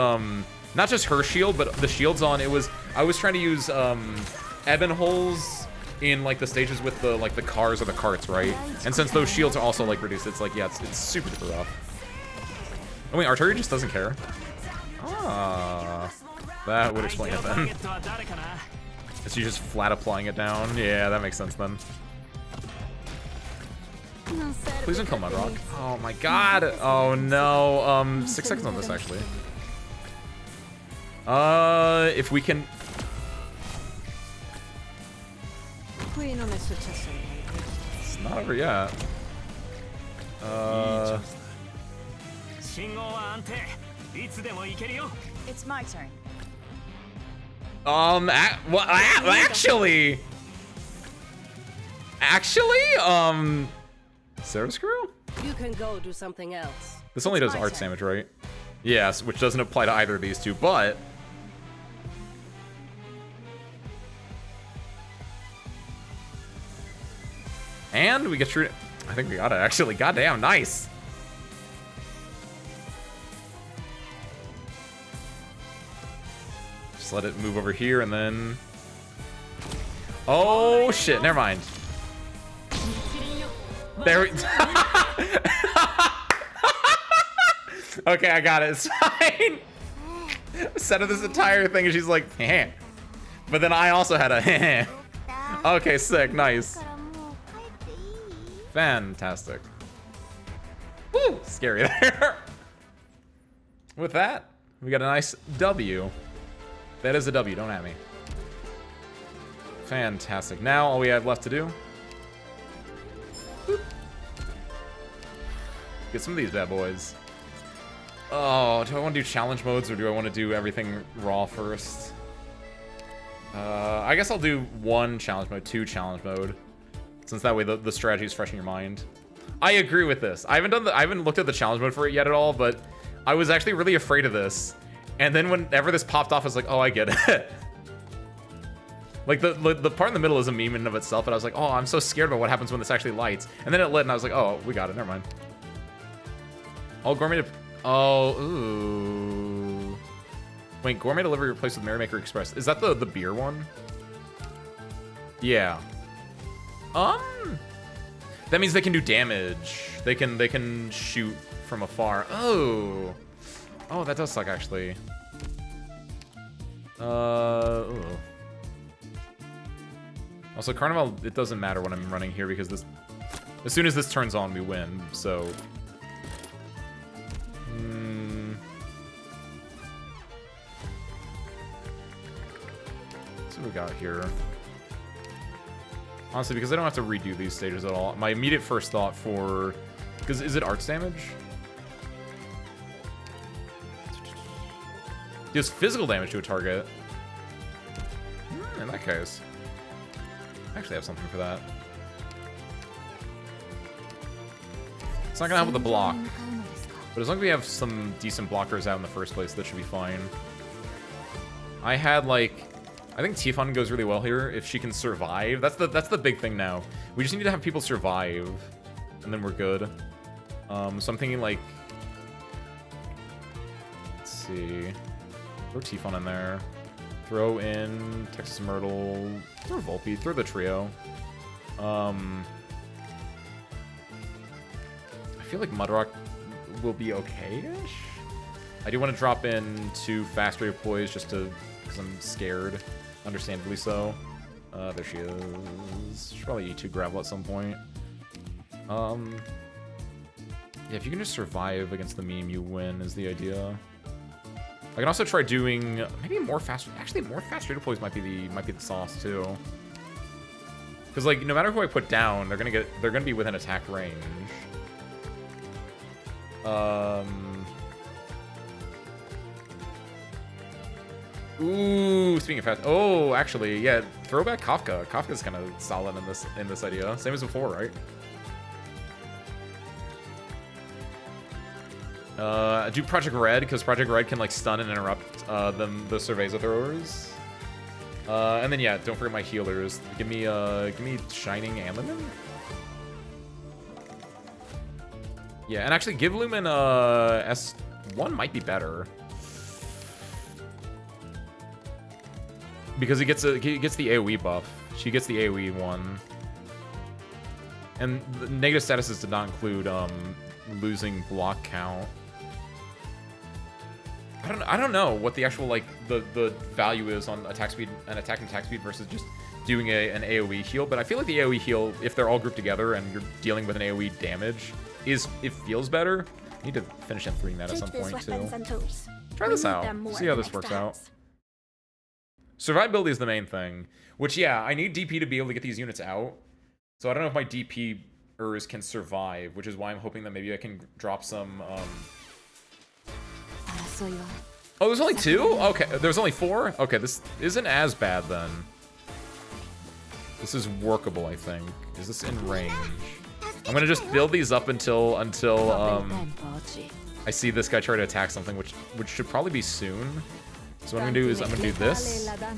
not just her shield, but the shields on. I was trying to use Ebon holes in like the stages with the the cars or the carts, right? And since those shields are also like reduced, it's like yeah, it's super duper rough. Oh wait, artillery just doesn't care. Ah, that would explain it then. Is she just flat applying it down? Yeah, that makes sense then. Please don't kill Mudrock. Oh my god. Oh no. 6 seconds on this actually. If we can. It's not over yet. It's my turn. Actually, Sarah Screw? You can go do something else. This only does arts damage, right? Yes, which doesn't apply to either of these two, but... And we get true... I think we got it, actually. Goddamn, nice! Just let it move over here, and then... Oh, shit, never mind. There we... Okay, I got it. It's fine. Set of this entire thing, and she's like, heh. But then I also had a heh. Okay, sick, nice. Fantastic. Woo! Scary there. With that, we got a nice W. That is a W, don't at me. Fantastic. Now all we have left to do... Boop. Get some of these bad boys. Oh, do I want to do challenge modes or do I want to do everything raw first? I guess I'll do 1 challenge mode, 2 challenge mode. Since that way the strategy is fresh in your mind. I agree with this. I haven't looked at the challenge mode for it yet at all, but I was actually really afraid of this. And then whenever this popped off, I was like, oh, I get it. Like the part in the middle is a meme in and of itself, and I was like, oh, I'm so scared about what happens when this actually lights. And then it lit, and I was like, oh, we got it. Never mind. Oh, gourmet. Oh, ooh. Wait, gourmet delivery replaced with Merrymaker Express. Is that the beer one? Yeah. That means they can do damage. They can shoot from afar. Oh. Oh, that does suck actually. Ooh. Also, Carnival, it doesn't matter when I'm running here because this, as soon as this turns on, we win. So. Let's see what we got here. Honestly, because I don't have to redo these stages at all. My immediate first thought for... Because is it arts damage? Deals physical damage to a target. In that case. I actually have something for that. It's not going to help with the block. But as long as we have some decent blockers out in the first place, that should be fine. I had, like... I think T-Fun goes really well here if she can survive. That's the big thing now. We just need to have people survive, and then we're good. So I'm thinking like, let's see, throw T-Fun in there, throw in Texas Myrtle, throw Volpe, throw the trio. I feel like Mudrock will be okay-ish. I do want to drop in 2 fast redeploys just to, because I'm scared, understandably so. There she is. Should probably E2 gravel at some point. Yeah, if you can just survive against the meme, you win is the idea. I can also try doing maybe more fast. Actually, more fast redeploys might be the sauce too. Because like no matter who I put down, they're gonna be within attack range. Ooh, speaking of fast. Oh, actually, yeah. Throwback Kafka. Kafka's kind of solid in this idea. Same as before, right? Do Project Red, because Project Red can like stun and interrupt the Cerveza throwers. And then yeah, don't forget my healers. Give me Shining Ammonin. Yeah, and actually give Lumen S1 might be better. Because he gets the AoE buff. She gets the AoE one. And the negative statuses did not include losing block count. I don't know what the actual like the value is on attack speed and attack speed versus just doing an AoE heal, but I feel like the AoE heal, if they're all grouped together and you're dealing with an AoE damage, it feels better. I need to finish M3ing that at some point too. Try this out. See how this works out. Survivability is the main thing, which yeah, I need DP to be able to get these units out. So I don't know if my DPers can survive, which is why I'm hoping that maybe I can drop some Oh, there's only 2? Okay, there's only 4? Okay, this isn't as bad then. This is workable, I think. Is this in range? I'm gonna just build these up until I see this guy try to attack something, which should probably be soon. So what I'm gonna do is I'm gonna do this. I'm gonna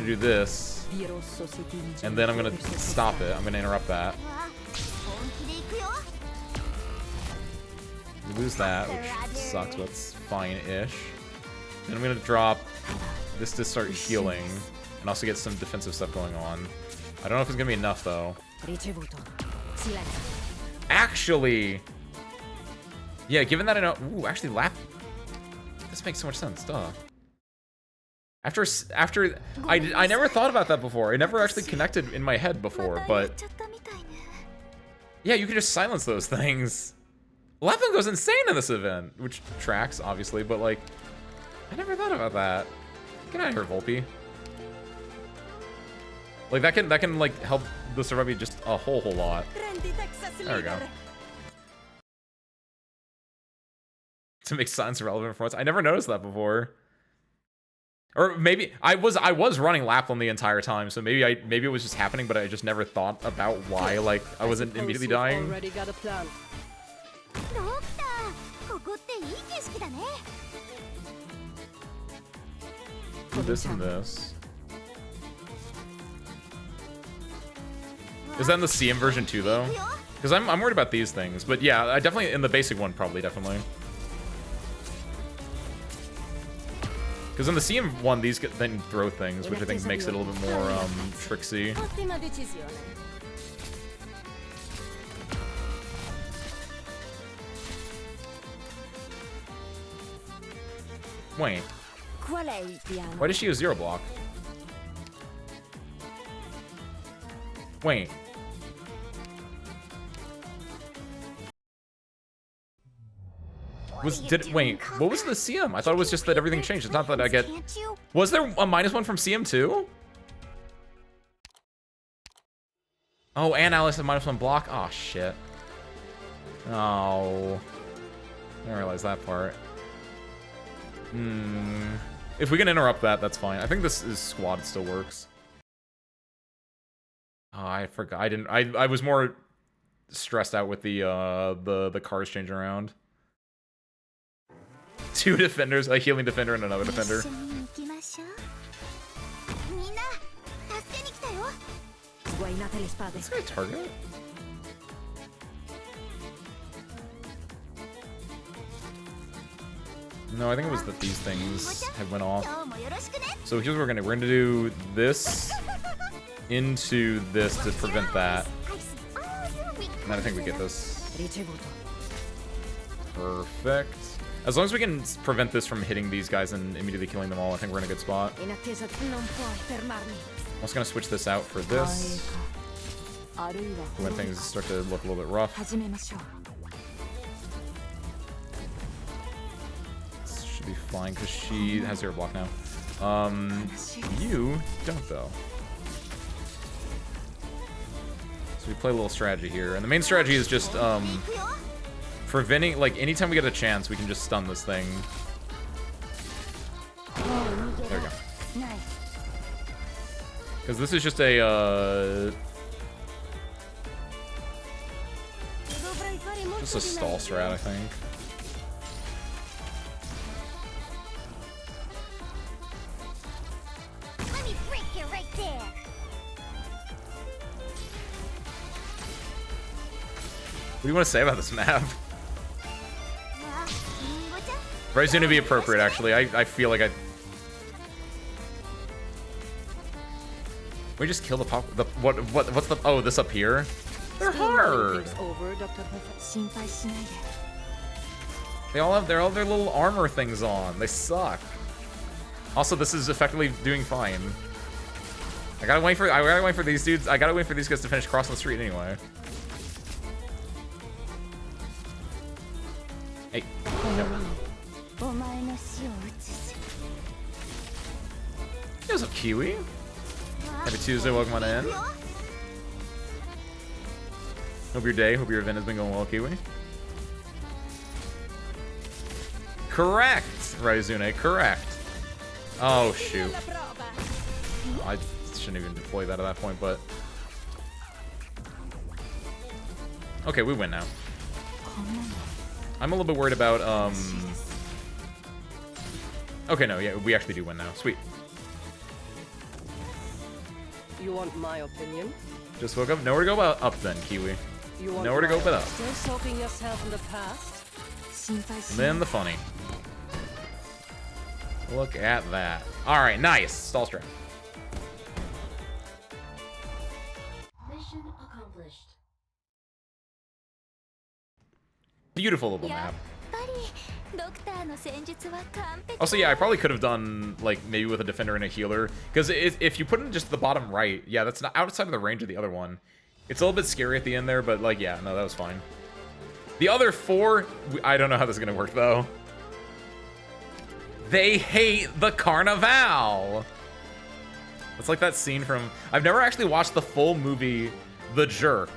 do this. And then I'm gonna stop it. I'm gonna interrupt that. You lose that, which sucks, but it's fine-ish. Then I'm gonna drop this to start healing, and also get some defensive stuff going on. I don't know if it's gonna be enough though. Actually, yeah, given that I know, ooh, actually lap. This makes so much sense, duh. After I never thought about that before. It never actually connected in my head before, but yeah, you can just silence those things. Lapping goes insane in this event, which tracks, obviously, but like, I never thought about that. Get out of here, Volpe. Like that can like help the survivor just a whole lot. There we go. To make science relevant for once. I never noticed that before. Or maybe I was running Lapland the entire time, so maybe it was just happening, but I just never thought about why like I wasn't immediately dying. Already got a plan. Do this and this. Is that in the CM version too, though? Because I'm worried about these things, but yeah, I definitely in the basic one probably definitely. Because in the CM one, these then throw things, which I think makes it a little bit more tricksy. Wait. Why does she use 0 block? Wait. Wait, what was the CM? I thought it was just that everything changed. It's not that I get... Was there a -1 from CM too? Oh, and Alice had -1 block? Oh, shit. Oh. I didn't realize that part. If we can interrupt that, that's fine. I think this is squad still works. Oh, I forgot. I was more stressed out with the cars changing around. 2 defenders, a healing defender and another defender. Is this guy target? No, I think it was that these things had went off. So here's what we're gonna do this into this to prevent that. And then I think we get this. Perfect. As long as we can prevent this from hitting these guys and immediately killing them all, I think we're in a good spot. In attesa, non puoi fermarmi. I'm just gonna switch this out for this. When things start to look a little bit rough. This should be fine because she has zero block now. You don't though. So we play a little strategy here, and the main strategy is just preventing, like, anytime we get a chance, we can just stun this thing. There we go. Because this is just a just a stall strat, I think. Let me break you right there. What do you want to say about this map? Probably going to be appropriate, actually. I feel like I... We just kill the pop... what's the... Oh, this up here? They're hard! They all have their little armor things on. They suck. Also, this is effectively doing fine. I gotta wait for these dudes. I gotta wait for these guys to finish crossing the street anyway. Hey. No. What's up, Kiwi? Happy Tuesday, welcome on in. Hope your event has been going well, Kiwi. Correct, Raizune, correct. Oh, shoot. I shouldn't even deploy that at that point, but... Okay, we win now. I'm a little bit worried about, Okay, no, yeah, we actually do win now. Sweet. You want my opinion? Just woke up. Nowhere to go up then, Kiwi. Nowhere to go but up. Still soaking yourself in the past? Then the funny. Look at that. Alright, nice. Stall strat. Mission accomplished. Beautiful little map. Also, yeah, I probably could have done, like, maybe with a defender and a healer. Because if you put in just the bottom right, yeah, that's not outside of the range of the other one. It's a little bit scary at the end there, but, like, yeah, no, that was fine. The other four, I don't know how this is going to work, though. They hate the Carnival! It's like that scene from... I've never actually watched the full movie, The Jerk.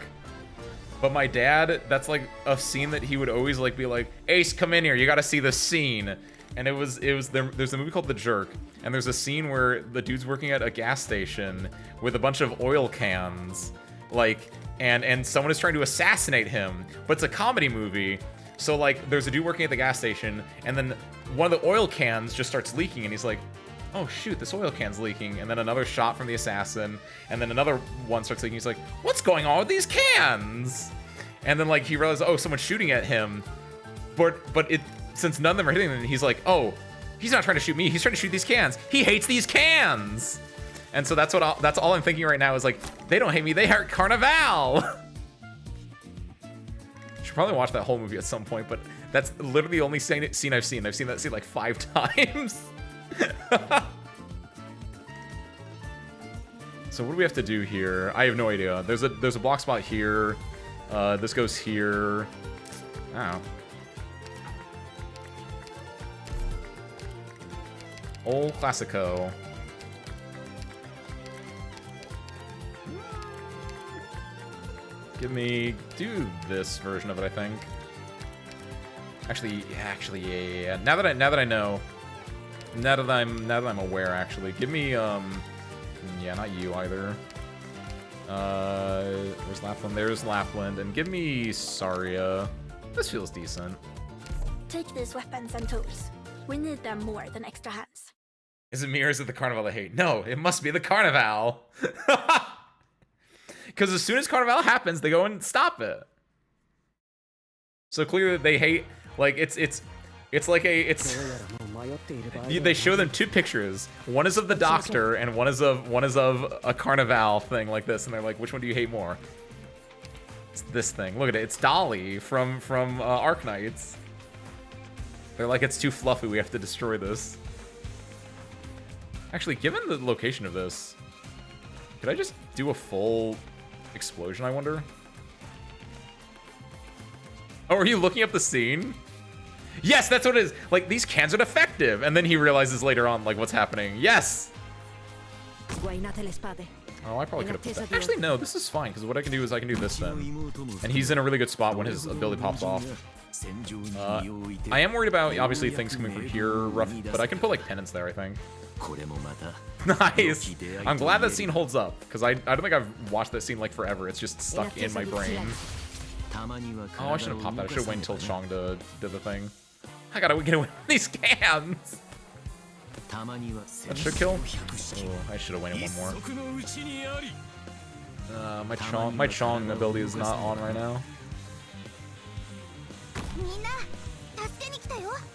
But my dad, that's like a scene that he would always like be like, Ace, come in here, you gotta see this scene. And there's a movie called The Jerk, and there's a scene where the dude's working at a gas station with a bunch of oil cans, like, and someone is trying to assassinate him, but it's a comedy movie. So like, there's a dude working at the gas station, and then one of the oil cans just starts leaking, and he's like, oh shoot, this oil can's leaking. And then another shot from the assassin, and then another one starts leaking. He's like, what's going on with these cans? And then like he realizes, oh, someone's shooting at him. But since none of them are hitting him, he's like, oh, he's not trying to shoot me, he's trying to shoot these cans. He hates these cans. And so that's all I'm thinking right now is like, they don't hate me, they hate Carnival. Should probably watch that whole movie at some point, but that's literally the only scene I've seen. I've seen that scene like 5 times. So what do we have to do here? I have no idea. There's a block spot here. This goes here. Oh. Old Classico. Do this version of it, I think. Actually, yeah. Now that I know. Now that I'm aware, actually. Give me, yeah, not you either. There's Lapland, there's Lapland, and give me Saria. This feels decent. Take these weapons and tools. We need them more than extra hands. Is it me or is it the Carnival I hate? No, it must be the Carnival. Because as soon as Carnival happens, they go and stop it. So clearly they hate, like, it's like they show them 2 pictures. One is of the doctor and one is of a Carnival thing like this, and they're like, which one do you hate more? It's this thing. Look at it. It's Dolly from Arknights. They're like, it's too fluffy, we have to destroy this. Actually, given the location of this, could I just do a full explosion, I wonder? Oh, are you looking up the scene? Yes, that's what it is. Like, these cans are defective. And then he realizes later on, like, what's happening. Yes! Oh, I probably could have put that. Actually, no, this is fine, because what I can do is I can do this then. And he's in a really good spot when his ability pops off. I am worried about, obviously, things coming from here, rough, but I can put, like, penance there, I think. Nice! I'm glad that scene holds up, because I don't think I've watched that scene, like, forever. It's just stuck in my brain. Oh, I shouldn't have popped that. I should have waited until Chong did the thing. I gotta get away with these cans! That should kill? Oh, I should have waited one more. My Chong ability is not on right now.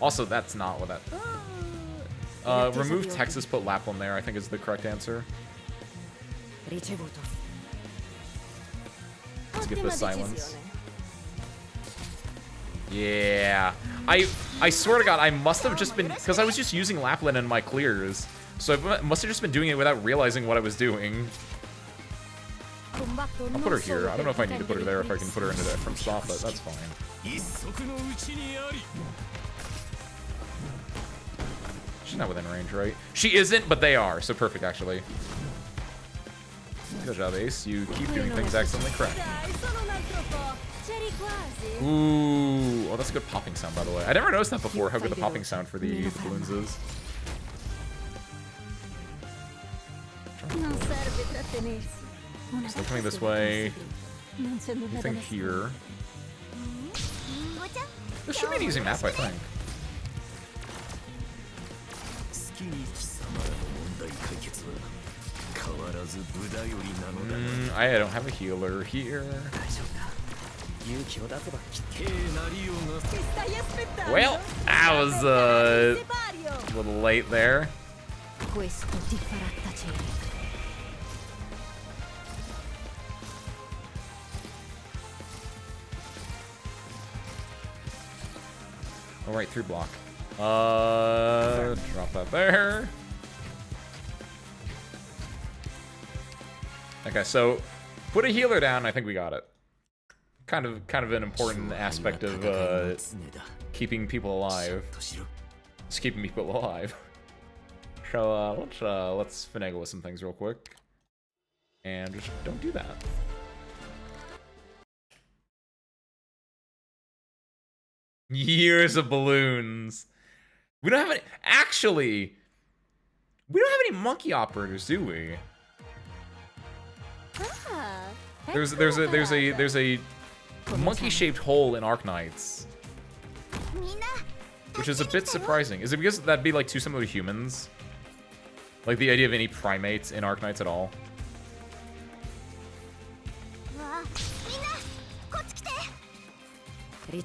Also, that's not what that... remove Texas, put Lapland there, I think is the correct answer. Let's get the silence. Yeah. I swear to God, I must have just been... Because I was just using Lapland in my clears. So I must have just been doing it without realizing what I was doing. I'll put her here. I don't know if I need to put her there, if I can put her in a different spot, but that's fine. She's not within range, right? She isn't, but they are. So perfect, actually. Good job, Ace. You keep doing things excellently correct. Ooh. Oh, that's a good popping sound, by the way. I never noticed that before, how good the popping sound for the balloons is. So they're coming this way. Anything here? This should be an easy map, I think. I don't have a healer here. Well, I was a little late there. All right, 3 block. Drop that there. Okay, so put a healer down. I think we got it. Kind of an important aspect of keeping people alive. Just keeping people alive. So let's finagle with some things real quick, and just don't do that. Years of balloons. We don't have any. Actually, we don't have any monkey operators, do we? There's a monkey-shaped hole in Arknights, which is a bit surprising. Is it because that'd be like too similar to humans? Like the idea of any primates in Arknights at all? You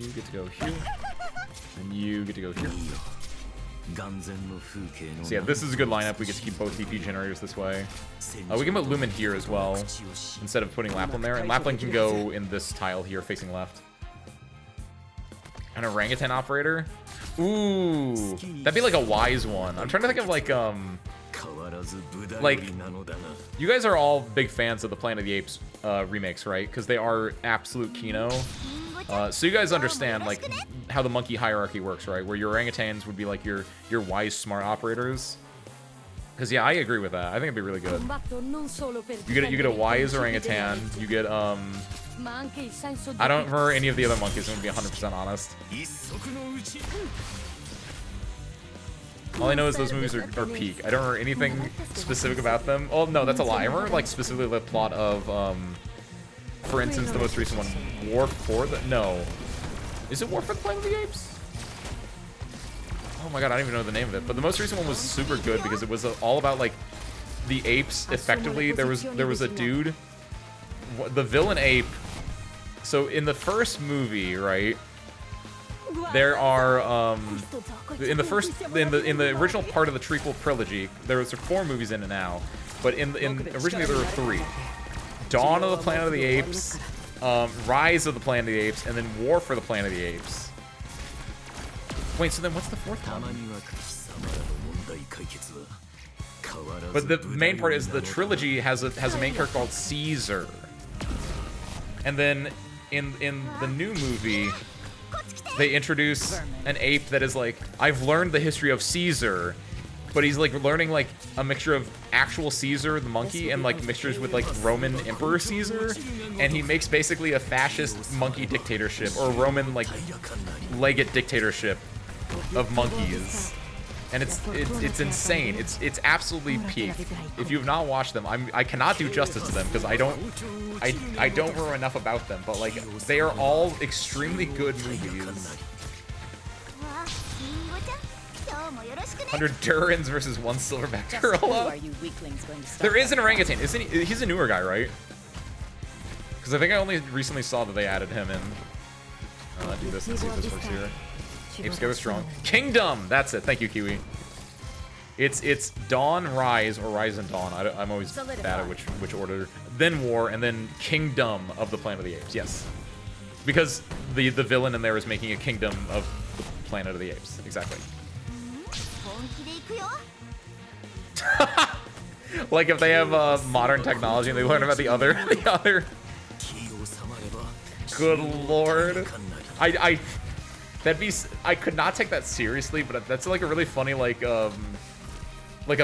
get to go here, and you get to go here. So yeah, this is a good lineup. We get to keep both DP generators this way. We can put Lumen here as well, instead of putting Lapland there. And Lapland can go in this tile here, facing left. An orangutan operator? Ooh, that'd be like a wise one. I'm trying to think of like, you guys are all big fans of the Planet of the Apes remakes, right? Because they are absolute Kino. So you guys understand like how the monkey hierarchy works, right? Where your orangutans would be like your wise, smart operators. Because yeah, I agree with that. I think it'd be really good. You get a wise orangutan. You get I don't remember any of the other monkeys. I'm gonna be 100% honest. All I know is those movies are peak. I don't remember anything specific about them. Oh no, that's a lie. I remember like specifically the plot of for instance, the most recent one, War for the... No. Is it War for the Planet of the Apes? Oh my god, I don't even know the name of it. But the most recent one was super good because it was all about, like, the apes, effectively. There was a dude, the villain ape. So in the first movie, right, there are, in the original part of the prequel trilogy, there was 4 movies in it now. But originally there were 3. Dawn of the Planet of the Apes, Rise of the Planet of the Apes, and then War for the Planet of the Apes. Wait, so then what's the fourth one? But the main part is the trilogy has a main character called Caesar. And then in the new movie, they introduce an ape that is like, I've learned the history of Caesar, but he's like learning like a mixture of actual Caesar, the monkey, and like mixtures with like Roman Emperor Caesar, and he makes basically a fascist monkey dictatorship, or Roman like legate dictatorship of monkeys. And it's insane. It's absolutely peak. If you have not watched them, I cannot do justice to them because I don't remember enough about them. But like they are all extremely good movies. 100 Durans versus 1 silverback gorilla. There is an orangutan. Isn't he? He's a newer guy, right? Because I think I only recently saw that they added him in. Do this and see if this works here. Apes Together Strong. Kingdom! That's it. Thank you, Kiwi. It's Dawn, Rise, or Rise and Dawn. I'm always bad at which order. Then War, and then Kingdom of the Planet of the Apes. Yes. Because the villain in there is making a kingdom of the Planet of the Apes. Exactly. Like if they have modern technology and they learn about the other. Good lord. I could not take that seriously, but that's like a really funny like a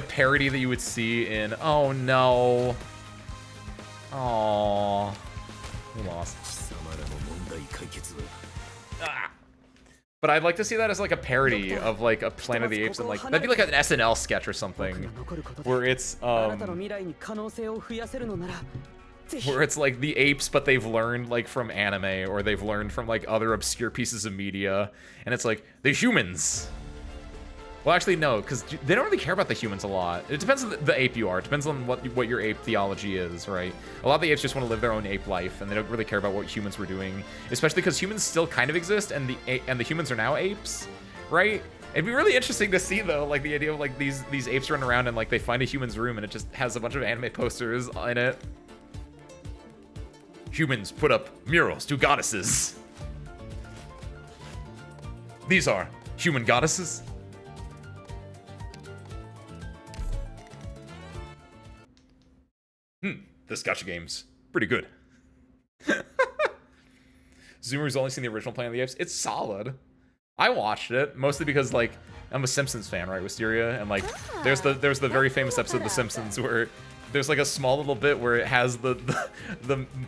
parody that you would see in. Oh no. Oh, we lost. But I'd like to see that as like a parody of like a Planet of the Apes, and like that'd be like an SNL sketch or something, where it's like the apes, but they've learned like from anime, or they've learned from like other obscure pieces of media, and it's like the humans. Well, actually, no, because they don't really care about the humans a lot. It depends on the ape you are. It depends on what your ape theology is, right? A lot of the apes just want to live their own ape life, and they don't really care about what humans were doing, especially because humans still kind of exist, and the humans are now apes, right? It'd be really interesting to see, though, like the idea of like these apes running around and like they find a human's room and it just has a bunch of anime posters in it. Humans put up murals to goddesses. These are human goddesses. This gacha game's pretty good. Zoomer's only seen the original Planet of the Apes. It's solid. I watched it mostly because like I'm a Simpsons fan, right, Wisteria, and like there's the very famous episode of The Simpsons where there's like a small little bit where it has the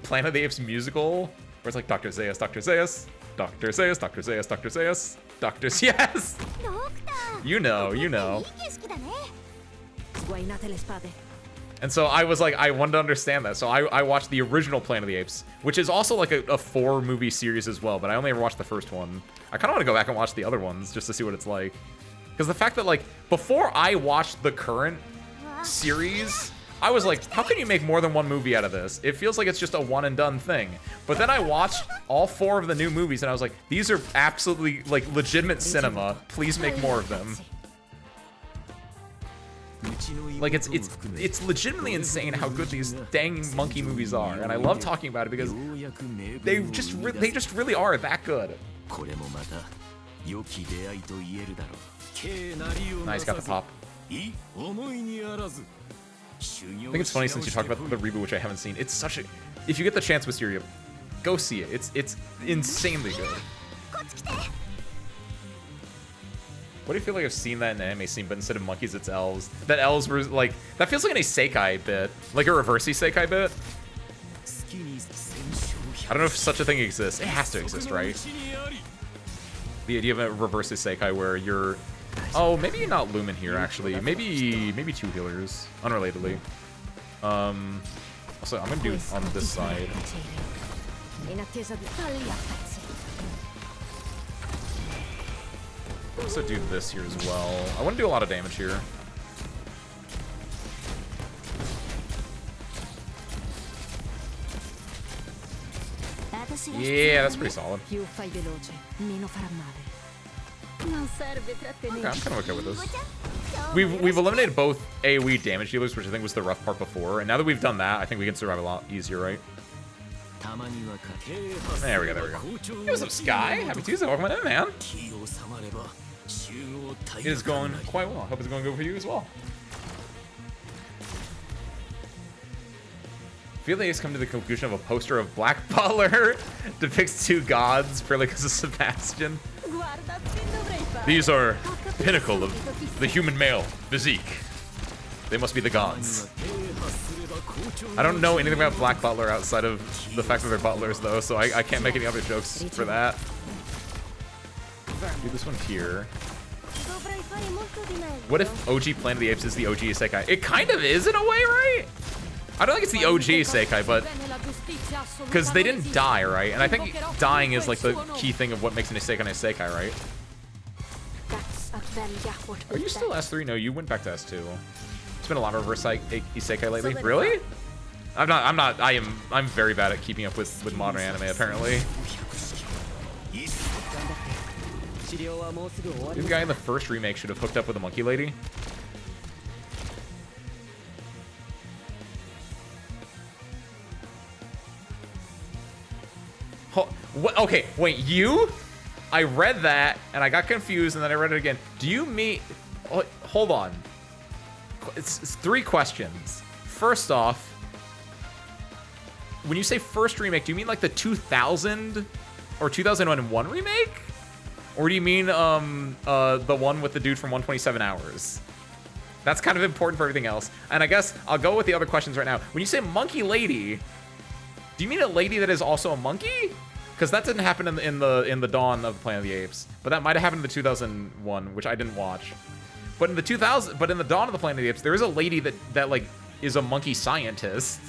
Planet of the Apes musical, where it's like Dr. Zaius, Dr. Zaius, Dr. Zaius, Dr. Zaius, Dr. Zaius, Dr. Yes! You know. And so I was like, I wanted to understand that. So I watched the original Planet of the Apes, which is also like a 4-movie series as well, but I only ever watched the first one. I kind of want to go back and watch the other ones just to see what it's like. Because the fact that like, before I watched the current series, I was like, how can you make more than one movie out of this? It feels like it's just a one and done thing. But then I watched all 4 of the new movies and I was like, these are absolutely like legitimate cinema. Please make more of them. Like it's legitimately insane how good these dang monkey movies are, and I love talking about it because they just really are that good. Nice, got the pop. I think it's funny since you talked about the reboot, which I haven't seen. It's such a, if you get the chance, Wisteria, go see it. It's insanely good. What do you feel like I've seen that in an anime scene, but instead of monkeys, it's elves? That elves were like, that feels like an isekai bit, like a reverse isekai bit. I don't know if such a thing exists. It has to exist, right? The idea of a reverse isekai where you're, oh, maybe you're not Lumen here actually. Maybe 2 healers, unrelatedly. Also, I'm gonna do it on this side. Also do this here as well. I want to do a lot of damage here. Yeah, that's pretty solid. Okay, I'm kind of okay with this. We've eliminated both AoE damage dealers, which I think was the rough part before, and now that we've done that, I think we can survive a lot easier, right? There we go, there we go. Hey, what's up, Sky? Happy Tuesday, welcome in, man. It is going quite well. Hope it's going good for you as well. Feel the Ace come to the conclusion of a poster of Black Butler depicts two gods, purely because of Sebastian. These are pinnacle of the human male physique. They must be the gods. I don't know anything about Black Butler outside of the fact that they're butlers, though, so I can't make any other jokes for that. Do this one here. What if OG Planet of the Apes is the OG Isekai? It kind of is in a way, right? I don't think it's the OG Isekai, but because they didn't die, right? And I think dying is like the key thing of what makes an Isekai, right? Are you still S3? No, you went back to S2. It's been a lot of reverse Isekai lately. Really? I'm very bad at keeping up with modern anime, apparently. The guy in the first remake should have hooked up with a monkey lady. What? Okay, wait, you? I read that, and I got confused, and then I read it again. Do you mean... Oh, hold on. It's 3 questions. First off, when you say first remake, do you mean like the 2000 or 2001 remake? Or do you mean the one with the dude from 127 Hours? That's kind of important for everything else. And I guess I'll go with the other questions right now. When you say monkey lady, do you mean a lady that is also a monkey? Because that didn't happen in the dawn of Planet of the Apes, but that might have happened in the 2001, which I didn't watch. But in the dawn of the Planet of the Apes, there is a lady that like is a monkey scientist.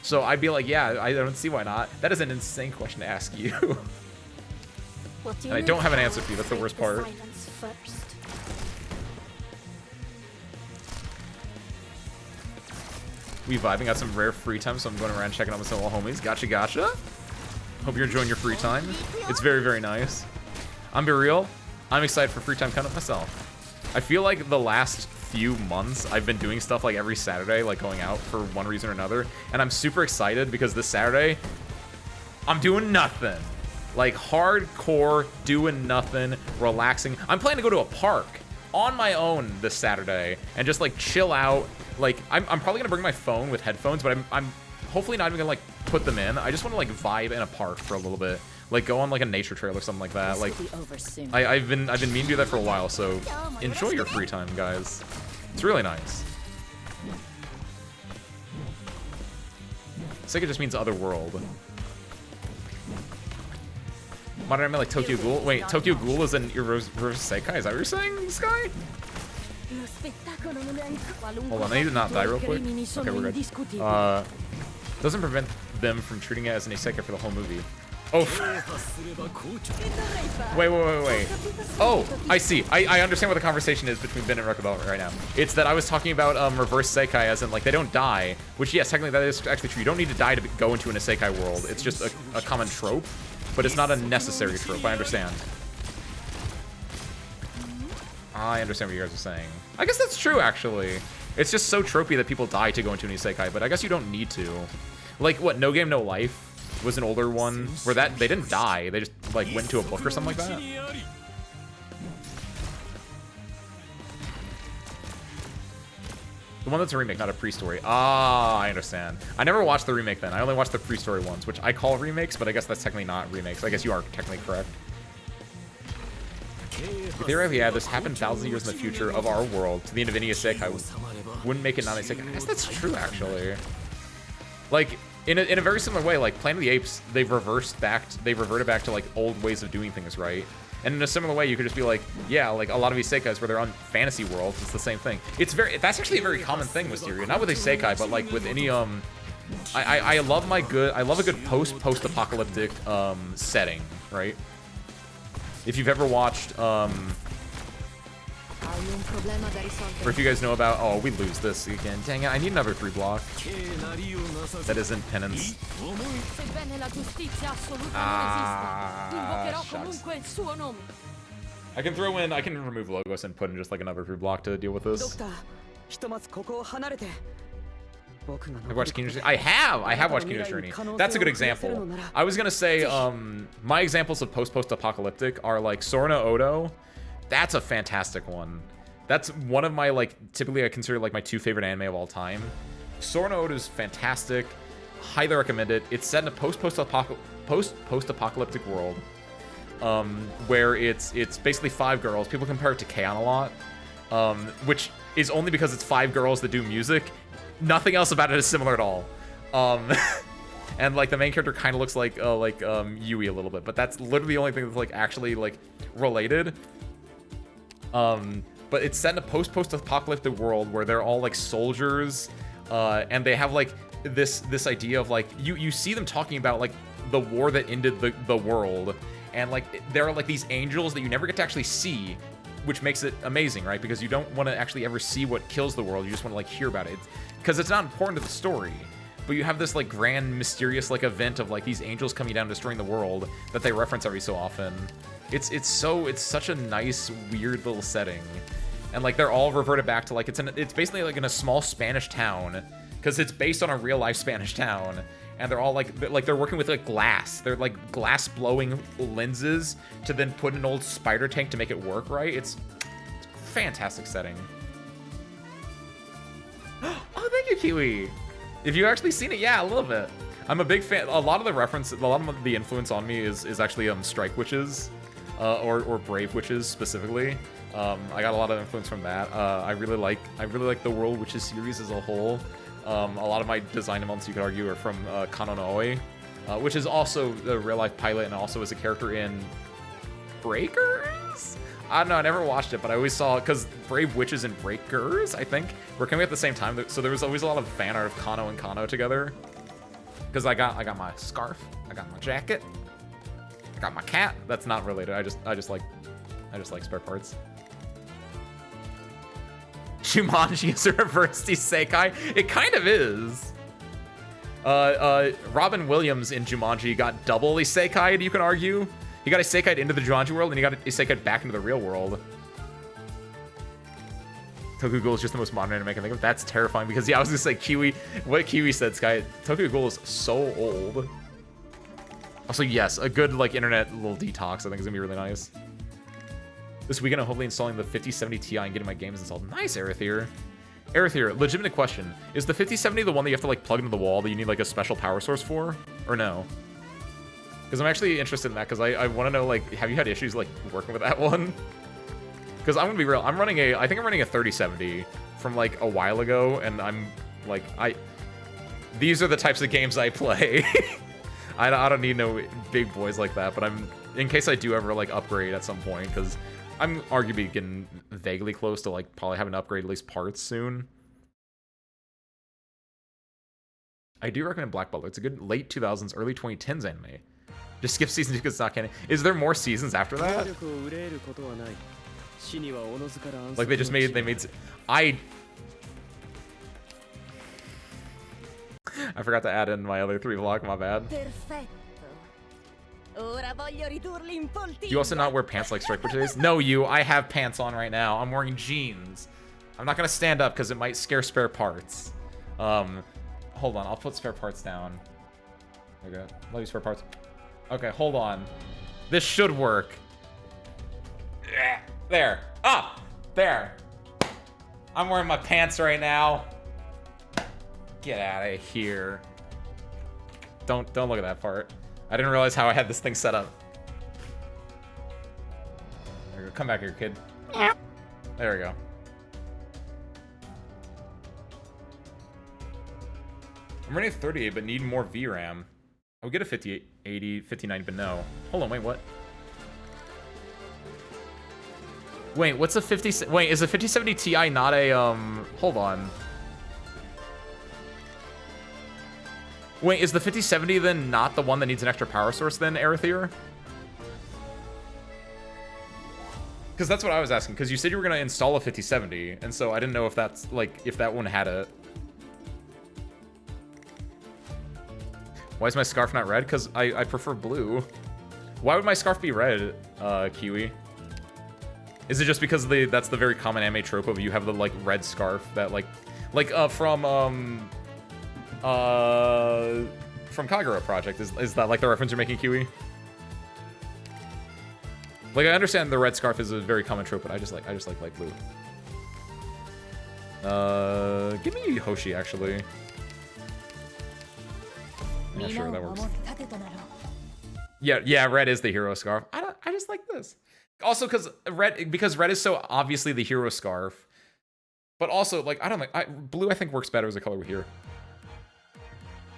So I'd be like, yeah, I don't see why not. That is an insane question to ask you. And I don't have an answer for you. That's the worst part. We vibing, got some rare free time, so I'm going around checking out with some little homies. Gotcha, gotcha. Hope you're enjoying your free time. It's very, very nice. I'm be real. I'm excited for free time content myself. I feel like the last few months I've been doing stuff like every Saturday, like going out for one reason or another, and I'm super excited because this Saturday I'm doing nothing. Like hardcore doing nothing, relaxing. I'm planning to go to a park on my own this Saturday and just like chill out. Like I'm probably gonna bring my phone with headphones, but I'm hopefully not even gonna like put them in. I just want to like vibe in a park for a little bit, like go on like a nature trail or something like that. Like I've been meaning to do that for a while, so enjoy your free time, guys. It's really nice. Sega just means other world. Modern anime like Tokyo Ghoul. Wait, Tokyo Ghoul is an reverse Sekai? Is that what you're saying, Sky? Hold on, I need to not die real quick. Okay, we're good. Doesn't prevent them from treating it as an isekai for the whole movie. Oh. Wait. Oh, I see. I understand what the conversation is between Ben and Rockabell right now. It's that I was talking about reverse Sekai as in, like, they don't die. Which, yes, technically that is actually true. You don't need to die to go into an isekai world. It's just a common trope. But it's not a necessary trope. I understand. I understand what you guys are saying. I guess that's true, actually. It's just so tropey that people die to go into an isekai, but I guess you don't need to. Like, what, No Game, No Life was an older one where they didn't die. They just, like, went into a book or something like that. The one that's a remake, not a pre-story. Ah, I understand. I never watched the remake then. I only watched the pre-story ones, which I call remakes, but I guess that's technically not remakes. I guess you are technically correct. Theoretically, yeah, this happened thousands of years in the future of our world to the end of any isekai wouldn't make it not isekai. I guess that's true, actually. Like, in a very similar way, like Planet of the Apes, they've reverted back to like old ways of doing things, right? And in a similar way, you could just be like, yeah, like a lot of isekais where they're on fantasy worlds, it's the same thing. That's actually a very common thing with Wisteria. Not with isekai, but like with any I love a good post-apocalyptic setting, right? If you've ever watched or if you guys know about, oh, we lose this again. Dang it, I need another 3 block. That isn't penance. Shucks. I can remove logos and put in just like another 3 block to deal with this. I've watched Kino's Journey. I have watched Kino's Journey. That's a good example. I was gonna say, my examples of post-apocalyptic are like Sora no Odo. That's a fantastic one. That's one of my, like, typically I consider like my 2 favorite anime of all time. Sora no Odo is fantastic. Highly recommend it. It's set in a post-apocalyptic world, where it's basically 5 girls. People compare it to K-On! A lot, which is only because it's 5 girls that do music. Nothing else about it is similar at all. And like the main character kind of looks like Yui a little bit, but that's literally the only thing that's like actually like related. But it's set in a post-apocalyptic world where they're all like soldiers, and they have like this idea of like you see them talking about like the war that ended the world, and like there are like these angels that you never get to actually see, which makes it amazing, right? Because you don't want to actually ever see what kills the world. You just want to like hear about it because it's not important to the story. But you have this like grand mysterious like event of like these angels coming down destroying the world that they reference every so often. It's such a nice weird little setting, and like they're all reverted back to like it's basically like in a small Spanish town, because it's based on a real life Spanish town, and they're all like they're working with like glass. They're like glass blowing lenses to then put in an old spider tank to make it work right. It's a fantastic setting. Oh, thank you, Kiwi. If you've actually seen it, yeah, a little bit. I'm a big fan. A lot of the influence on me is actually Strike Witches, or Brave Witches specifically. I got a lot of influence from that. I really like the World Witches series as a whole. A lot of my design elements, you could argue, are from Kano no Oi, which is also the real life pilot and also is a character in Breakers. I don't know, I never watched it, but I always saw, because Brave Witches and Breakers, I think, were coming at the same time, so there was always a lot of fan art of Kano and Kano together. Because I got my scarf, I got my jacket, I got my cat. That's not related. I just like spare parts. Jumanji is a reverse isekai. It kind of is. Robin Williams in Jumanji got double isekai'd, you can argue. He got isekai'd into the Jumanji world, and he got isekai'd back into the real world. Tokyo Ghoul is just the most modern anime I can think of. That's terrifying, because yeah, I was gonna say Kiwi. What Kiwi said, Sky, Tokyo Ghoul is so old. Also, yes, a good like internet little detox I think is gonna be really nice. This weekend I'm hopefully installing the 5070 Ti and getting my games installed. Nice, Arethier. Arethier, legitimate question. Is the 5070 the one that you have to like plug into the wall that you need like a special power source for? Or no? Because I'm actually interested in that, because I want to know, like, have you had issues like working with that one? Because I'm gonna be real, I think I'm running a 3070 from like a while ago, and I'm like, these are the types of games I play. I don't need no big boys like that, but in case I do ever like upgrade at some point, because I'm arguably getting vaguely close to like probably having to upgrade at least parts soon. I do recommend Black Butler. It's a good late 2000s, early 2010s anime. Just skip season 2 because it's not canon. Is there more seasons after that? Like they made. I forgot to add in my other 3 vlog. My bad. Do you also not wear pants like Strike Witches? No, I have pants on right now. I'm wearing jeans. I'm not gonna stand up because it might scare spare parts. Hold on, I'll put spare parts down. Okay, love you, spare parts. Okay, hold on. This should work. There. Ah! There. I'm wearing my pants right now. Get out of here. Don't look at that part. I didn't realize how I had this thing set up. There we go. Come back here, kid. There we go. I'm running a 38, but need more VRAM. I would get a 58, 80, 59, but no. Hold on, wait, what? Wait, what's a 50... Wait, is a 5070 Ti not a, Hold on. Wait, is the 5070 then not the one that needs an extra power source then, Arethier? Because that's what I was asking, because you said you were going to install a 5070, and so I didn't know if that's, like, if that one had it. Why is my scarf not red? Because I prefer blue. Why would my scarf be red, Kiwi? Is it just because that's the very common anime trope of you have the, like, red scarf that, from From Kagura Project. Is that like the reference you're making, Kiwi? Like, I understand the red scarf is a very common trope, but I just like light blue. Give me Hoshi, actually. Yeah, sure, that works. Yeah, red is the hero scarf. I just like this. Also, because red is so obviously the hero scarf. But also, like, I don't like blue. I think works better as a color here.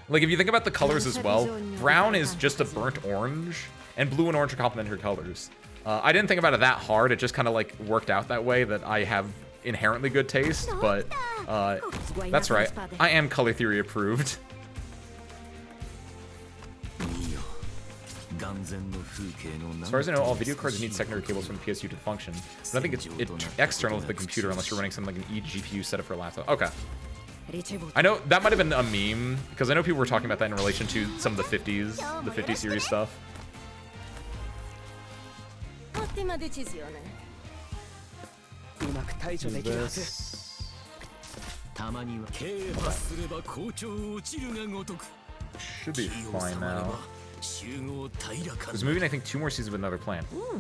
Like, if you think about the colors as well, brown is just a burnt orange, and blue and orange are complementary colors. I didn't think about it that hard. It just kind of like worked out that way that I have inherently good taste. But that's right. I am color theory approved. As far as I know, all video cards need secondary cables from the PSU to function, but I think it's external to the computer unless you're running something like an eGPU setup for a laptop. Okay. I know that might have been a meme, because I know people were talking about that in relation to some of the 50s, the 50 series stuff. Should be fine now. There's moving, I think, 2 more seasons with another plan. Ooh.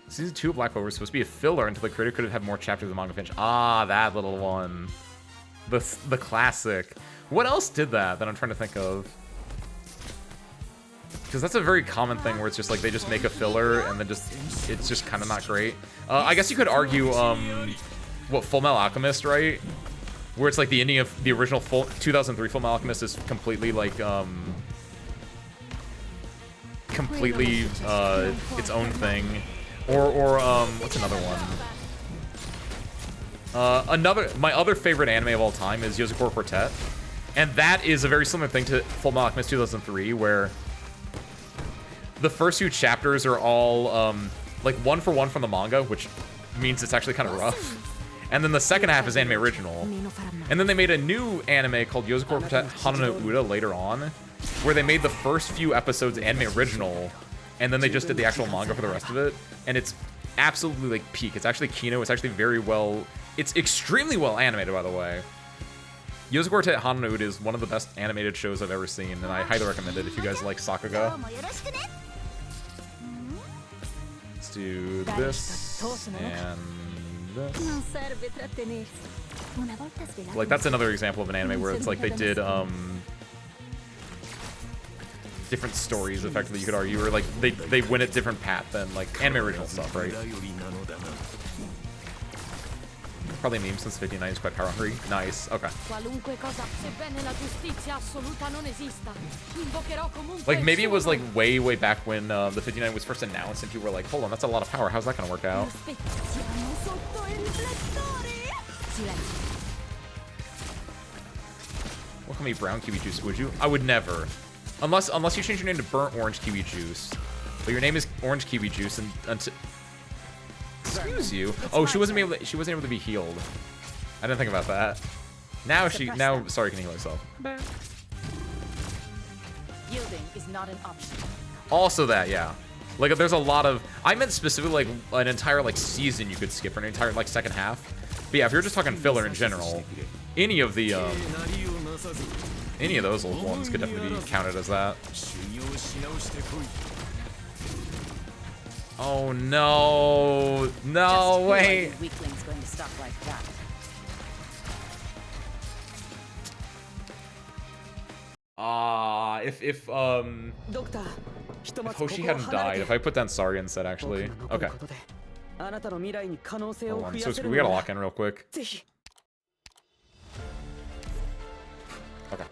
Season 2 of Black Clover was supposed to be a filler until the creator could have had more chapters of the manga finish. Ah, that little one. The classic. What else did that I'm trying to think of? Because that's a very common thing where it's just like they just make a filler and then it's just kind of not great. I guess you could argue, what, Full Metal Alchemist, right? Where it's like the ending of the original 2003 Full Metal Alchemist is completely like, completely its own thing. Or what's another one? My other favorite anime of all time is Yozakura Quartet. And that is a very similar thing to Full Metal Alchemist 2003, where the first few chapters are all like 1 for 1 from the manga, which means it's actually kind of rough. And then the second half is anime original. And then they made a new anime called Yozakura Quartet Hana no Uda later on, where they made the first few episodes anime original, and then they just did the actual manga for the rest of it. And it's absolutely like peak. It's actually Kino. It's actually very well... It's extremely well animated, by the way. Yozakura Quartet Hana no Uda is one of the best animated shows I've ever seen, and I highly recommend it if you guys like Sakuga. Let's do this, and... Like, that's another example of an anime where it's like they did different stories, effectively, you could argue, or like they went a different path than like anime original stuff, right? Probably a meme since 59 is quite power hungry. Nice, okay. Like, maybe it was like way back when the 59 was first announced and people were like, hold on, that's a lot of power, how's that gonna work out? Welcome me brown kiwi juice, would you? I would never. Unless you change your name to burnt orange kiwi juice. But your name is orange kiwi juice and until... Excuse you. Oh, she wasn't able to be healed. I didn't think about that. Now sorry, can heal herself. Yielding is not an option. Also that, yeah. Like, there's a lot of... I meant specifically, like, an entire, like, season you could skip, or an entire, like, second half. But yeah, if you're just talking filler in general, any of the, any of those old ones could definitely be counted as that. Oh, no. No, wait. Weakling's going to stop like that. If Hoshi hadn't died, if I put down Sari instead, actually. Okay. Hold on, so we gotta lock in real quick. Okay.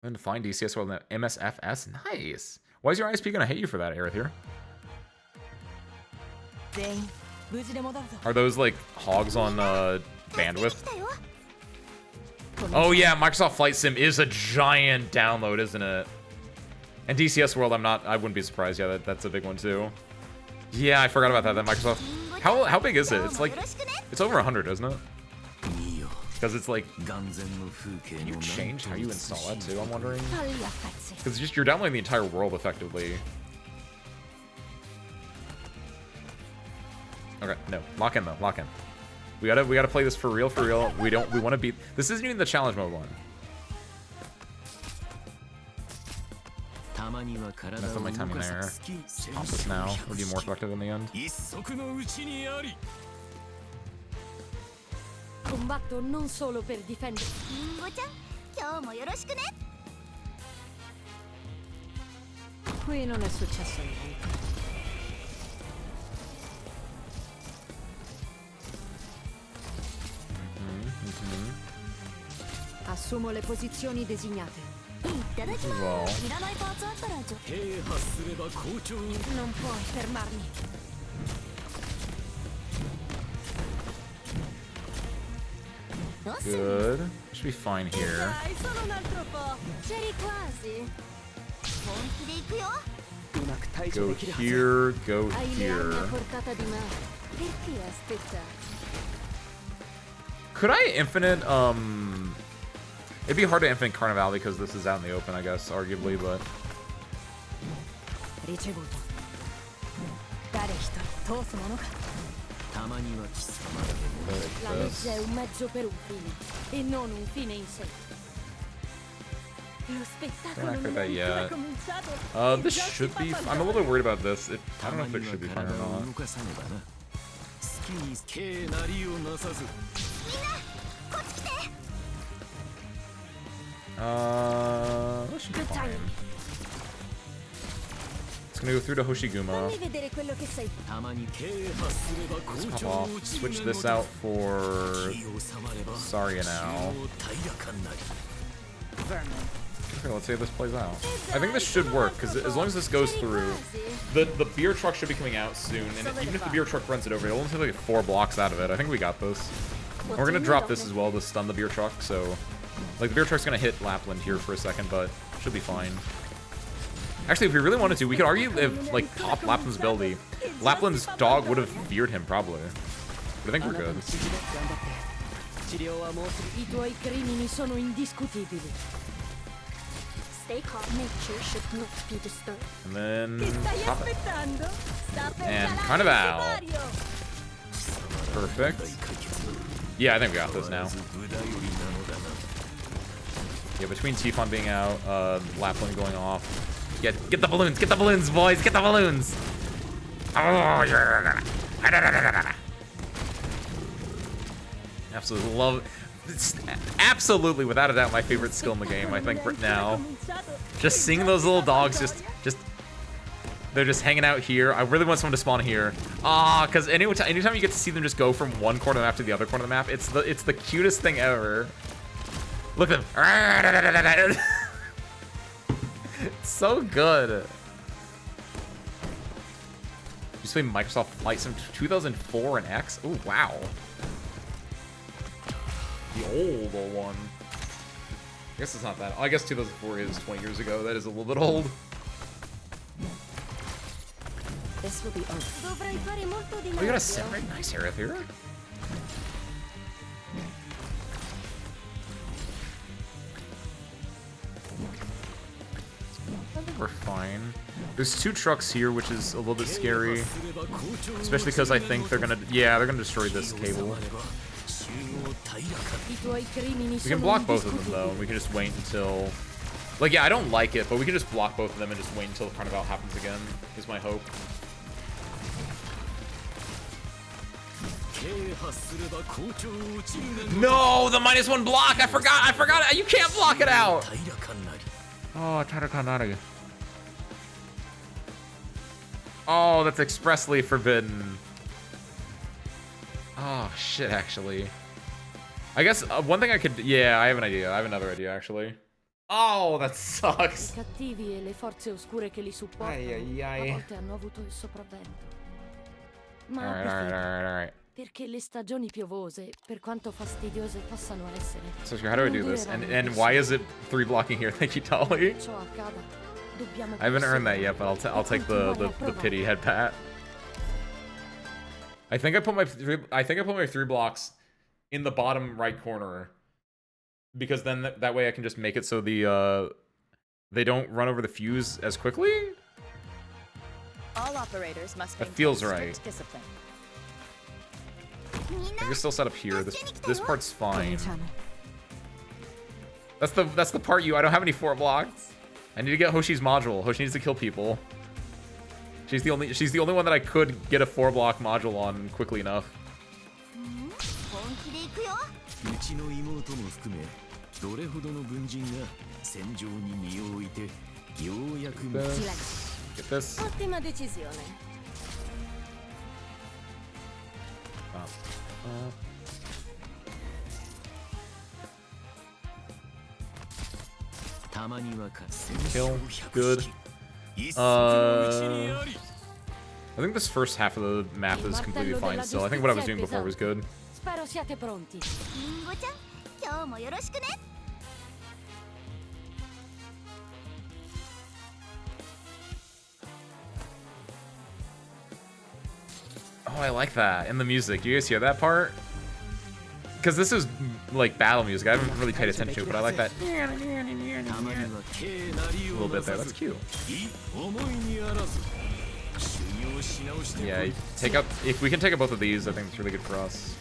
Then to find DCS world MSFS. Nice. Why is your ISP gonna hate you for that, Aerith here? Are those like hogs on bandwidth? Oh yeah, Microsoft Flight Sim is a giant download, isn't it? And DCS World, I wouldn't be surprised. Yeah, that's a big one too. Yeah, I forgot about that. That Microsoft. How big is it? It's like, it's over 100, isn't it? Because it's like, can you change how you install it too? I'm wondering. Because just you're downloading the entire world effectively. Okay, no. Lock in though. Lock in. We gotta play this for real, for real. We want to beat. This isn't even the challenge mode one. Mess up my timing there. Just pop this now. Would be more effective in the end. Combatto non solo per difendere. Qui non è successo niente. Assumo le posizioni designate. Wow. Non puoi fermarmi. Good. Should be fine here. Dai, solo un altro po'. C'eri quasi. Go here, go Hai le armi a here. portata di mano. Perché aspettare? Could I infinite, it'd be hard to infinite Carnival because this is out in the open, I guess, arguably, but... Ricevuto. Dare hito, tosu mono ka. La legge è un mezzo per un fine, e non un fine in sé. Lo Don't spettacolo activate non that è ancora yet. cominciato. This should be... I'm a little bit worried about this. I don't know if it should be fine or not. That should be fine. It's gonna go through to Hoshiguma. Fammi vedere quello che sei. Let's pop off. Switch this out for Saria now. Okay, let's see how this plays out. I think this should work, because as long as this goes through, the beer truck should be coming out soon, and even if the beer truck runs it over, it'll only take like 4 blocks out of it. I think we got this. And we're gonna drop this as well to stun the beer truck, so... Like, the beer truck's gonna hit Lapland here for a second, but should be fine. Actually, if we really wanted to, we could argue if, like, pop Lapland's ability, Lapland's dog would have feared him, probably. But I think we're good. I tuoi crimini sono indiscutibili. Stay calm. Nature should not be disturbed. And then... pop it. And Carnival. Perfect. Yeah, I think we got this now. Yeah, between Tifon being out, Lapland going off. Yeah, get the balloons, boys, get the balloons! Oh, yeah. Absolutely love... It's absolutely, without a doubt, my favorite skill in the game, I think, right now. Just seeing those little dogs they're just hanging out here. I really want someone to spawn here. Ah, because anytime you get to see them just go from one corner of the map to the other corner of the map, it's the cutest thing ever. Look at them. It's so good. You play Microsoft Flight Sim 2004 and X? Oh, wow. The old one. I guess it's not that. I guess 2004 is 20 years ago. That is a little bit old. This will be over. Oh, you got a samurai? Nice area here. I think we're fine. There's 2 trucks here, which is a little bit scary. Especially because I think they're gonna destroy this cable. We can block both of them though, and we can just wait until... Like, yeah, I don't like it, but we can just block both of them and just wait until Carnival happens again, is my hope. No, the -1 block! I forgot it! You can't block it out! Oh, Tarakanari. Oh, that's expressly forbidden. Oh, shit, actually. I guess one thing I could... Yeah, I have an idea. I have another idea, actually. Oh, that sucks. I cattivi e le forze oscure che li supportano a volte hanno avuto il sopravvento. Ma Alright. perché le stagioni piovose, per quanto fastidiose possano essere. So how do I do this? And why is it 3 blocking here? Thank you, Dolly. Ciò accada, dobbiamo I haven't earned that yet, but I'll take the pity head pat. I think I put my 3 blocks in the bottom right corner, because then that way I can just make it so they don't run over the fuse as quickly. All operators must That feels maintain right. strict discipline. I can still set up here. This part's fine. That's the part I don't have any 4 blocks. I need to get Hoshi's module. Hoshi needs to kill people. She's the only one that I could get a 4-block module on quickly enough. Get this. Ottima decisione. Kill. Good. I think this first half of the map is completely fine still. I think what I was doing before was good. Spero siate pronti. Oh, I like that. And the music. Do you guys hear that part? Because this is like battle music. I haven't really paid attention to it, but I like that. A little bit there. That's cute. Yeah, if we can take up both of these, I think it's really good for us.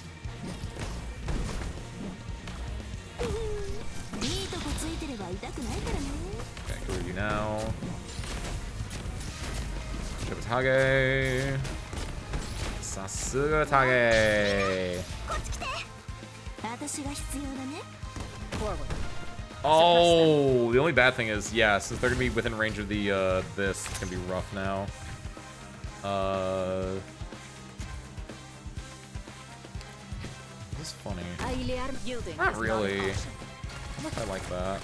Okay, go with you now. Shibutage. Sasuga Tage. Oh, the only bad thing is, yeah, since they're gonna be within range of the this, it's gonna be rough now. This is funny. Not really. I don't know if I like that.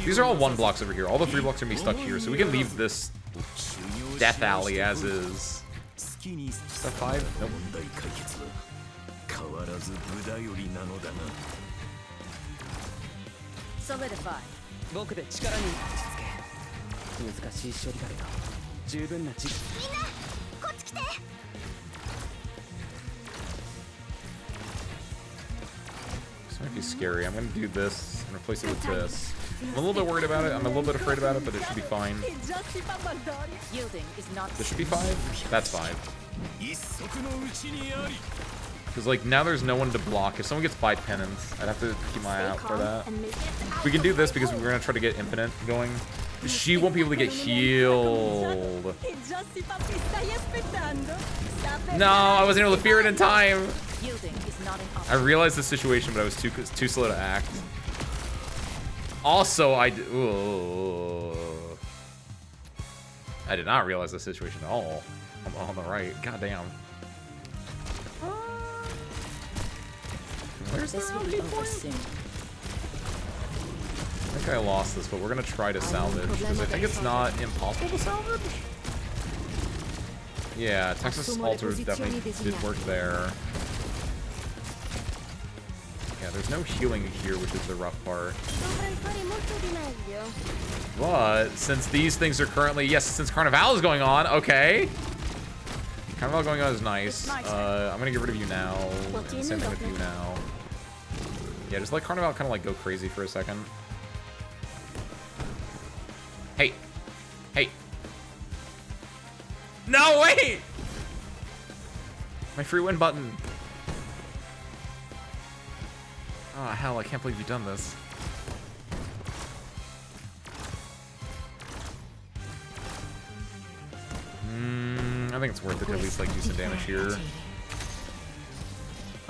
These are all 1 blocks over here. All the 3 blocks are gonna be stuck here, so we can leave this death alley as is. Is that 5? Nope. Solidify. This might be scary. I'm gonna do this and replace it with this. I'm a little bit worried about it. I'm a little bit afraid about it, but it should be fine. This should be 5? That's 5. Because, like, now there's no one to block. If someone gets by penance, I'd have to keep my eye out for that. We can do this because we're going to try to get infinite going. She won't be able to get healed. No, I wasn't able to fear it in time. I realized the situation, but I was too slow to act. Also, I did not realize the situation at all. I'm on the right. Goddamn. Where's this point? I think I lost this, but we're gonna try to salvage because I think it's not impossible to salvage. Yeah, Texas Alter definitely did work there. Yeah, there's no healing here, which is the rough part. But since these things are currently, yes, since Carnival is going on, okay. Carnival going on is nice. I'm gonna get rid of you now. And same thing with you now. Yeah, just let Carnival kind of like go crazy for a second. Hey. Hey. No, wait! My free win button. Oh, hell, I can't believe you've done this. I think it's worth it to at least like do some damage here.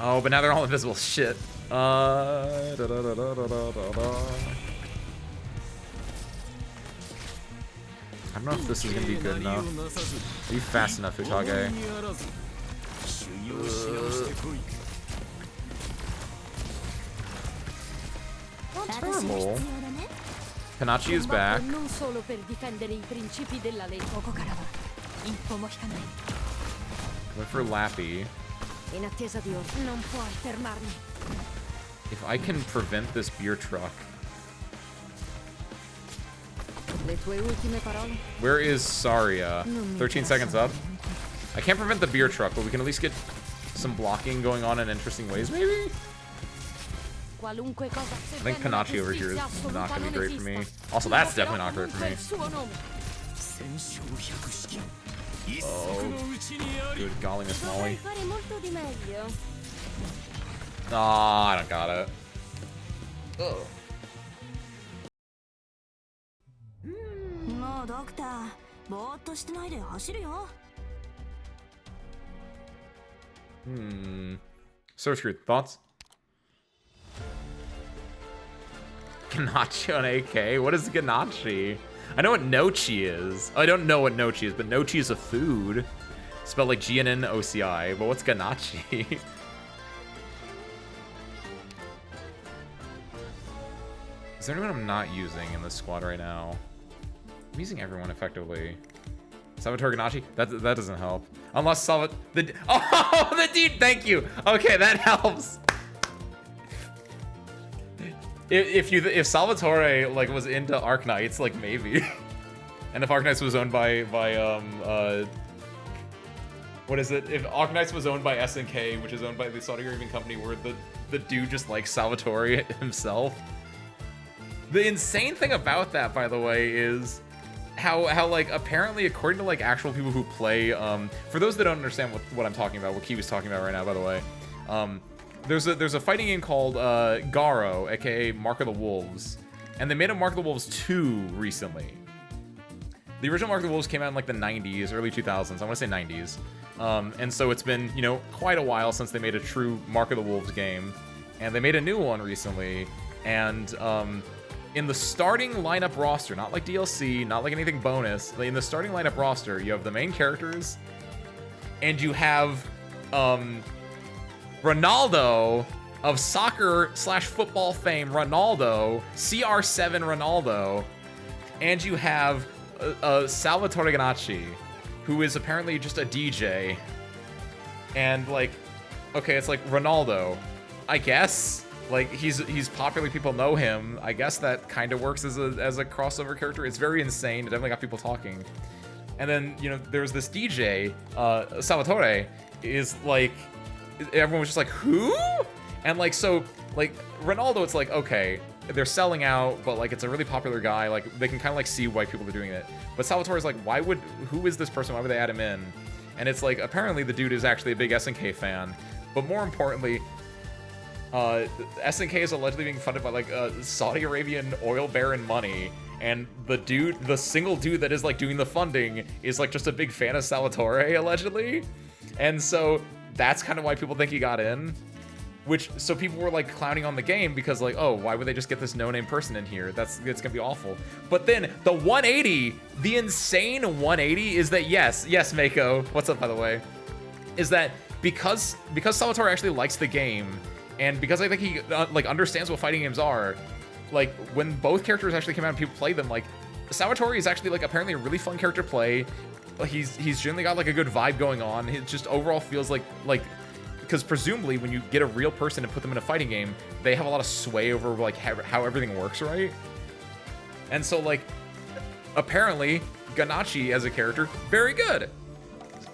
Oh, but now they're all invisible. Shit. I don't know if this is gonna be good enough. Are you fast enough, Utage? Not terrible. Panachi is back. Went for Lappy. If I can prevent this beer truck. Where is Saria? 13 seconds up. I can't prevent the beer truck, but we can at least get some blocking going on in interesting ways, maybe? I think Panachi over here is not going to be great for me. Also, that's definitely not great for me. Oh, good golly, Miss Molly. Fare molto di meglio. Ah, I don't got it. Ugh. もうドクター、ぼーっとしてないで走るよ。Sorcerer, thoughts? Ganache on AK? What is Ganache? I know what Nochi is. I don't know what Nochi is, but Nochi is a food. Spelled like GNN-OCI, but what's Ganache? Is there anyone I'm not using in this squad right now? I'm using everyone effectively. Salvatore Ganache? That doesn't help. Unless oh, the dude, thank you. Okay, that helps. If Salvatore like was into Arknights, like maybe. And if Arknights was owned by what is it? If Arknights was owned by SNK, which is owned by the Saudi Arabian company where the dude just likes Salvatore himself. The insane thing about that, by the way, is how like apparently according to like actual people who play for those that don't understand what I'm talking about, what Kiwi's talking about right now, by the way, there's a fighting game called Garo, aka Mark of the Wolves, and they made a Mark of the Wolves 2 recently. The original Mark of the Wolves came out in like the 90s, early 2000s. I want to say 90s, and so it's been, you know, quite a while since they made a true Mark of the Wolves game, and they made a new one recently, and in the starting lineup roster, not like DLC, not like anything bonus, in the starting lineup roster, you have the main characters, and you have Ronaldo of soccer/football fame, Ronaldo, CR7 Ronaldo, and you have Salvatore Ganache, who is apparently just a DJ, and like, okay, it's like Ronaldo, I guess. Like, he's popular, people know him. I guess that kind of works as a crossover character. It's very insane. It definitely got people talking. And then, you know, there's this DJ, Salvatore, is like, everyone was just like, who? And like, so, like, Ronaldo, it's like, okay, they're selling out, but like, it's a really popular guy. Like, they can kind of like see why people are doing it. But Salvatore is like, who is this person? Why would they add him in? And it's like, apparently the dude is actually a big SNK fan. But more importantly, SNK is allegedly being funded by like Saudi Arabian oil baron money, and the single dude that is like doing the funding is like just a big fan of Salvatore, allegedly. And so that's kind of why people think he got in. So people were like clowning on the game because like, oh, why would they just get this no-name person in here? It's gonna be awful. But then the 180, the insane 180 is that yes, Mako, what's up by the way, is that because Salvatore actually likes the game, and because I think he like understands what fighting games are, like when both characters actually come out and people play them, like Salvatore is actually like apparently a really fun character to play. He's generally got like a good vibe going on. It just overall feels like because presumably when you get a real person and put them in a fighting game, they have a lot of sway over like how everything works, right? And so like apparently Ganache as a character, very good.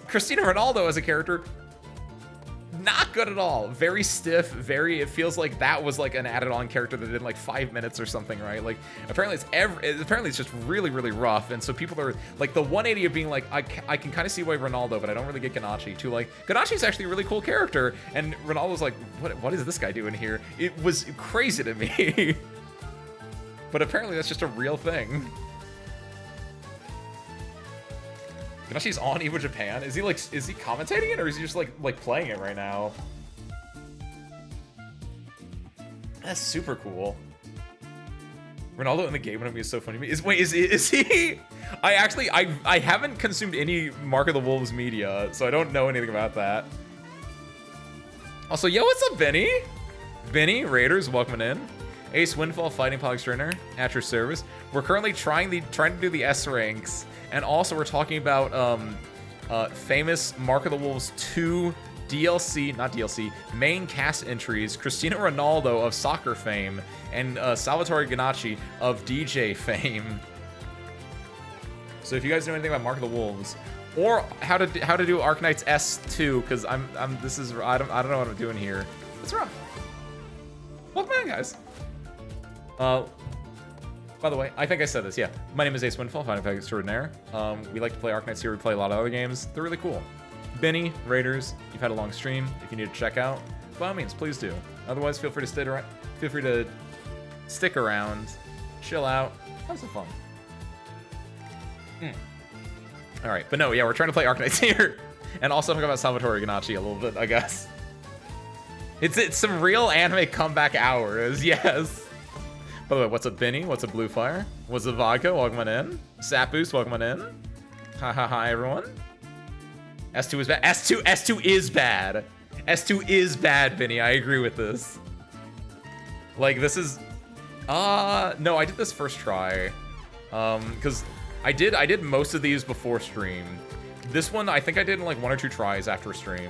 Cristiano Ronaldo as a character, not good at all. Very stiff, it feels like that was like an added on character that did like 5 minutes or something, right? Like apparently it's just really, really rough. And so people are like the 180 of being like, I can kind of see why Ronaldo, but I don't really get Ganache, to like, Ganache's actually a really cool character. And Ronaldo's like, what is this guy doing here? It was crazy to me. But apparently that's just a real thing. Ganache's on Evo Japan. Is he commentating it, or is he just like playing it right now? That's super cool. Ronaldo in the game when he is so funny to me. Is he? I haven't consumed any Mark of the Wolves media, so I don't know anything about that. Also, yo, what's up, Benny? Benny Raiders, welcome in. Ace Windfall Fighting Polyx Trainer at your service. We're currently trying to do the S ranks. And also, we're talking about famous Mark of the Wolves 2 main cast entries, Cristiano Ronaldo of soccer fame, and Salvatore Ganache of DJ fame. So if you guys know anything about Mark of the Wolves, or how to do Arknights S2, because I don't know what I'm doing here. It's rough. Welcome in, guys. By the way, I think I said this, yeah. My name is Ace Windfall, Final Fantasy Extraordinaire. We like to play Arknights here. We play a lot of other games. They're really cool. Benny, Raiders, you've had a long stream. If you need to check out, by all means, please do. Otherwise, feel free to stay around. Feel free to stick around, chill out, have some fun. All right, but no, yeah, we're trying to play Arknights here, and also talk about Salvatore Ganacci a little bit, I guess. It's some real anime comeback hours, yes. By the way, what's up, Benny? What's up, Bluefire? What's up, Vodka? Welcome on in. Sapus, welcome on in. Hi, everyone. S2 is bad. S2 is bad. S2 is bad, Benny. I agree with this. Like, this is... no, I did this first try. Because I did most of these before stream. This one, I think I did in like 1 or 2 tries after stream.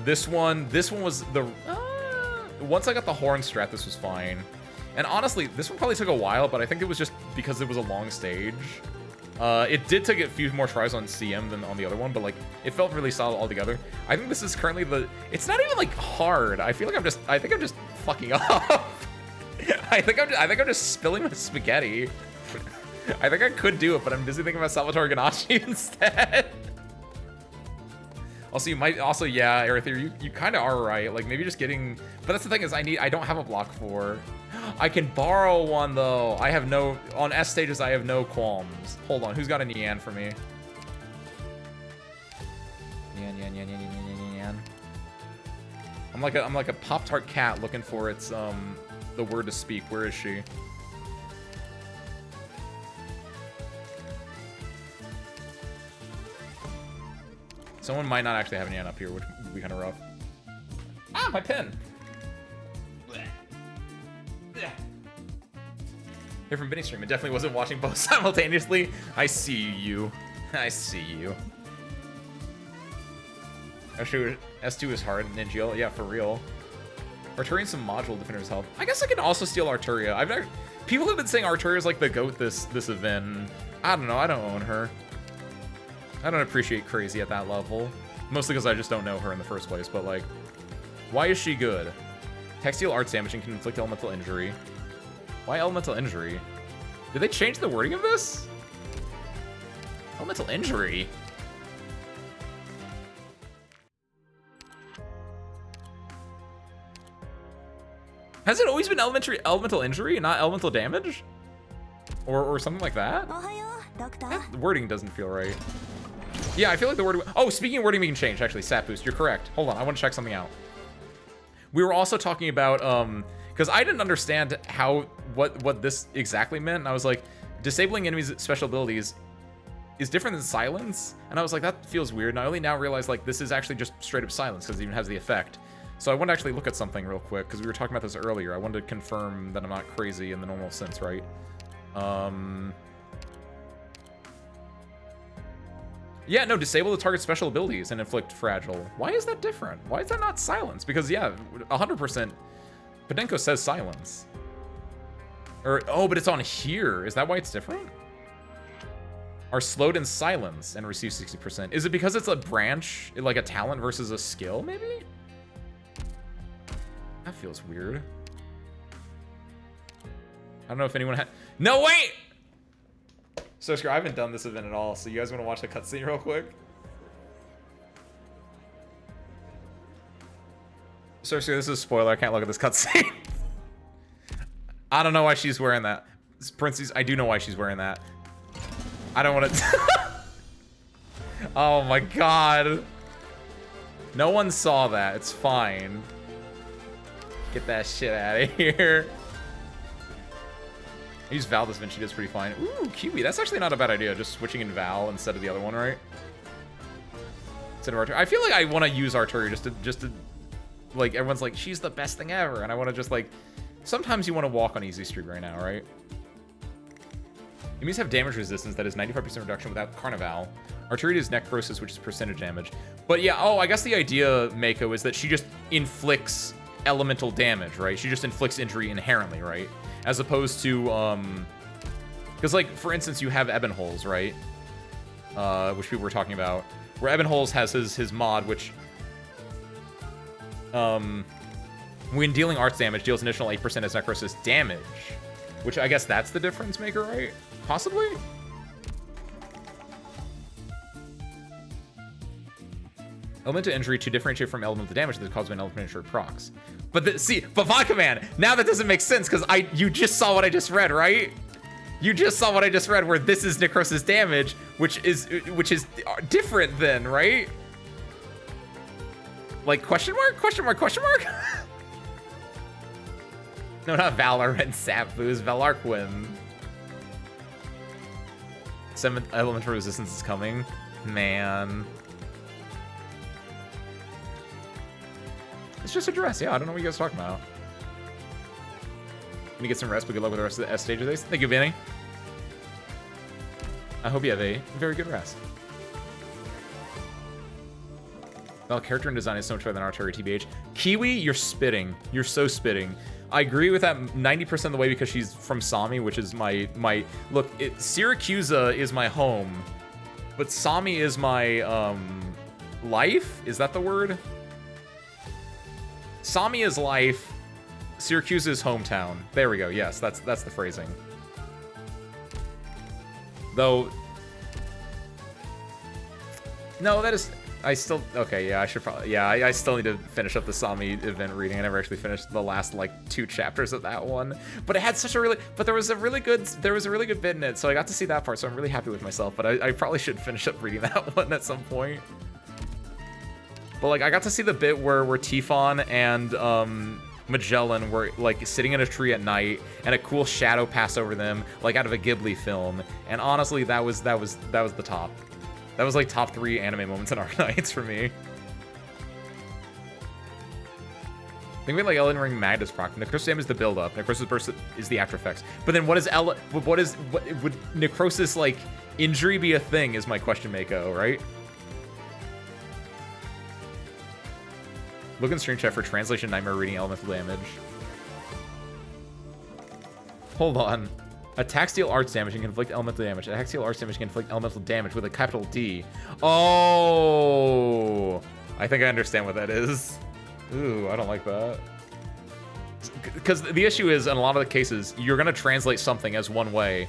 This one was the... once I got the horn strat, this was fine. And honestly, this one probably took a while, but I think it was just because it was a long stage. It did take a few more tries on CM than on the other one, but like, it felt really solid altogether. I think this is currently the... It's not even like hard. I feel like I think I'm just fucking up. I think I'm just spilling my spaghetti. I think I could do it, but I'm busy thinking about Salvatore Ganacci instead. Also, you might also, yeah, Aerithir, you kind of are right. Like, maybe just getting... But that's the thing is, I don't have a block for... I can borrow one, though. I have no... On S stages, I have no qualms. Hold on, who's got a Nian for me? Nian. I'm like a Pop-Tart cat looking for its, the word to speak. Where is she? Someone might not actually have an Nian up here, which would be kind of rough. Ah, my pen! Here from Benny stream. It definitely wasn't watching both simultaneously. I see you. I see you. S2 is hard. Ninja. Yeah, for real. Arturian some module defenders help. I guess I can also steal Arturia. People have been saying Arturia is like the GOAT this event. I don't know. I don't own her. I don't appreciate Crazy at that level. Mostly because I just don't know her in the first place, but like, why is she good? Textile arts damage and can inflict elemental injury. Why elemental injury? Did they change the wording of this? Elemental injury? Has it always been elemental injury and not elemental damage? Or something like that? That wording doesn't feel right. Yeah, I feel like the wording... Oh, speaking of wording we can change, actually. Stat boost, you're correct. Hold on, I want to check something out. We were also talking about... because I didn't understand what this exactly meant. And I was like, disabling enemies' special abilities is different than silence. And I was like, that feels weird. And I only now realized, like, this is actually just straight up silence because it even has the effect. So I want to actually look at something real quick because we were talking about this earlier. I wanted to confirm that I'm not crazy in the normal sense, right? Yeah, no, disable the target's special abilities and inflict fragile. Why is that different? Why is that not silence? Because, yeah, 100%... Podenko says silence. Or, oh, but it's on here. Is that why it's different? Are slowed in silence and receive 60%. Is it because it's a branch, like a talent versus a skill, maybe? That feels weird. I don't know if anyone had... No, wait! So, I haven't done this event at all, so you guys want to watch the cutscene real quick? Seriously, this is a spoiler. I can't look at this cutscene. I don't know why she's wearing that. Princess, I do know why she's wearing that. I don't want to... Oh my god. No one saw that. It's fine. Get that shit out of here. I use Val this event. She does pretty fine. Ooh, Kiwi. That's actually not a bad idea. Just switching in Val instead of the other one, right? Instead of Arturia. I feel like I want to use Arturia just to... Like, everyone's like, she's the best thing ever. And I want to just, like... Sometimes you want to walk on easy street right now, right? Enemies have damage resistance that is 95% reduction without Carnival. Arturia is Necrosis, which is percentage damage. But yeah, oh, I guess the idea, Mako, is that she just inflicts elemental damage, right? She just inflicts injury inherently, right? As opposed to, because, like, for instance, you have Ebonholes, right? Which people were talking about. Where Ebonholes has his mod, which, when dealing arts damage, deals an additional 8% as necrosis damage. Which I guess that's the difference maker, right? Possibly? Elemental injury to differentiate from elemental damage that is caused by an elemental injury procs. But see, but Vodka Man, now that doesn't make sense because you just saw what I just read, right? You just saw what I just read where this is necrosis damage, which is different then, right? Like question mark? Question mark? Question mark? No, not Valor and Sapfoos, Valarquin. 7th elemental resistance is coming. Man. It's just a dress, yeah, I don't know what you guys are talking about. Let me get some rest, but good luck with the rest of the S stage of this. Thank you, Vinny. I hope you have a very good rest. Well, character and design is so much better than Artillery, TBH. Kiwi, you're spitting. You're so spitting. I agree with that 90% of the way because she's from Sami, which is my look, Syracusa is my home, but Sami is my, life? Is that the word? Sami is life, Syracuse is hometown. There we go, yes, that's the phrasing. Though, no, that is, I still, okay, yeah, I should probably, yeah, I still need to finish up the Sami event reading. I never actually finished the last, like, 2 chapters of that one. But it had such a really, but there was a really good bit in it, so I got to see that part, so I'm really happy with myself, but I probably should finish up reading that one at some point. But, like, I got to see the bit where Tifon and, Magellan were, like, sitting in a tree at night, and a cool shadow passed over them, like, out of a Ghibli film, and honestly, that was the top. That was like top 3 anime moments in Arknights for me. Think of it like Elden Ring Magnus proc. Necrosis damage is the build up. Necrosis burst is the after effects. But then would necrosis like injury be a thing? Is my question, Mako, right? Look in stream chat for translation nightmare reading elemental damage. Hold on. Attacks deal arts damage and can inflict elemental damage. Attacks deal arts damage and can inflict elemental damage with a capital D. Oh! I think I understand what that is. Ooh, I don't like that. Because the issue is, in a lot of the cases, you're going to translate something as one way,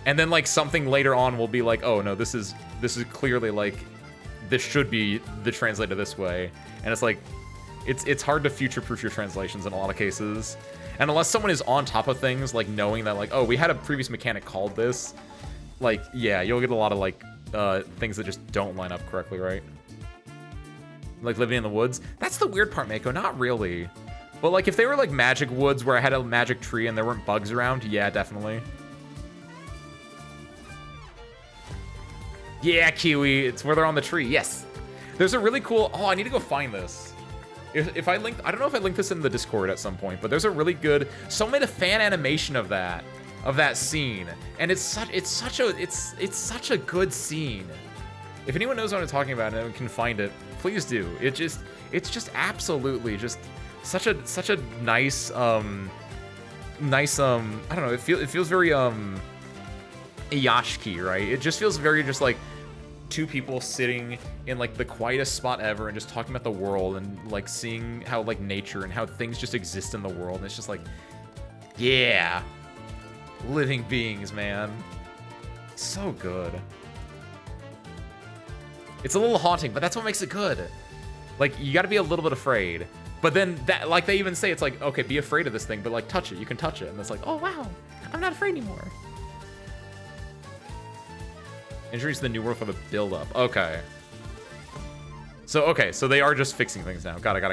and then, like, something later on will be like, oh, no, this is clearly, like, this should be the translated this way. And it's like, it's hard to future-proof your translations in a lot of cases. And unless someone is on top of things, like knowing that, like, oh, we had a previous mechanic called this, like, yeah, you'll get a lot of, like, things that just don't line up correctly, right? Like living in the woods. That's the weird part, Mako. Not really. But, like, if they were, like, magic woods where I had a magic tree and there weren't bugs around, yeah, definitely. Yeah, Kiwi. It's where they're on the tree. Yes. There's a really cool... Oh, I need to go find this. If I linked, I don't know if I linked this in the Discord at some point, but there's a really good, someone made a fan animation of that scene, and it's such a good scene. If anyone knows what I'm talking about and can find it, please do. It's just absolutely just such a nice I don't know, it feels very Iyashiki, right? It just feels very just like 2 people sitting in, like, the quietest spot ever and just talking about the world and, like, seeing how, like, nature and how things just exist in the world. And it's just like, yeah, living beings, man. So good. It's a little haunting, but that's what makes it good. Like, you gotta be a little bit afraid. But then, that, like, they even say, it's like, okay, be afraid of this thing, but, like, touch it. You can touch it. And it's like, oh, wow, I'm not afraid anymore. Injuries to the new world for the build-up. Okay. So they are just fixing things now. Got it.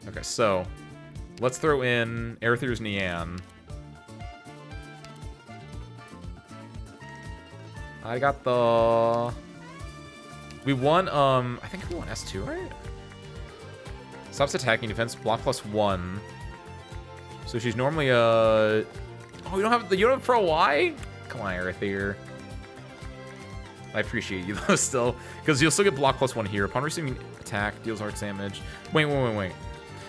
Okay, so let's throw in Aerithir's Nian. I got the... We won, I think we won S2, right? Stops attacking defense, block +1. So she's normally a... Oh, you don't have Pro Y? Come on, Aerithir. I appreciate you though still, because you'll still get block +1 here. Upon receiving attack, deals arts damage. Wait.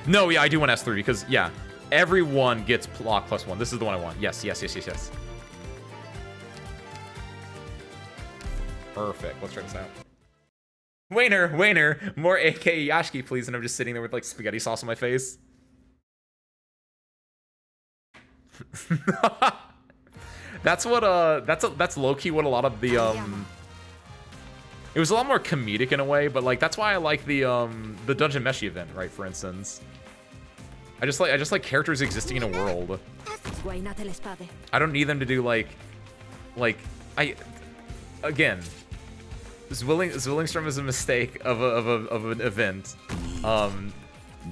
No, yeah, I do want S3 because yeah, everyone gets block +1. This is the one I want. Yes. Perfect. Let's try this out. Wayner, more AK Yashki, please. And I'm just sitting there with like spaghetti sauce on my face. That's what that's low-key what a lot of the it was a lot more comedic in a way, but like that's why I like the Dungeon Meshi event, right? For instance, I just like characters existing in a world. I don't need them to do like again, Zwillingstrom is a mistake of an event.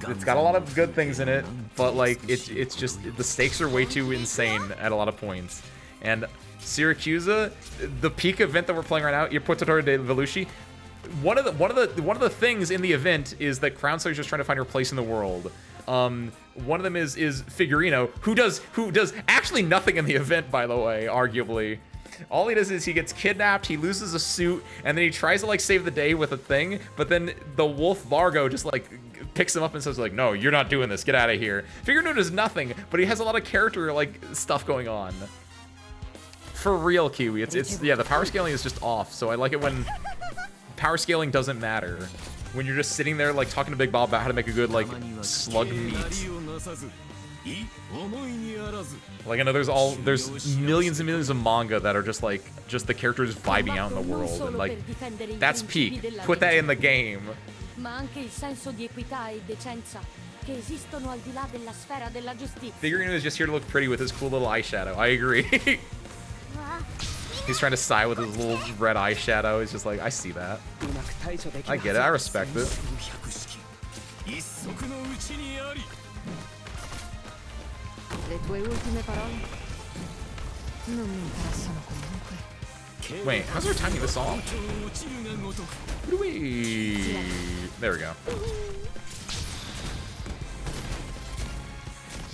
It's got a lot of good things in it, but like it's just the stakes are way too insane at a lot of points. And Syracusa, the peak event that we're playing right now, Portatore de Velushi, one of the things in the event is that Crown Slayer's just trying to find her place in the world. One of them is Figurino, who does actually nothing in the event, by the way, arguably. All he does is he gets kidnapped, he loses a suit, and then he tries to like save the day with a thing, but then the wolf Largo just like picks him up and says like, no, you're not doing this, get out of here. Figurino does nothing, but he has a lot of character like stuff going on. For real, Kiwi, it's yeah, the power scaling is just off, so I like it when power scaling doesn't matter. When you're just sitting there like talking to Big Bob about how to make a good like slug meat. Like I know there's millions and millions of manga that are just the characters vibing out in the world, and like that's peak. Put that in the game. Figurino is just here to look pretty with his cool little eyeshadow. I agree. He's trying to sigh with his little red eyeshadow. He's just like, I see that. I get it. I respect it. Wait, how's our timing this off? There we go.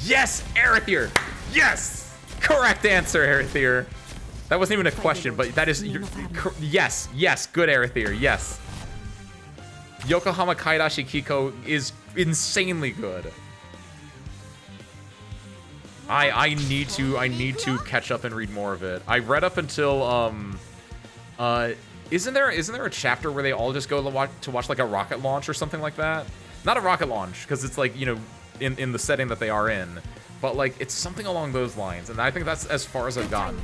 Yes, Arethyr! Yes! Correct answer, Arethyr. That wasn't even a question, but that is... yes, yes, good Arethyr, yes. Yokohama Kaidashi Kiko is insanely good. I need to catch up and read more of it. I read up until isn't there a chapter where they all just go to watch like a rocket launch or something like that? Not a rocket launch, because it's like, you know, in the setting that they are in, but like it's something along those lines, and I think that's as far as I've gotten.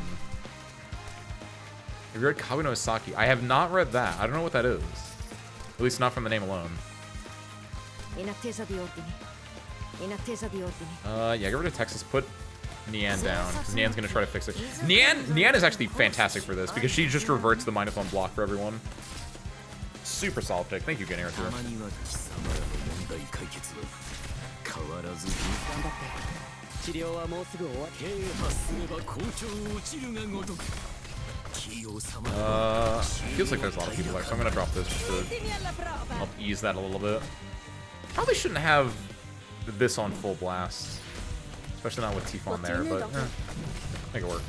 Have you read Kabu no Saki? I have not read that. I don't know what that is. At least not from the name alone. Yeah, get rid of Texas. Put Nian down, because Nian's gonna try to fix it. Nian is actually fantastic for this, because she just reverts the -1 block for everyone. Super solid pick. Thank you, Ganner. Feels like there's a lot of people there, so I'm gonna drop this just to help ease that a little bit. Probably shouldn't have this on full blast, especially not with Tifa on there, but make it work.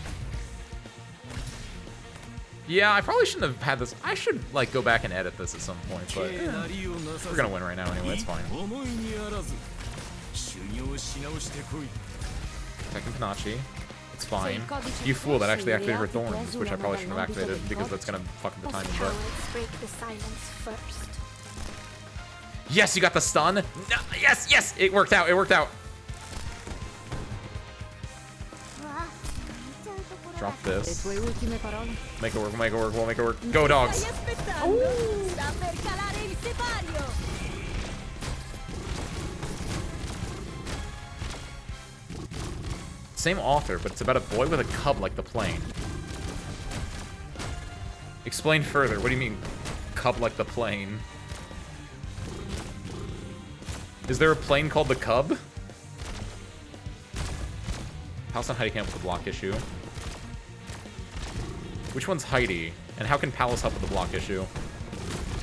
Yeah, I probably shouldn't have had this. I should like go back and edit this at some point, but we're gonna win right now anyway. It's fine. Tekken Panachi. It's fine. You fool, that actually activated her thorns, which I probably shouldn't have activated because that's gonna fuck up the timing, but... Yes, you got the stun! No, yes, yes! It worked out, it worked out! Drop this. Make it work, make it work, we'll make it work. Go, dogs! Ooh. Same author, but it's about a boy with a cub like the plane. Explain further. What do you mean, cub like the plane? Is there a plane called the Cub? Palace and Heidi can't help with the block issue. Which one's Heidi? And how can Palace help with the block issue?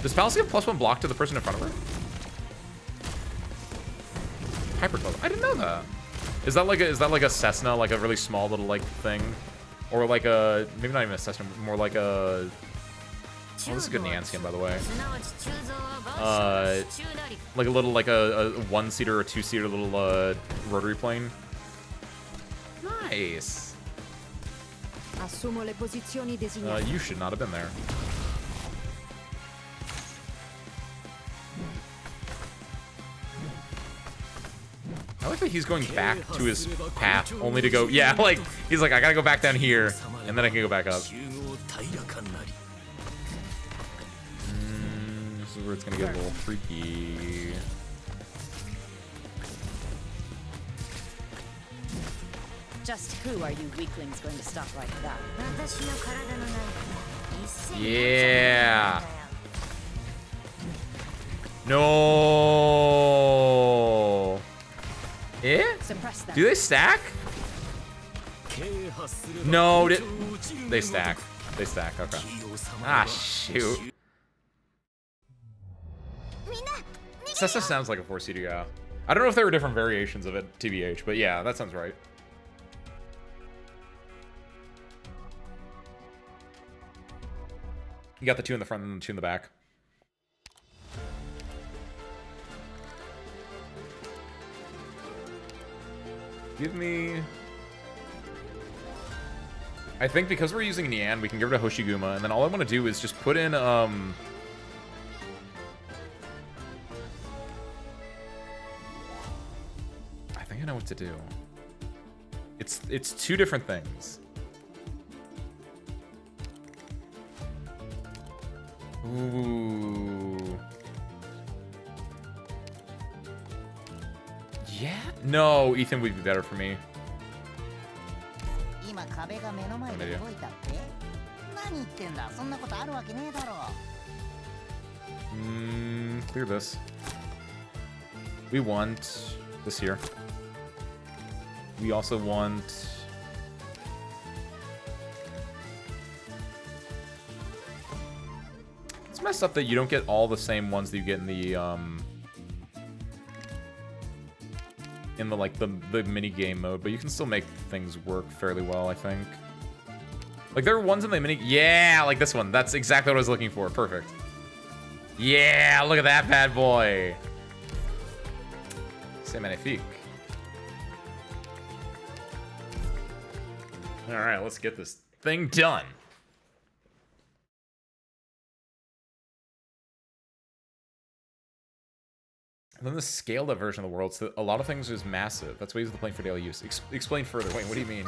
Does Palace give +1 block to the person in front of her? Hyper Club. I didn't know that. Is that like a Cessna, like a really small little like thing, or like a maybe not even a Cessna, more like a. Oh, this is a good Nian skin, by the way. Like a little like a one-seater or two-seater little rotary plane. Nice. You should not have been there. I like that he's going back to his path only to go, yeah, like, he's like, I gotta go back down here, and then I can go back up. This is where it's gonna get a little freaky. Just who are you weaklings going to stop like that? Yeah. No. Eh? Suppress them. Do they stack? No, they stack. They stack, okay. Ah, shoot. Sessa sounds like a 4-seater, yeah. I don't know if there were different variations of it, TBH, but yeah, that sounds right. You got the 2 in the front and the 2 in the back. Give me... I think because we're using Nian, we can give it a Hoshiguma, and then all I want to do is just put in, I think I know what to do. It's 2 different things. Ooh. Yeah? No, Ethan would be better for me. Clear this. We want this here. We also want... It's messed up that you don't get all the same ones that you get in the like the mini game mode, but you can still make things work fairly well, I think. Like there are ones in the mini, yeah, like this one. That's exactly what I was looking for. Perfect. Yeah, look at that bad boy. C'est magnifique. All right, let's get this thing done. And then the scaled up version of the world, so a lot of things is massive. That's why I use the plane for daily use. Explain further. Wait, what do you mean?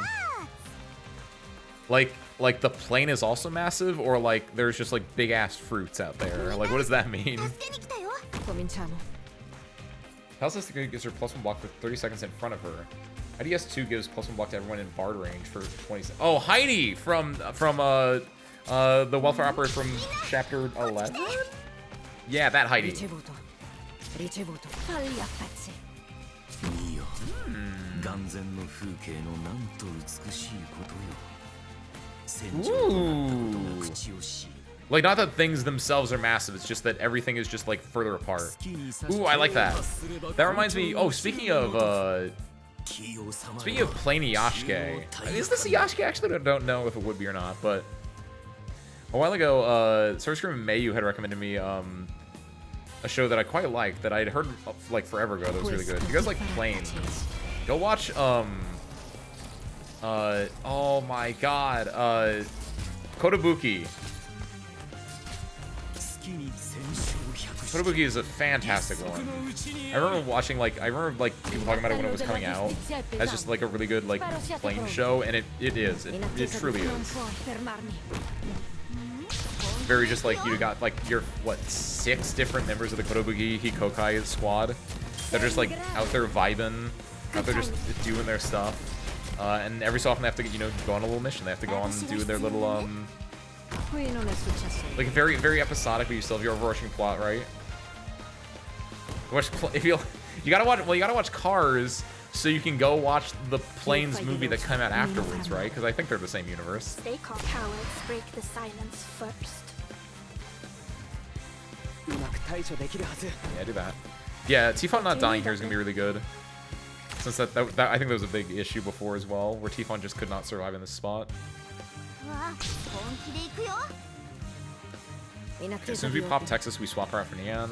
Like the plane is also massive, or like there's just like big ass fruits out there? Like what does that mean? Tells us the gives her +1 block for 30 seconds in front of her. IDS 2 gives +1 block to everyone in bard range for 20 seconds. Oh, Heidi from the welfare operator from chapter 11. Yeah, that Heidi. Ooh. Like, not that things themselves are massive, it's just that everything is just, like, further apart. Ooh, I like that. That reminds me... Oh, speaking of plain Yashike... Is this a Yashike? Actually, I don't know if it would be or not, but... A while ago, Source Scream and Mayu had recommended me, a show that I quite liked, that I'd heard, like, forever ago that was really good. If you guys like planes, go watch, oh my god, Kotobuki. Kotobuki is a fantastic one. I remember watching, like, people talking about it when it was coming out as just, like, a really good, like, plane show, and it truly is. Very just, like, you got, like, your, what, 6 different members of the Kotobuki Hikokai squad that are just, like, out there vibing, out there just doing their stuff. And every so often they have to, you know, go on a little mission. They have to go on and do their little, like, very, very episodic, but you still have your overarching plot, right? You gotta watch Cars so you can go watch the Planes movie that came out afterwards, right? Because I think they're the same universe. Stay calm. Cowards break the silence first. Yeah, do that. Yeah, Tifon not dying here is gonna be really good. Since that I think that was a big issue before as well, where Tifon just could not survive in this spot. Okay, as soon as we pop Texas, we swap her out for Neon.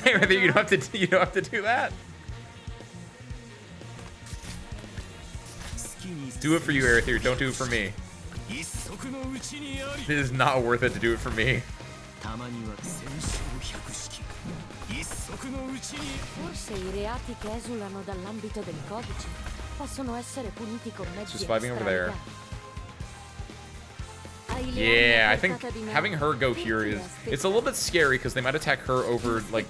Hey, Rather, you don't have to do that. Do it for you, Aerithir. Don't do it for me. It is not worth it to do it for me. Forse I reati che esulano dall'ambito del codice possono essere puniti con mezzi Just fighting over there. Ai leoni Yeah, I a think portata di mano. having her go here is, it's a little bit scary because they might attack her over like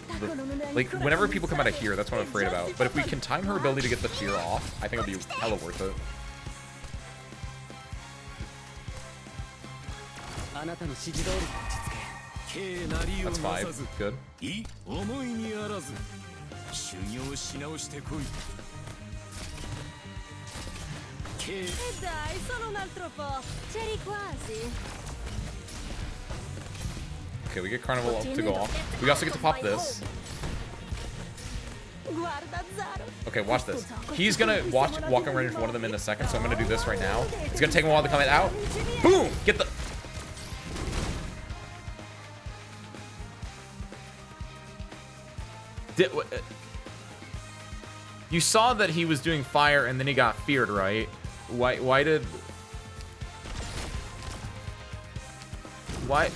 whenever people come out of here, that's what I'm afraid about. But if we can time her ability to get the fear off, I think it'll be hella worth it. That's 5. Good. E dai, solo un altro po'. C'eri quasi. Okay, we get Carnival to go off. We also get to pop this. Okay, watch this. He's gonna walk and run into one of them in a second, so I'm gonna do this right now. It's gonna take him a while to come out. Boom! Get the... You saw that he was doing fire and then he got feared, right? Why did... Why...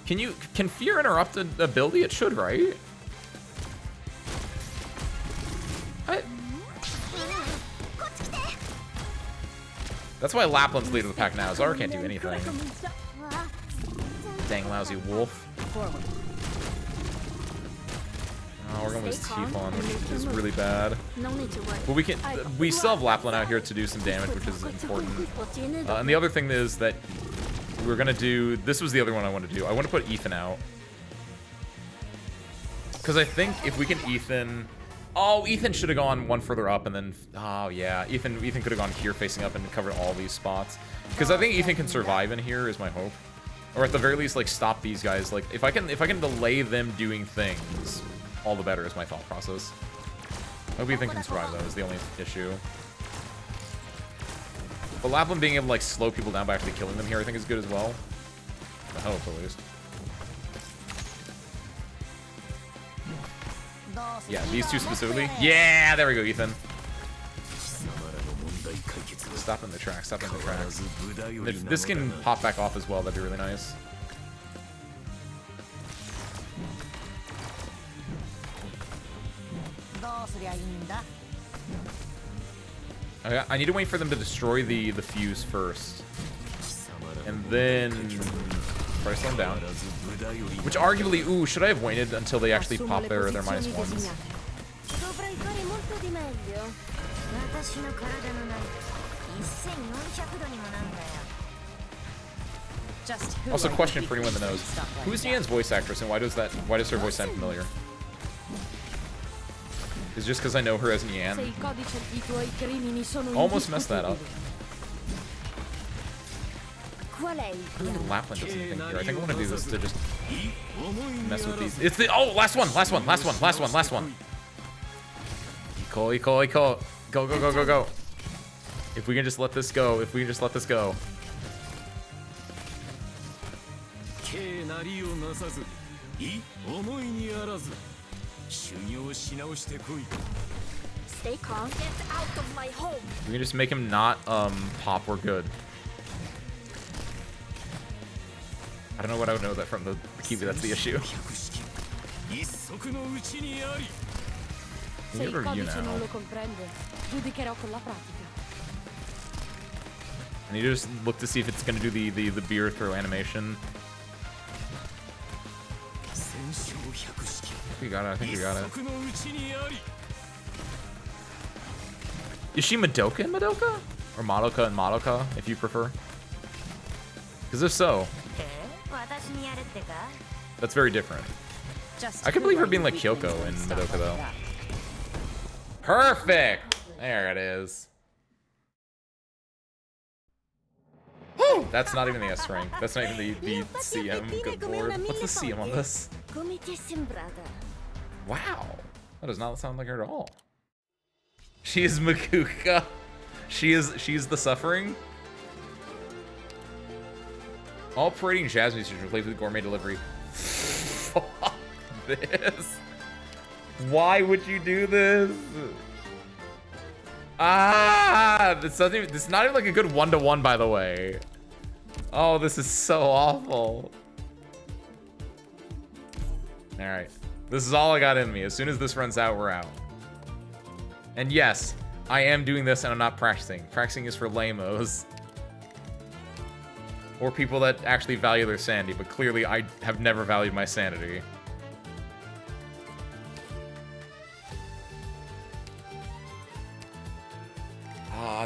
Can fear interrupt an ability? It should, right? That's why Lapland's leader of the pack now. Zara can't do anything. Dang lousy wolf. Oh, we're gonna lose Tifon, which is really bad. But we still have Lapland out here to do some damage, which is important. And the other thing is that we're gonna do, this was the other one I want to do. I want to put Ethan out. Because I think if we can Ethan... Oh, Ethan should have gone one further up and then... Oh, yeah. Ethan could have gone here facing up and covered all these spots. Because I think Ethan can survive in here is my hope. Or at the very least, like, stop these guys. Like, if I can delay them doing things, all the better is my thought process. I hope Ethan can survive, though, is the only issue. But Lapland being able to, like, slow people down by actually killing them here, I think is good as well. I hope, at least. Yeah, these two specifically. Yeah, there we go, Ethan. Stop in the tracks, stop in the tracks. If this can pop back off as well, that'd be really nice. Okay, I need to wait for them to destroy the fuse first. And then try to slow them down. Which arguably, ooh, should I have waited until they actually pop their -1s? Also, question for anyone that knows: who's Nian's voice actress, and why does her voice sound familiar? Is it just because I know her as Nian? Almost messed that up. Lapland does anything here. I think I want to do this to just mess with these. It's the last one. Eco. Go. If we can just let this go. Stay calm. Get out of my home. We can just make him not pop. We're good. I don't know what I would know that from the Kiwi. That's the issue. We need a review now. I need to just look to see if it's gonna do the beer throw animation. I think we got it. Is she Madoka and Madoka? Or Madoka and Madoka, if you prefer? Because if so, that's very different. I can believe her being like Kyoko in Madoka, though. Perfect! There it is. Woo! That's not even the S rank. That's not even the CM. Good lord. What's the CM on this? Wow. That does not sound like her at all. She is Makuka. She's the suffering. All parading jazz musicians replaced with gourmet delivery. Fuck this. Why would you do this? This is not even like a good 1-to-1, by the way. Oh, this is so awful. All right. This is all I got in me. As soon as this runs out, we're out. And yes, I am doing this and I'm not practicing. Practicing is for lamos. Or people that actually value their sanity, but clearly I have never valued my sanity.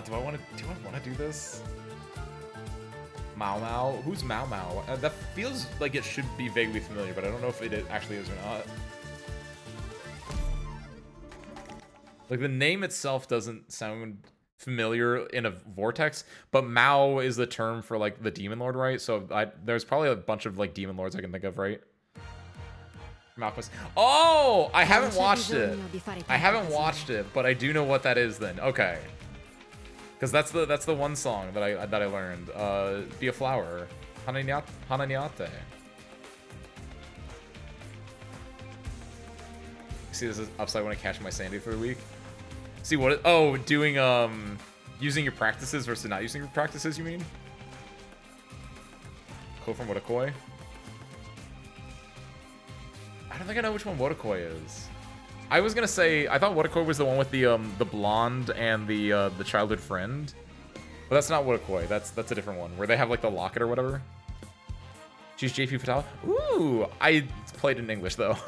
Do I want to do this? Mao Mao? Who's Mao Mao? That feels like it should be vaguely familiar, but I don't know if it actually is or not. Like, the name itself doesn't sound familiar in a vortex, but Mao is the term for, like, the Demon Lord, right? So there's probably a bunch of, like, Demon Lords I can think of, right? Malchus. Oh! I haven't watched it. I haven't watched it, but I do know what that is then. Okay. Because that's the one song that I learned. Be a Flower. Hananiate. See, this is upside when I catch my sanity for the week. See what? Oh, doing using your practices versus not using your practices. You mean? Quote from Wotakoi. I don't think I know which one Wotakoi is. I was gonna say I thought Wotakoi was the one with the blonde and the childhood friend, but that's not Wotakoi. That's a different one where they have like the locket or whatever. She's JP Fatale. Ooh, I played in English though.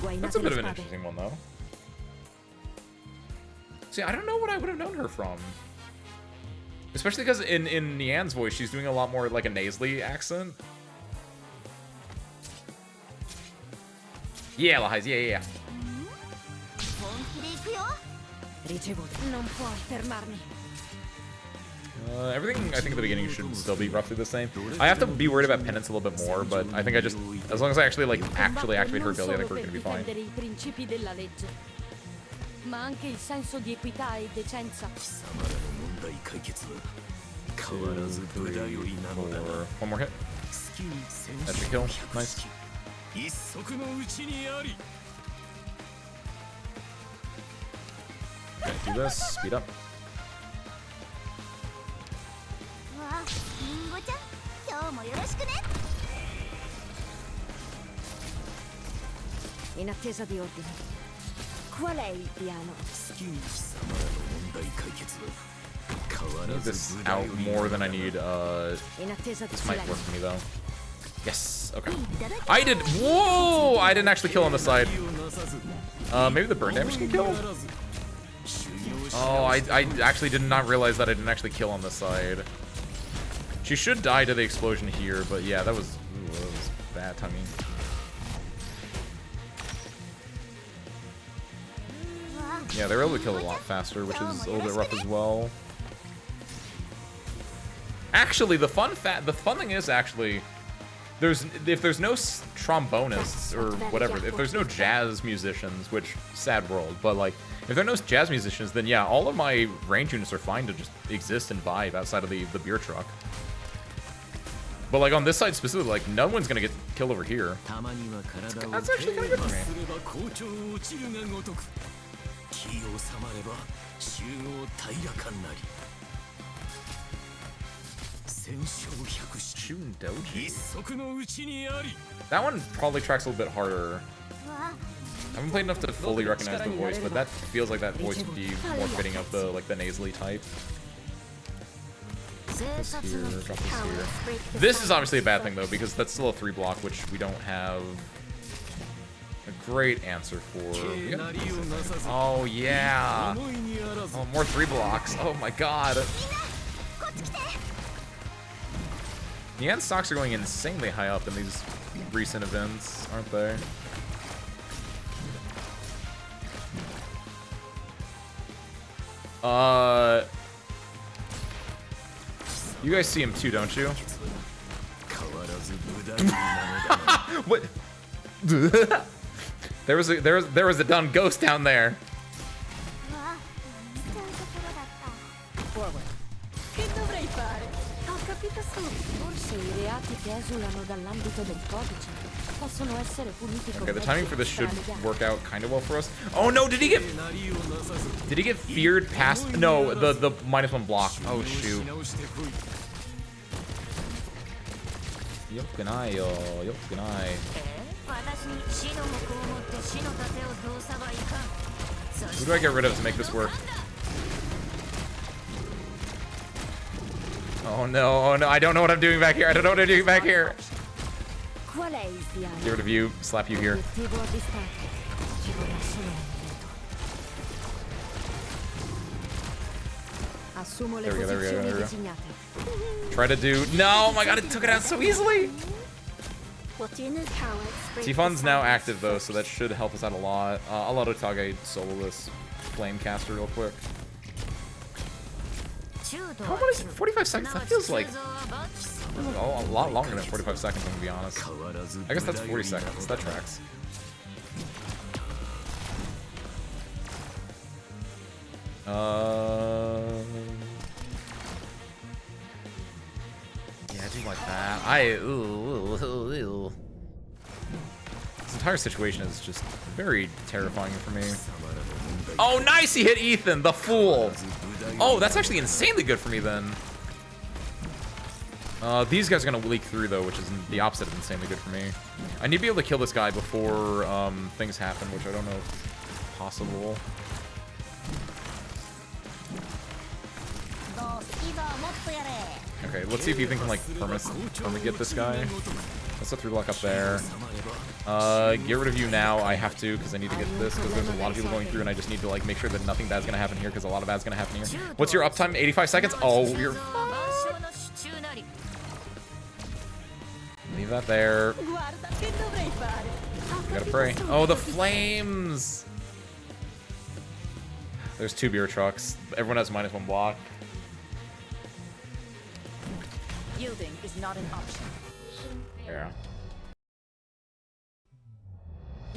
That's a bit of an interesting one though. See, I don't know what I would have known her from. Especially because in Nian's voice, she's doing a lot more like a nasally accent. Yeah, Lahais, yeah. Everything I think at the beginning should still be roughly the same. I have to be worried about penance a little bit more, but I think as long as I actually activate her ability, I think we're gonna be fine. Ma anche il senso di equità e decenza. 2, 3, 4. One more hit. That should kill. Nice. Okay, do this. Speed up. In attesa di ordini. Qual è il piano? I need this out more than I need. This might work for me though. Yes. Okay. I did. Whoa! I didn't actually kill on the side. Maybe the burn damage can kill. Oh, I actually did not realize that I didn't actually kill on the side. She should die to the explosion here, but yeah, that was bad timing. Yeah, they're able to kill a lot faster, which is a little bit rough as well. Actually, the fun thing is actually, if there's no trombonists or whatever, if there's no jazz musicians, which sad world, but like if there are no jazz musicians, then yeah, all of my range units are fine to just exist and vibe outside of the beer truck. But like on this side specifically, like no one's gonna get killed over here. That's actually kind of good for me. That one probably tracks a little bit harder. I haven't played enough to fully recognize the voice, but that feels like that voice would be more fitting of the nasally type. This here, drop this here. This is obviously a bad thing though, because that's still a 3-block, which we don't have a great answer for. Oh yeah! Oh, more 3-blocks. Oh my god! Nian stocks are going insanely high up in these recent events, aren't they? You guys see him too, don't you? What? There was a done ghost down there. Forward. Che dovrei fare? Ho capito Forse I reati che esulano dall'ambito del codice possono essere puniti con Okay, the timing for this should work out kind of well for us. Oh no, did he get feared past? No, the -1 block. Oh shoot. Yokunai, yokunai. Who do I get rid of to make this work? Oh no, I don't know what I'm doing back here. I don't know what I'm doing back here. Get rid of you, slap you here. There we go. Try to do. No, oh my god, it took it out so easily. Tifon's now active though, so that should help us out a lot. I'll let Otage solo this flame caster real quick. How much is it? 45 seconds? That feels like a lot longer than 45 seconds, I'm gonna be honest. I guess that's 40 seconds. That tracks. Yeah, I do like that. This entire situation is just very terrifying for me. Oh, nice! He hit Ethan, the fool! Oh, that's actually insanely good for me then. These guys are gonna leak through though, which is the opposite of insanely good for me. I need to be able to kill this guy before things happen, which I don't know if it's possible. Okay, let's see if Ethan can like perma get this guy. That's a 3-block up there. Get rid of you now. I have to because I need to get this because there's a lot of people going through and I just need to like make sure that nothing bad's gonna happen here because a lot of bad's gonna happen here. What's your uptime? 85 seconds? Oh, you're... Leave that there. You gotta pray. Oh, the flames! There's 2 beer trucks. Everyone has -1 block. Yielding is not an option. Yeah.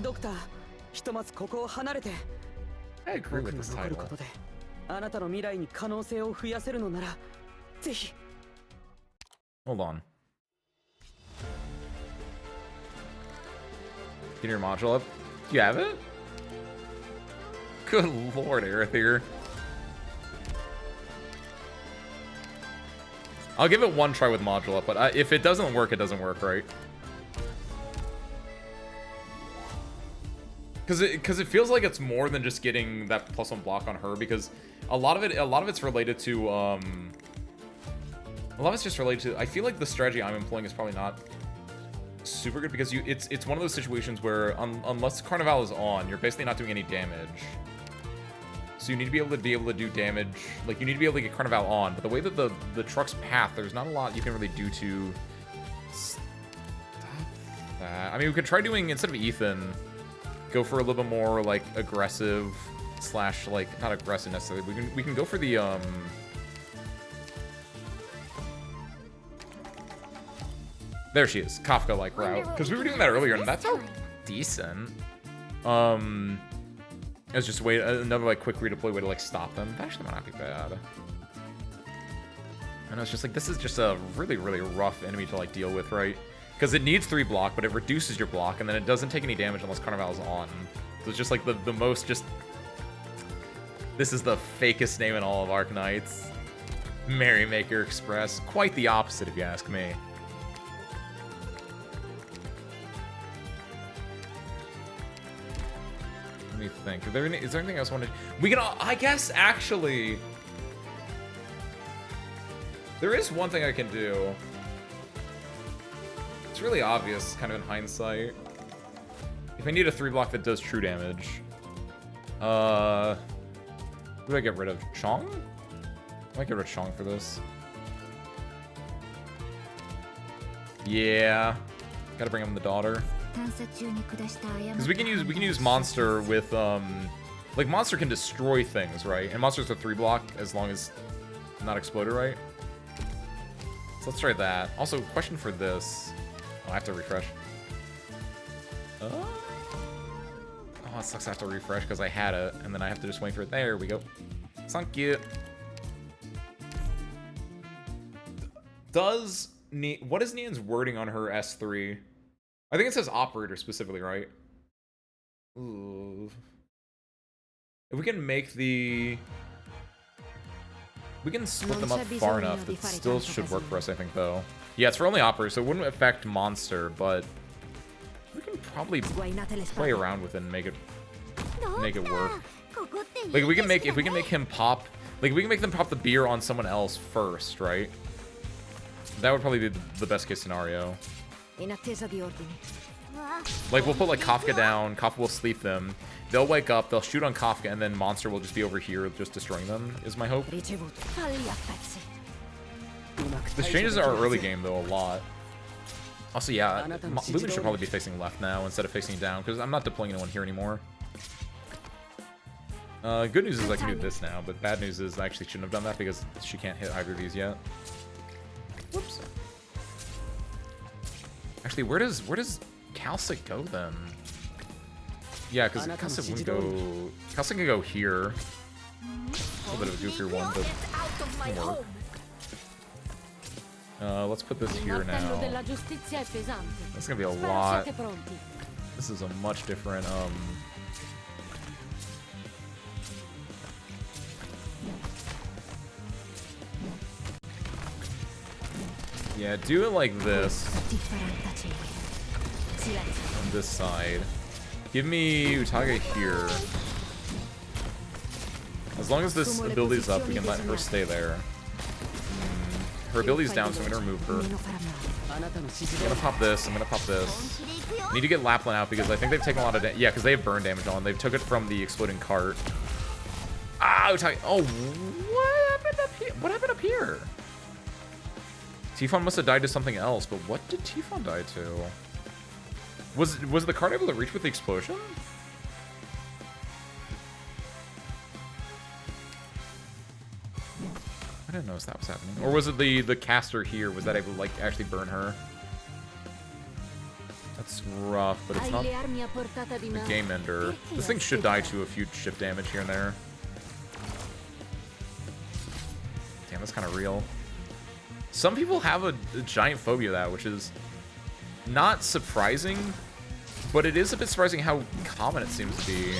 Doctor, I agree with this title. Hold on. Get your module up. Do you have it? Good lord, Aerithir. I'll give it one try with module up, but if it doesn't work, right? Because it feels like it's more than just getting that +1 block on her, because a lot of it's related to I feel like the strategy I'm employing is probably not super good because it's one of those situations where unless Carnival is on, you're basically not doing any damage. So you need to be able to do damage. Like, you need to be able to get Carnival on. But the way that the truck's path, there's not a lot you can really do to stop that. I mean, we could try doing, instead of Ethan, go for a little bit more, like, aggressive slash, like, not aggressive necessarily. We can go for the, there she is. Kafka-like route. Because we were doing that earlier, and that felt decent. It's just another like quick redeploy way to like stop them. That actually might not be bad. I know it's just like this is just a really rough enemy to like deal with, right? Because it needs 3 block, but it reduces your block, and then it doesn't take any damage unless Carnival's on. So it's just like the most just. This is the fakest name in all of Arknights. Merrymaker Express. Quite the opposite, if you ask me. Let me think. Is there anything else I want to... We can... I guess, actually... There is one thing I can do. It's really obvious, kind of in hindsight. If I need a 3-block that does true damage. Who do I get rid of? Chong? I might get rid of Chong for this. Yeah. Gotta bring him the daughter. Because we can use Monster with like Monster can destroy things, right? And Monster's a 3-block as long as not exploded, right? So let's try that. Also, question for this. Oh, I have to refresh. Oh, it sucks I have to refresh because I had it, and then I have to just wait for it. There we go. Thank you. What is Nian's wording on her S3? I think it says operator specifically, right? Ooh. If we can make the... We can split them up far enough that still should work for us, I think, though. Yeah, it's for only operator, so it wouldn't affect monster, but... We can probably play around with it and make it work. Like, if we can make him pop... Like, we can make them pop the beer on someone else first, right? That would probably be the best case scenario. Like, we'll put, like, Kafka down, Kafka will sleep them, they'll wake up, they'll shoot on Kafka, and then Monster will just be over here just destroying them, is my hope. This changes our early game, though, a lot. Also, yeah, Lumen should probably be facing left now instead of facing down, because I'm not deploying anyone here anymore. Good news is I can do this now, but bad news is I actually shouldn't have done that because she can't hit either of these yet. Whoops. Actually, where does Calcic go then? Yeah, because Calcic wouldn't go... Calcic can go here. A little bit of a goofier one, but it'll work. Let's put this here now. That's gonna be a lot. This is a much different, Yeah, do it like this. On this side. Give me Utaga here. As long as this ability's up, we can let her stay there. Her ability's down, so I'm gonna remove her. I'm gonna pop this, I'm gonna pop this. I need to get Lapland out because I think they've taken a lot of damage. Yeah, because they have burn damage on. They took it from the exploding cart. Ah, Utaga. Oh, what happened up here? What happened up here? Tifon must have died to something else, but what did Tifon die to? Was the card able to reach with the explosion? I didn't notice that was happening. Or was it the caster here? Was that able to, like, actually burn her? That's rough, but it's not a game ender. This thing should die to a few chip damage here and there. Damn, that's kind of real. Some people have a giant phobia of that, which is not surprising, but it is a bit surprising how common it seems to be.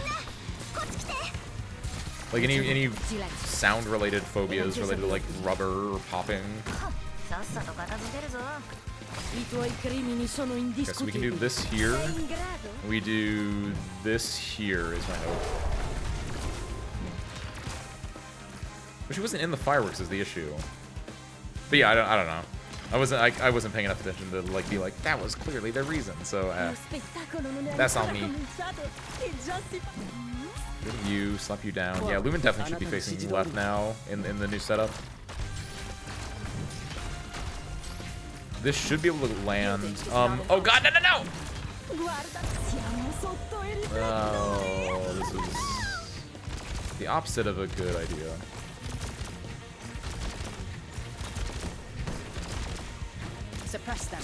Like any sound-related phobias related to like rubber or popping. Okay, so we can do this here. We do this here is my hope. But she wasn't in the fireworks is the issue. But yeah, I don't know. I wasn't paying enough attention to like be like that was clearly their reason. So that's on me. You slap you down. Yeah, Lumen definitely should be facing left now in the new setup. This should be able to land. Oh god, no! Oh, this is the opposite of a good idea. Suppress them.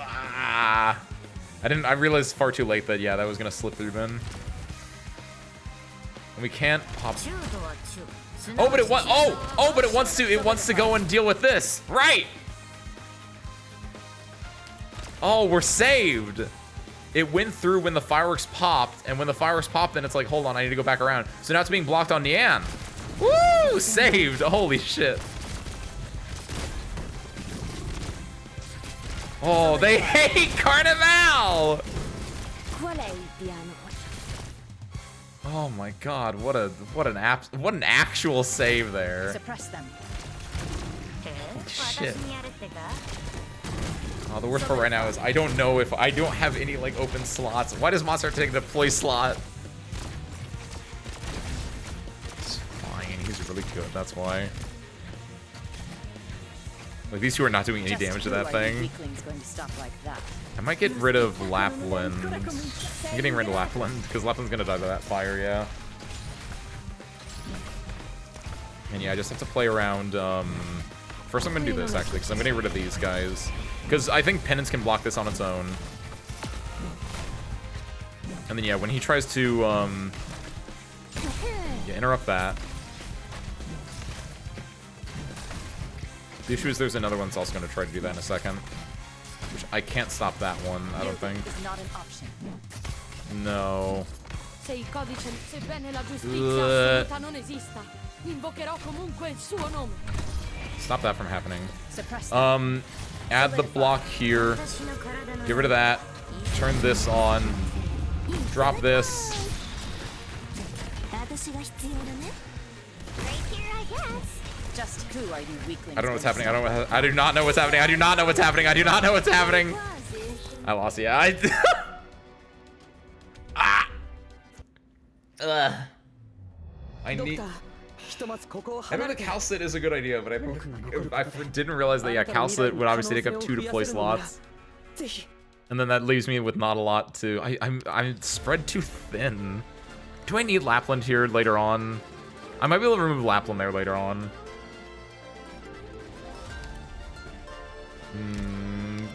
Ah! I realized far too late that yeah, that was gonna slip through then. And we can't pop. Oh, but it wants. Oh, but it wants to go and deal with this. Right. Oh, we're saved. It went through when the fireworks popped, and when the fireworks popped, then it's like, hold on, I need to go back around. So now it's being blocked on Nian. Woo! Saved. Holy shit. Oh, they hate Carnival! Oh my god, what an actual save there. Suppress them. Holy shit. Oh, the worst part right now is I don't know if I don't have any like open slots. Why does Monster take the play slot? It's fine, he's really good, that's why. Like, these two are not doing any damage to that thing. I might get rid of Lapland. I'm getting rid of Lapland, because Lapland's gonna die to that fire, yeah. And yeah, I just have to play around, first I'm gonna do this, actually, because I'm getting rid of these guys. Because I think Penance can block this on its own. And then yeah, when he tries to, yeah, interrupt that. The issue is there's another one that's also going to try to do that in a second. Which I can't stop that one, I don't think. Is not an option. No. Se il codice, sebbene la giustizia assoluta non esista, invocherò comunque il suo nome. Stop that from happening. Suppress them. Add the block here. Get rid of that. Turn this on. Drop this. Just who are you weaklings? I don't know what's happening. I do not know what's happening. I do not know what's happening. I do not know what's happening. I lost. Yeah. I need. I know the Calcit is a good idea, but I didn't realize that, yeah, Calcit would obviously take up 2 deploy slots. And then that leaves me with not a lot to... I'm spread too thin. Do I need Lapland here later on? I might be able to remove Lapland there later on.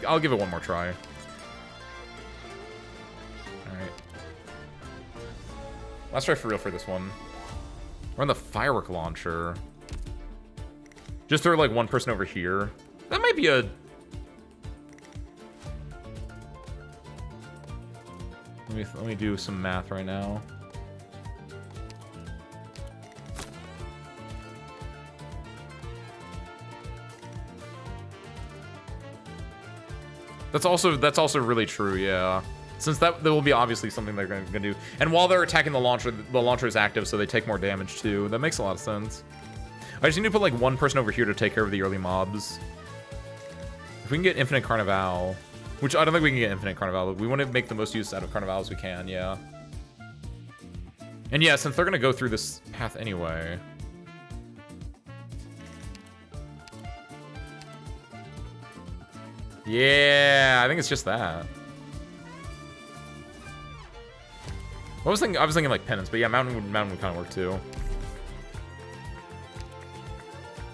I'll give it one more try. Alright. Let's try for real for this one. We're on the firework launcher. Just throw like one person over here. That might be a... Let me do some math right now. That's also really true, yeah. Since that will be obviously something they're going to do. And while they're attacking the launcher is active, so they take more damage too. That makes a lot of sense. I just need to put like one person over here to take care of the early mobs. If we can get Infinite Carnival, which I don't think we can get Infinite Carnival, but we want to make the most use out of Carnival as we can, yeah. And yeah, since they're going to go through this path anyway. Yeah, I think it's just that. I was thinking like penance, but yeah, mountain would kind of work too.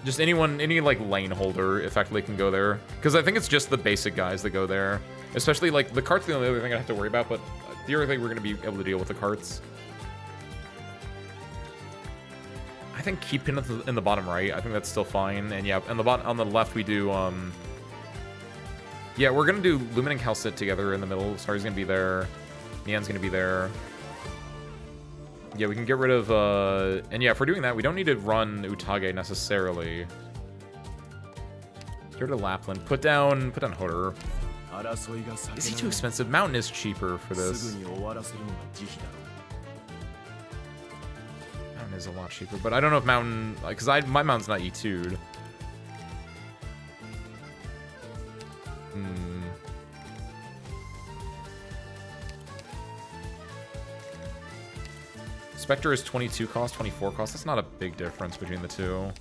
Just any like lane holder effectively can go there, because I think it's just the basic guys that go there. Especially like the cart's the only other thing I have to worry about, but theoretically we're gonna be able to deal with the carts. I think keep pin in the bottom right. I think that's still fine. And yeah, on the left we do yeah, we're gonna do Lumen and Calcit together in the middle. Starry's gonna be there. Neon's gonna be there. Yeah, we can get rid of, and yeah, if we're doing that, we don't need to run Utage necessarily. Get rid of Lapland. Put down Hodor. Is he too expensive? Mountain is cheaper for this. Mountain is a lot cheaper, but I don't know if Mountain, because my Mountain's not E2'd. Spectre is 22 cost, 24 cost. That's not a big difference between the two.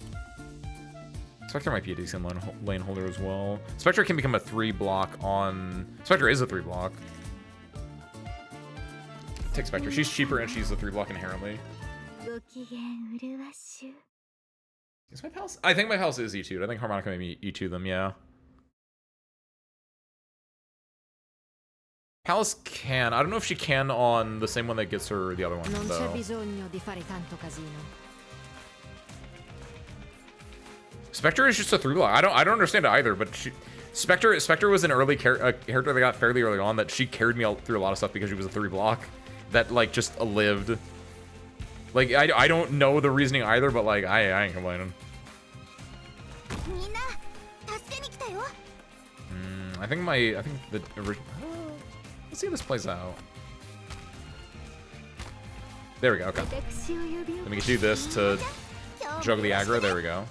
Spectre might be a decent lane holder as well. Spectre can become a 3-block on... Spectre is a 3-block. Take Spectre. She's cheaper and she's a 3-block inherently. Is my palace? I think my palace is E2'd. I think Harmonica maybe E2 them, yeah. Palace can. I don't know if she can on the same one that gets her the other one, though. Spectre is just a 3-block. I don't understand it either, but Spectre was an early character that got fairly early on that she carried me through a lot of stuff because she was a 3-block that like just lived. Like I don't know the reasoning either, but like I ain't complaining. I think the original. Let's see how this plays out. There we go, okay. Then we can do this to juggle the aggro. There we go.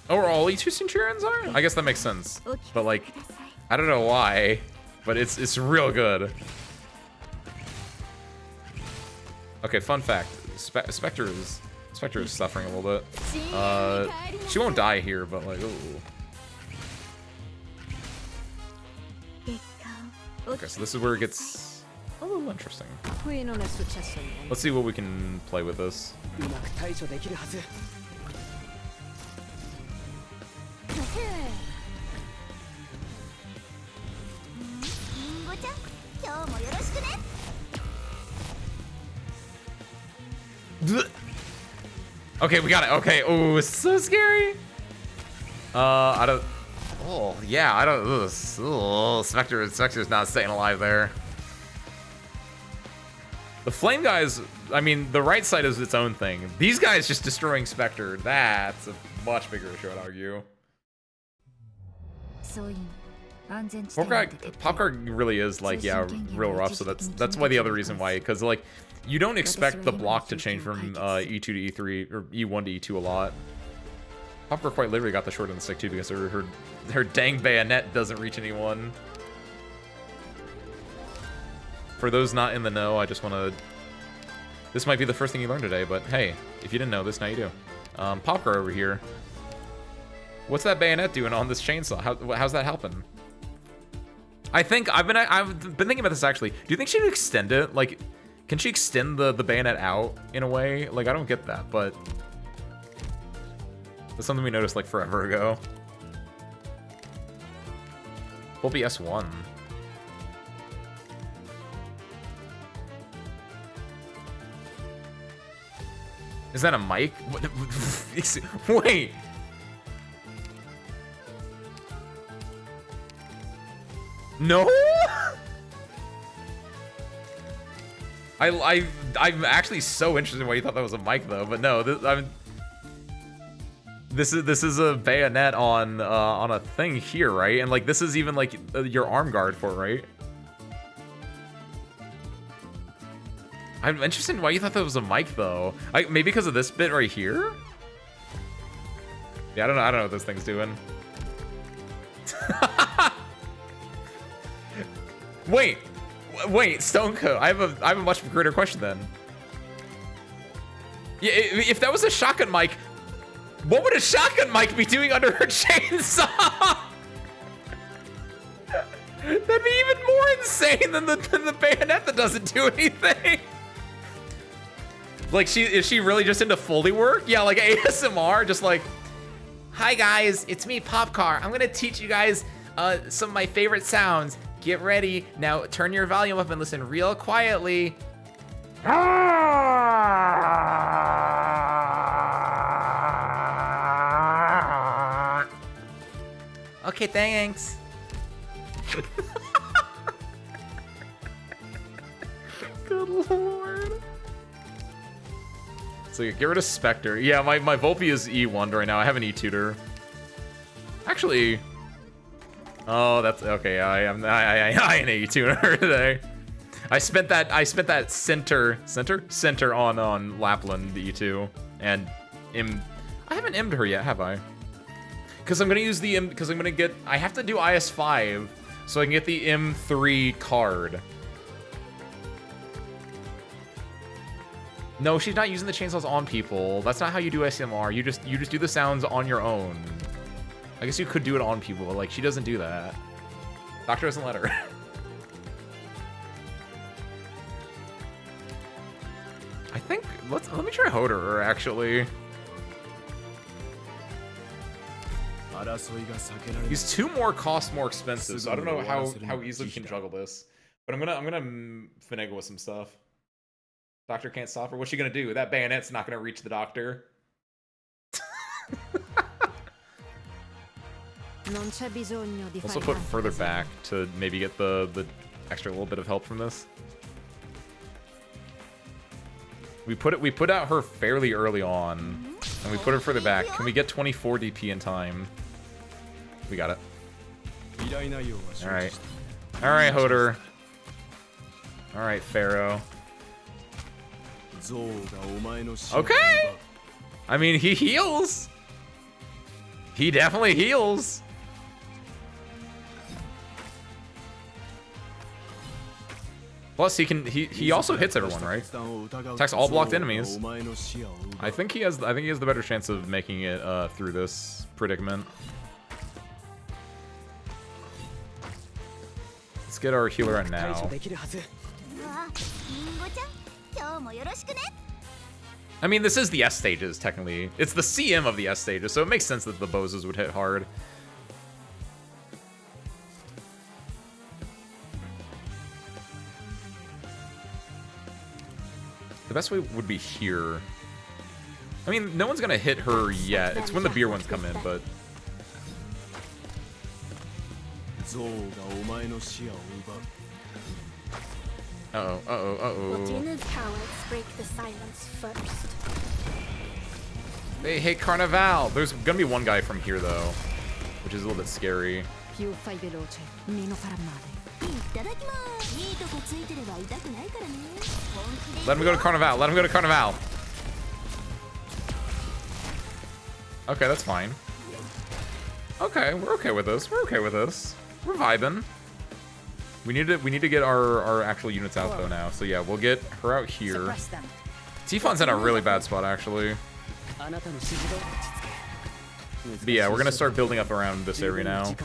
Oh, are all E2 Centurions are? I guess that makes sense. But like, I don't know why, but it's real good. Okay, fun fact. Spectre is suffering a little bit. She won't die here, but like, ooh. Okay, so this is where it gets a little interesting. Let's see what we can play with this. Okay, we got it. Okay. Oh, it's so scary. I don't. Oh, yeah. I don't. Ugh. Oh, Spectre's not staying alive there. The flame guys. I mean, the right side is its own thing. These guys just destroying Spectre. That's a much bigger issue, I'd argue. Popcard really is like, yeah, real rough. So that's why the other reason why, because like you don't expect the block to change from E2 to E3 or E1 to E2 a lot. Popcard quite literally got the short end of the stick too because her dang bayonet doesn't reach anyone. For those not in the know, I just want to. This might be the first thing you learned today, but hey, if you didn't know this, now you do. Popcard over here. What's that bayonet doing on this chainsaw? How's that helping? I think I've been thinking about this actually. Do you think she'd extend it? Like, can she extend the bayonet out in a way? Like, I don't get that, but that's something we noticed like forever ago. We'll be S1. Is that a mic? Wait. No? I'm actually so interested in why you thought that was a mic though, but no, this is a bayonet on a thing here, right? And like this is even like your arm guard for it, right? I'm interested in why you thought that was a mic though. Maybe because of this bit right here? Yeah, I don't know what this thing's doing. Wait, Stonecoat. I have a much greater question then. Yeah, if that was a shotgun mic, what would a shotgun mic be doing under her chainsaw? That'd be even more insane than the bayonet that doesn't do anything. Like, is she really just into Foley work? Yeah, like ASMR, just like, hi guys, it's me, Popcar. I'm gonna teach you guys some of my favorite sounds. Get ready. Now turn your volume up and listen real quietly. Okay, thanks. Good lord. So get rid of Spectre. Yeah, my Volpe is E1 right now. I have an E-tutor. Actually, oh, that's okay. I an E-tutor today. I spent that center on Lapland E2 and I haven't M'd her yet, have I? Because I'm gonna use the because I have to do IS5 so I can get the M3 card. No, she's not using the chainsaws on people. That's not how you do SMR. You just do the sounds on your own. I guess you could do it on people, but like she doesn't do that. Doctor doesn't let her. I think let me try Hoder actually. These two cost more expensive, so I don't know how easily we can juggle this. But I'm gonna finagle with some stuff. Doctor can't stop her. What's she gonna do? That bayonet's not gonna reach the doctor. Also put further back to maybe get the extra little bit of help from this. We put out her fairly early on, and we put her further back. Can we get 24 DP in time? We got it. All right, Hoder. All right, Pharaoh. Okay. I mean, he heals. He definitely heals. Plus, he also hits everyone, right? Attacks all blocked enemies. I think he has the better chance of making it through this predicament. Let's get our healer in now. I mean, this is the S stages, technically. It's the CM of the S stages, so it makes sense that the Bozos would hit hard. The best way would be here. I mean, no one's gonna hit her yet. It's when the beer ones come in, but... Uh-oh, uh-oh, uh-oh. Latinid cowards break the silence first. Hey, hey, Carnival! There's gonna be one guy from here, though, which is a little bit scary. Più fai veloce, meno farà male. Let him go to Carnival. Let him go to Carnival. Okay, that's fine. Okay, we're okay with this. We're okay with this. We're vibing. We need to get our actual units out though now. So yeah, we'll get her out here. Tifon's in a really bad spot actually. But yeah, we're gonna start building up around this area now.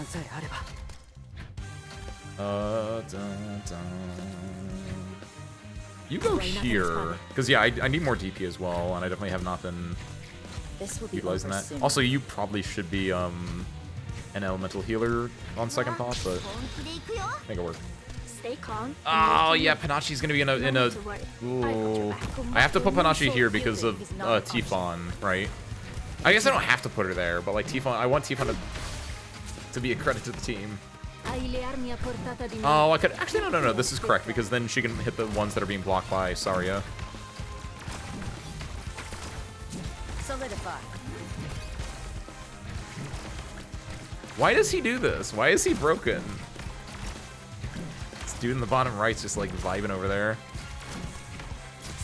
You go here, because yeah, I need more DP as well, and I definitely have not been utilizing that. Also, you probably should be an elemental healer on second thought, but make it work. Stay calm. Oh yeah, Panachi's gonna be in a. Ooh, I have to put Panachi here because of Tifon, right? I guess I don't have to put her there, but like Tifon, I want Tifon to be a credit to the team. Oh, I could actually no. This is correct because then she can hit the ones that are being blocked by Saria. Solidify. Why does he do this? Why is he broken? This dude in the bottom right's just like vibing over there.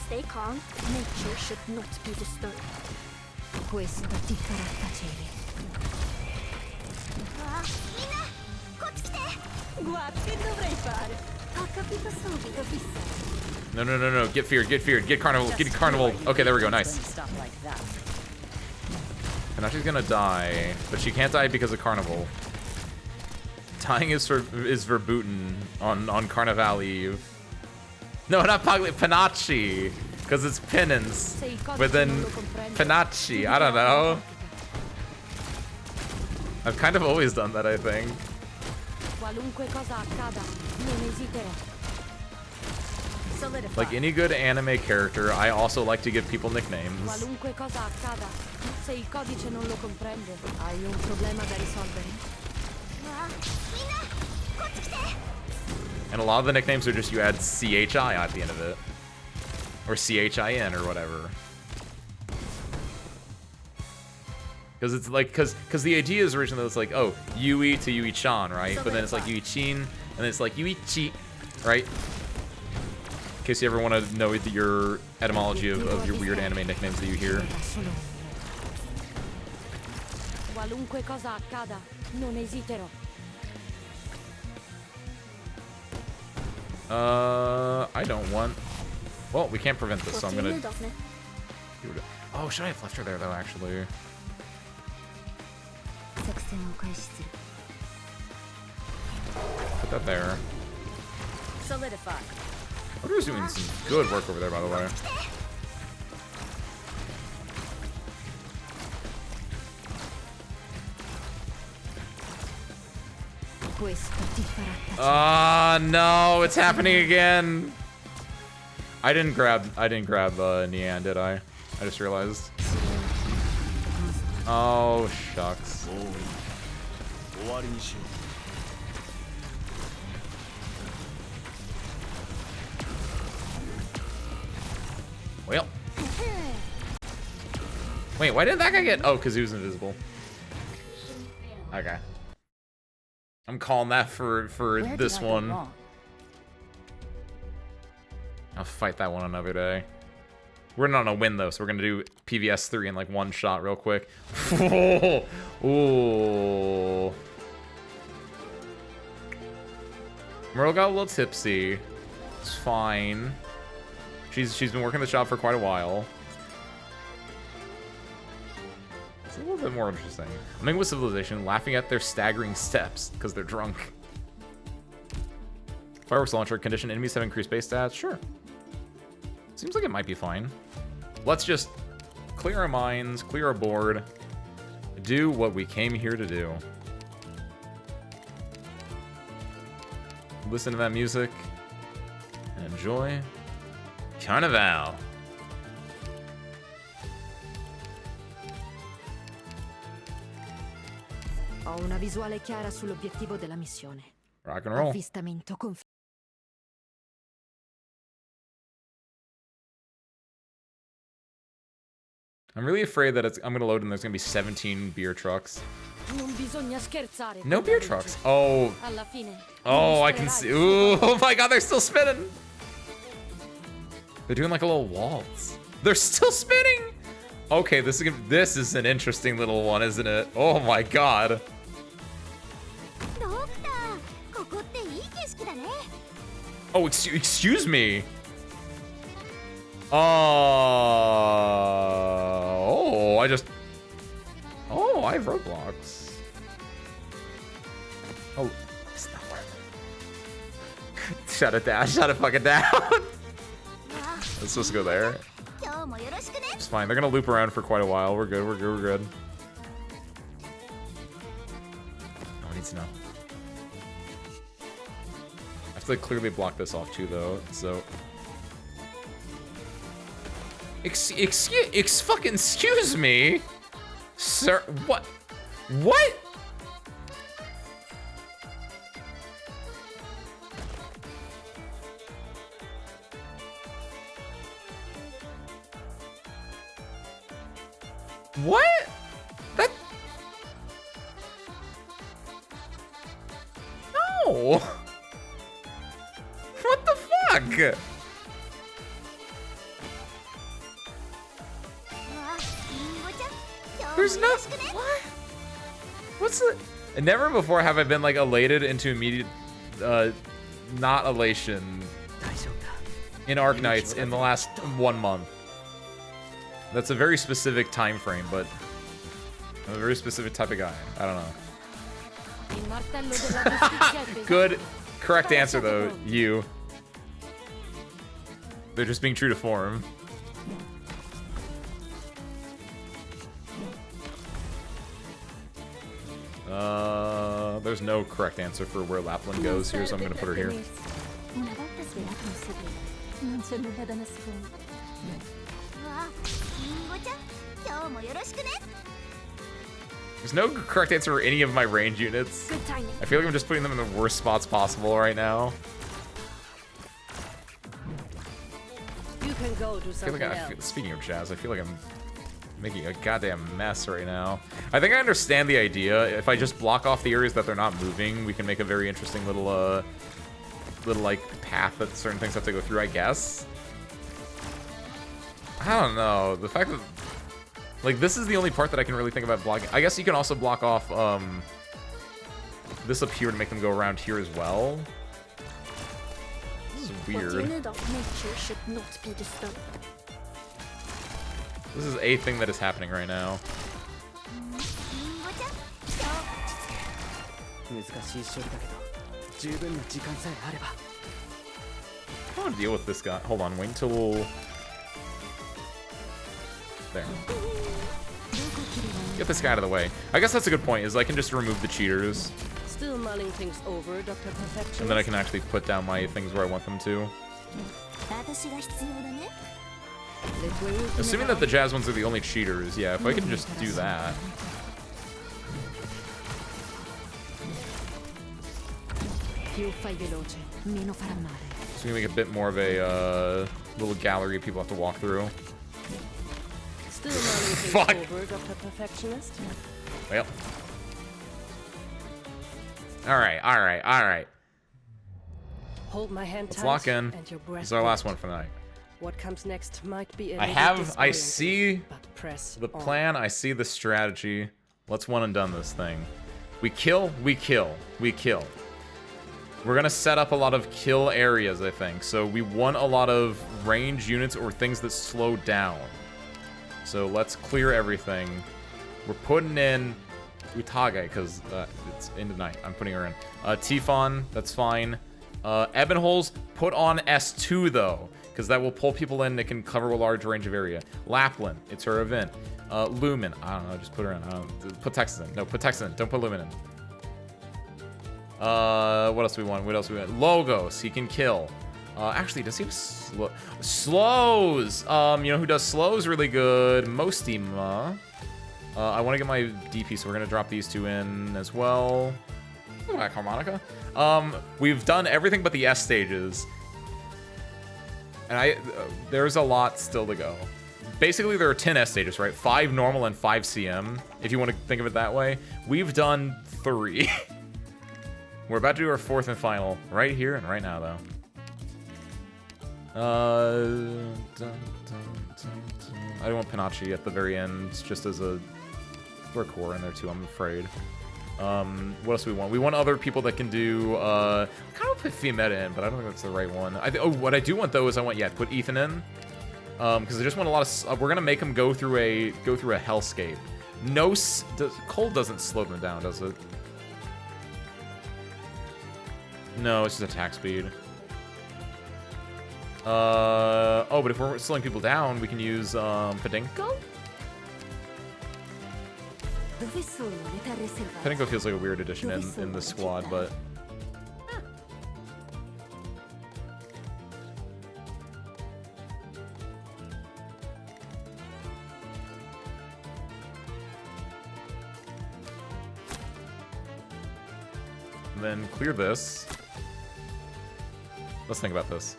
Stay calm. Nature should not be disturbed. Questo ti farà tacere. No. Get feared. Get carnival. Get carnival. Okay, there we go. Nice. And now she's gonna die, but she can't die because of carnival. Dying is verboten on Carnival Eve. No, not Panachi, because it's penance. But then Panachi, I don't know. I've kind of always done that, I think. Like any good anime character, I also like to give people nicknames. And a lot of the nicknames are just you add CHI at the end of it. Or CHIN or whatever. Because it's like, because the idea is originally it's like, oh, Yui to Yui-chan, right? But then it's like Yui-chin, and then it's like Yui-chi, right? In case you ever want to know your etymology of your weird anime nicknames that you hear. I don't want... Well, we can't prevent this, so I'm gonna... Oh, should I have left her there, though, actually? Put that there. Solidify. Odoru's doing some good work over there, by the way. No, it's happening again. I didn't grab Nian, did I? I just realized. Oh, shucks. Well. Wait, why did that guy get... Oh, because he was invisible. Okay. I'm calling that for this one. I'll fight that one another day. We're not on a win, though, so we're going to do PVS 3 in, like, one shot real quick. Ooh. Merle got a little tipsy. It's fine. She's been working the shop for quite a while. It's a little bit more interesting. I'm with Civilization, laughing at their staggering steps because they're drunk. Fireworks launcher, condition enemies have increased base stats. Sure. Seems like it might be fine. Let's just clear our minds, clear our board, do what we came here to do. Listen to that music and enjoy Carnival. Ho una visuale chiara sull'obiettivo della missione. Rock and roll. Avvistamento confermato. I'm really afraid that I'm gonna load and there's gonna be 17 beer trucks. Non bisogna scherzare. No beer trucks. Oh. Alla fine. Oh, I can see. Ooh, oh my god, they're still spinning. They're doing like a little waltz. They're still spinning. Okay, this is an interesting little one, isn't it? Oh my god. Oh, excuse me. Oh, I have roadblocks. Oh, it's not worth it. Shut it down. Shut it fucking down. It's supposed to go there. It's fine. They're gonna loop around for quite a while. We're good. We're good. We're good. No one needs to know. I have to like, clearly block this off too, though. So. Excuse me, sir. What? What? What? That? No. What the fuck? There's no. What? What's the? And never before have I been like elated into immediate, not elation in Arknights in the last 1 month. That's a very specific time frame, but I'm a very specific type of guy. I don't know. Good, correct answer though. You. They're just being true to form. There's no correct answer for where Lapland goes here, so I'm gonna put her here. There's no correct answer for any of my range units. I feel like I'm just putting them in the worst spots possible right now. You can go do something else. Speaking of jazz, I feel like I'm making a goddamn mess right now. I think I understand the idea. If I just block off the areas that they're not moving, we can make a very interesting little like path that certain things have to go through, I guess. I don't know. The fact that like this is the only part that I can really think about blocking. I guess you can also block off this up here to make them go around here as well. This is weird. This is a thing that is happening right now. I want to deal with this guy. Hold on, wait until... There. Get this guy out of the way. I guess that's a good point, is I can just remove the cheaters. Still mulling things over, Dr. Perfection. And then I can actually put down my things where I want them to. Assuming that the jazz ones are the only cheaters, yeah, if I can just do that. It's gonna make a bit more of a little gallery people have to walk through. Still fuck. Over, Dr. Perfectionist. Well. Alright. Hold my hand tight. Let's lock in. And your breath. This is our last one for the night. What comes next might be I see the plan, I see the strategy. Let's one and done this thing. We kill. We're gonna set up a lot of kill areas, I think. So we want a lot of range units or things that slow down. So let's clear everything. We're putting in Utage, because it's into night. I'm putting her in. Tifon, that's fine. Ebonholes, put on S2 though, because that will pull people in that can cover a large range of area. Lapland, it's her event. Lumen, I don't know, just put her in. Put Texas in. No, put Texas in. Don't put Lumen in. What else do we want? Logos, he can kill. Actually, does he have slows? You know who does slows really good? Mostima. I want to get my DP, so we're going to drop these two in as well. Ooh, back harmonica. We've done everything but the S stages. And there's a lot still to go. Basically, there are 10 S stages, right? 5 normal and 5 CM, if you want to think of it that way. We've done 3. We're about to do our 4th and final right here and right now, though. I don't want Panache at the very end, just as a... Throw core in there, too, I'm afraid. What else do we want? We want other people that can do, I kind of put Fiametta in, but I don't think that's the right one. What I do want, though, is put Ethan in. Because I just want a lot of... we're going to make him go through a hellscape. Cold doesn't slow them down, does it? No, it's just attack speed. But if we're slowing people down, we can use Padinko? Padinko feels like a weird addition in the squad, but... And then clear this. Let's think about this.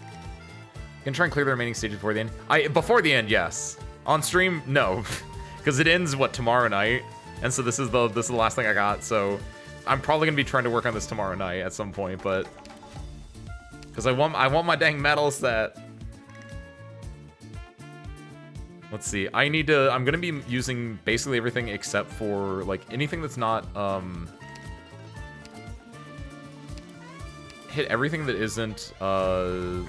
You can try and clear the remaining stages before the end. Before the end, yes. On stream, no. Because it ends, what, tomorrow night? And so this is the last thing I got, so... I'm probably going to be trying to work on this tomorrow night at some point, but... Because I want my dang medal set. Let's see. I'm going to be using basically everything except for, like, anything that's not, hit everything that isn't, high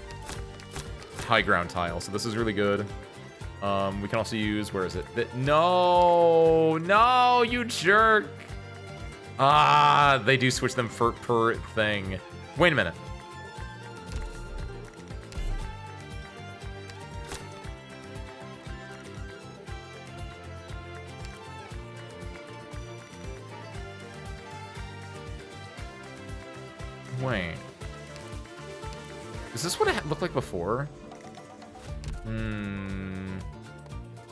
ground tile, so this is really good. We can also use, where is it? No, you jerk. They do switch them per thing. Wait a minute. Wait. Is this what it looked like before?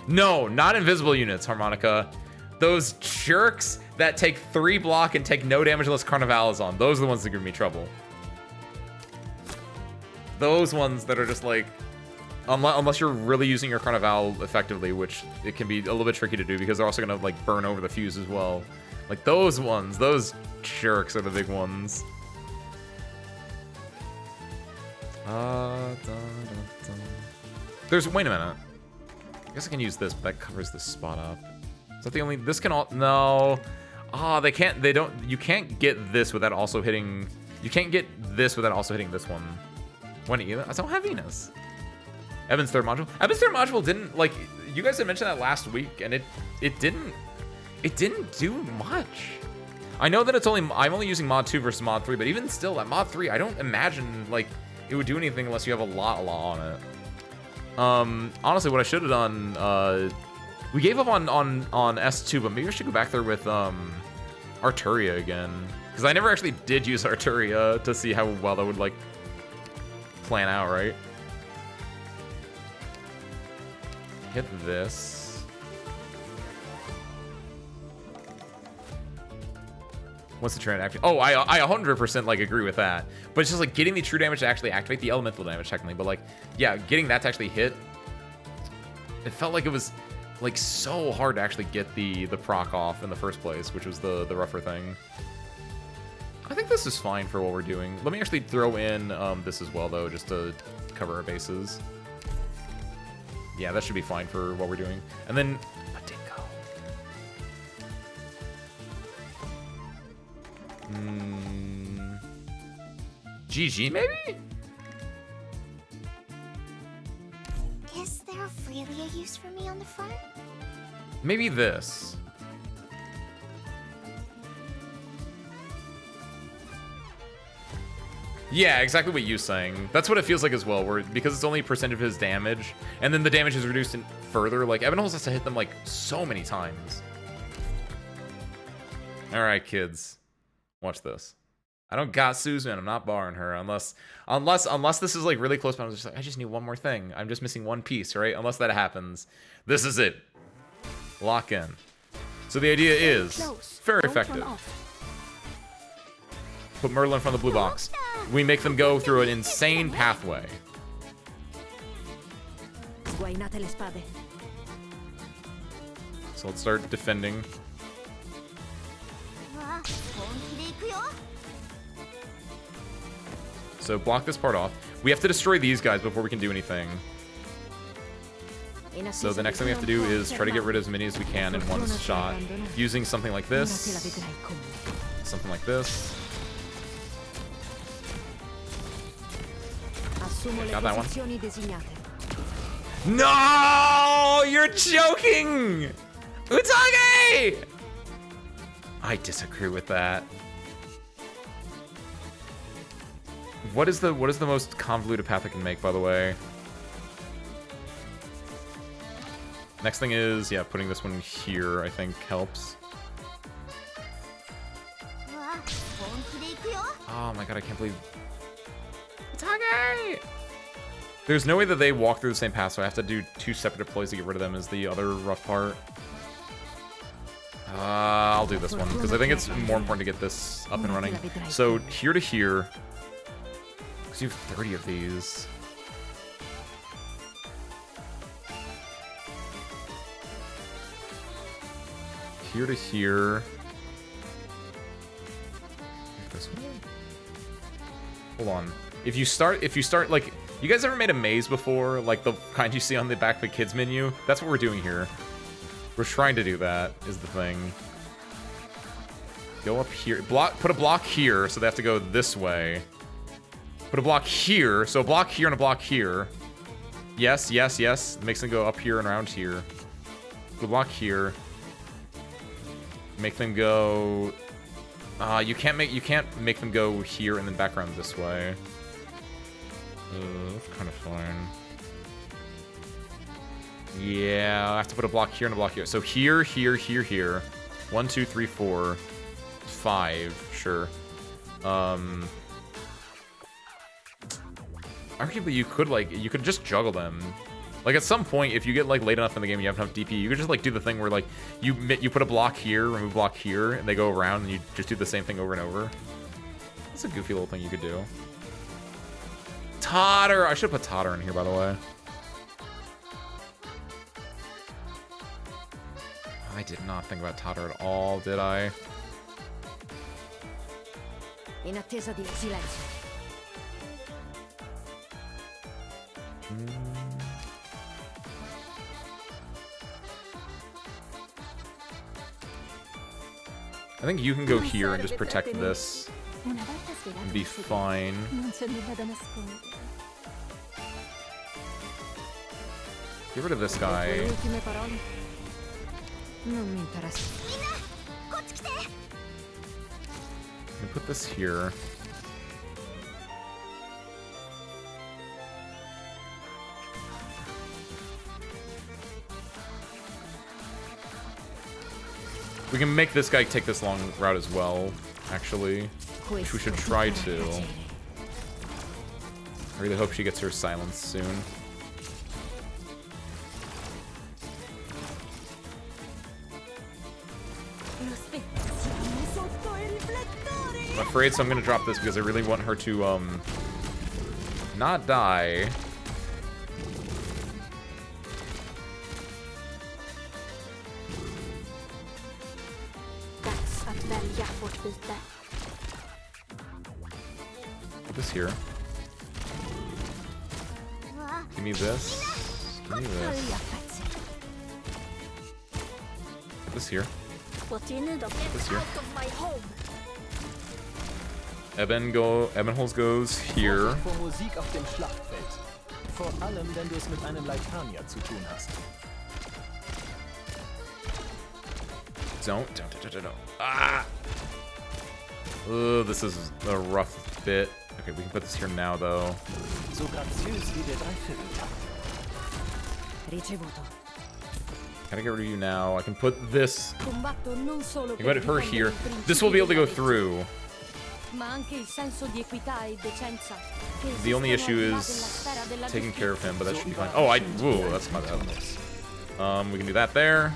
No, not invisible units, Harmonica. Those jerks that take 3 block and take no damage unless Carnival is on. Those are the ones that give me trouble. Those ones that are just like... Unless you're really using your Carnival effectively, which it can be a little bit tricky to do because they're also going to like burn over the fuse as well. Like those ones, those jerks are the big ones. Wait a minute. I guess I can use this, but that covers this spot up. Is that the only... This can all... No. They can't... You can't get this without also hitting... You can't get this without also hitting this one. When either... I don't have Venus. Evan's third module. Evan's third module didn't... Like, you guys had mentioned that last week, and it didn't... It didn't do much. I know that I'm only using mod 2 versus mod 3, but even still, at mod 3, I don't imagine, like, it would do anything unless you have a lot on it. Honestly, what I should have done, we gave up on S2, but maybe I should go back there with, Arturia again. Because I never actually did use Arturia to see how well that would, like, plan out, right? Hit this. What's the trend activate? Oh, I 100% like agree with that. But it's just like getting the true damage to actually activate the elemental damage technically. But like, yeah, getting that to actually hit. It felt like it was like so hard to actually get the proc off in the first place, which was the rougher thing. I think this is fine for what we're doing. Let me actually throw in this as well though, just to cover our bases. Yeah, that should be fine for what we're doing. And then Padinko. GG maybe? Is there really a use for me on the front? Maybe this. Yeah, exactly what you're saying. That's what it feels like as well, where because it's only a percent of his damage, and then the damage is reduced further. Like, Evanholz has to hit them, like, so many times. Alright, kids. Watch this. I don't got Susan. I'm not barring her. Unless this is, like, really close, but I'm just like, I just need one more thing. I'm just missing one piece, right? Unless that happens. This is it. Lock in. So the idea is very effective. Put Merlin in front of the blue box. We make them go through an insane pathway. So let's start defending. So block this part off. We have to destroy these guys before we can do anything. So the next thing we have to do is try to get rid of as many as we can in one shot. Using something like this. Something like this. Got that one. No! You're joking! Utage! I disagree with that. What is the most convoluted path I can make, by the way? Next thing is, yeah, putting this one here, I think, helps. Oh my god, I can't believe... Utage! There's no way that they walk through the same path, so I have to do 2 separate deploys to get rid of them is the other rough part. I'll do this one, because I think it's more important to get this up and running. So, here to here... Because you have 30 of these. Here to here. This way? Hold on. If you start, like, you guys ever made a maze before? Like the kind you see on the back of the kids menu? That's what we're doing here. We're trying to do that, is the thing. Go up here. Put a block here, so they have to go this way. Put a block here, so a block here and a block here. Yes, yes, yes. It makes them go up here and around here. Put a block here. Make them go... you can't make them go here and then back around this way. That's kind of fine. Yeah, I have to put a block here and a block here. So here, here, here, here. 1, 2, 3, 4, 5. Sure. Arguably, you could just juggle them. Like, at some point, if you get, like, late enough in the game and you have enough DP, you could just, like, do the thing where, like, you put a block here, remove a block here, and they go around, and you just do the same thing over and over. That's a goofy little thing you could do. Totter! I should have put Totter in here, by the way. I did not think about Totter at all, did I? In attesa di silenzio. I think you can go here and just protect this and be fine. Get rid of this guy. And put this here. We can make this guy take this long route as well, actually. Which we should try to. I really hope she gets her silence soon. I'm afraid, so I'm gonna drop this because I really want her to, not die. Put this here. Give me this. Give me this. Put this here. Put this here. Ebenholz goes here. Don't. Ah! Ugh, this is a rough bit. Okay, we can put this here now, though. Gotta get rid of you now. I can put this. I can put her here. This will be able to go through. The only issue is taking care of him, but that should be fine. Oh, ooh, that's my bad. We can do that there.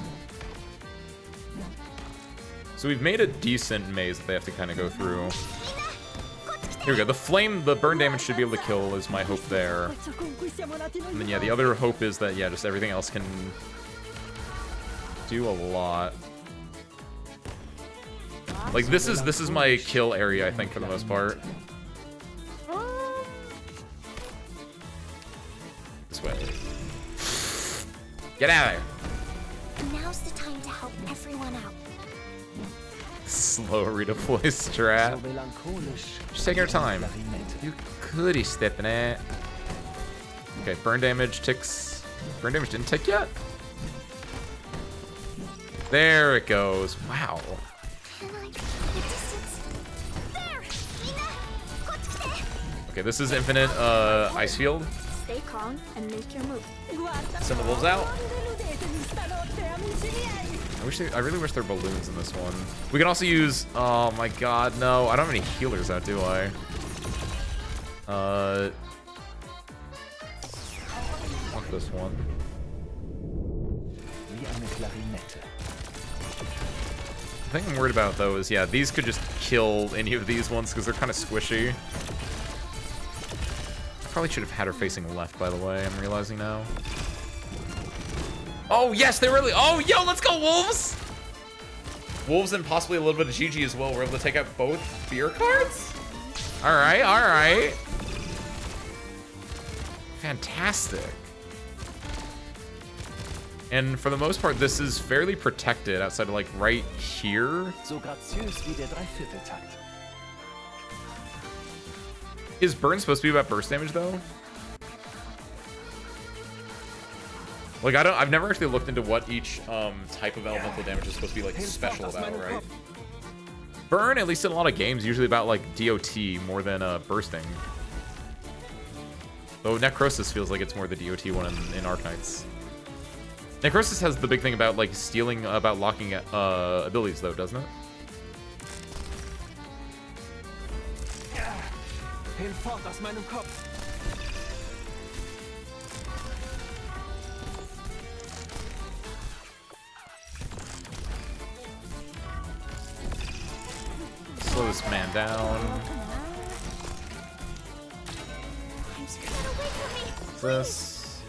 So we've made a decent maze that they have to kind of go through. Here we go. The burn damage should be able to kill is my hope there. And then, yeah, the other hope is that, yeah, just everything else can do a lot. Like, this is my kill area, I think, for the most part. This way. Get out of there. Now's the time to help everyone out. Slow redeploy strat. Just take your time. You could step in it. Okay, burn damage ticks. Burn damage didn't tick yet? There it goes. Wow. Okay, this is infinite ice field. Stay calm and make your move. Send the wolves out. I really wish there were balloons in this one. We can also use. Oh my god, no! I don't have any healers out, do I? Fuck this one. The thing I'm worried about though is, yeah, these could just kill any of these ones because they're kind of squishy. Probably should have had her facing left, by the way, I'm realizing now. Oh, yes, they really... Oh, yo, let's go, Wolves! Wolves and possibly a little bit of GG as well. We're able to take out both beer cards? All right, all right. Fantastic. And for the most part, this is fairly protected outside of, like, right here. Is burn supposed to be about burst damage though? Like I've never actually looked into what each type of elemental damage is supposed to be like special about, right? Burn, at least in a lot of games, usually about like DOT more than bursting. Though Necrosis feels like it's more the DOT one in Arknights. Necrosis has the big thing about like stealing, about locking abilities though, doesn't it? Hinfort aus meinem Kopf. Slow this man down. This.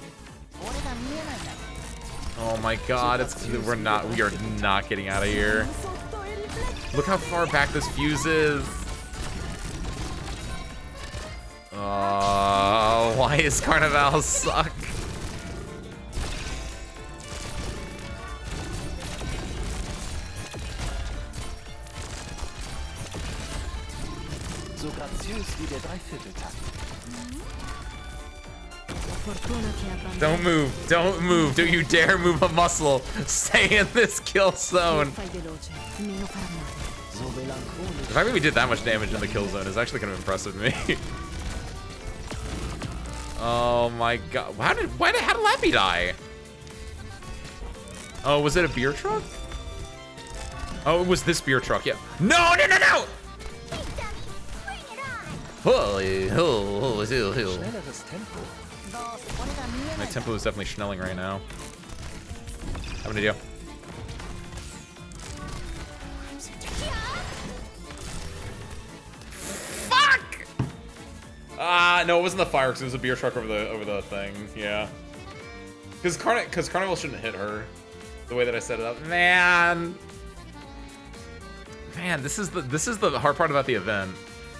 Oh my god, we are not getting out of here. Look how far back this fuse is. Oh, why is Carnival suck? So graziös wie der Dreivierteltakt. Don't move, don't move, don't you dare move a muscle. Stay in this kill zone. The fact that we did that much damage in the kill zone is actually kind of impressive to me. Oh my god. How did Lappy die? Oh, was it a beer truck? Oh, it was this beer truck, yeah. No, no, no, no! Holy, my tempo is definitely schnelling right now. How many do? Fuck! No, it wasn't the fire, because it was a beer truck over the thing. Yeah. Because Carnival shouldn't hit her the way that I set it up. Man, this is the hard part about the event.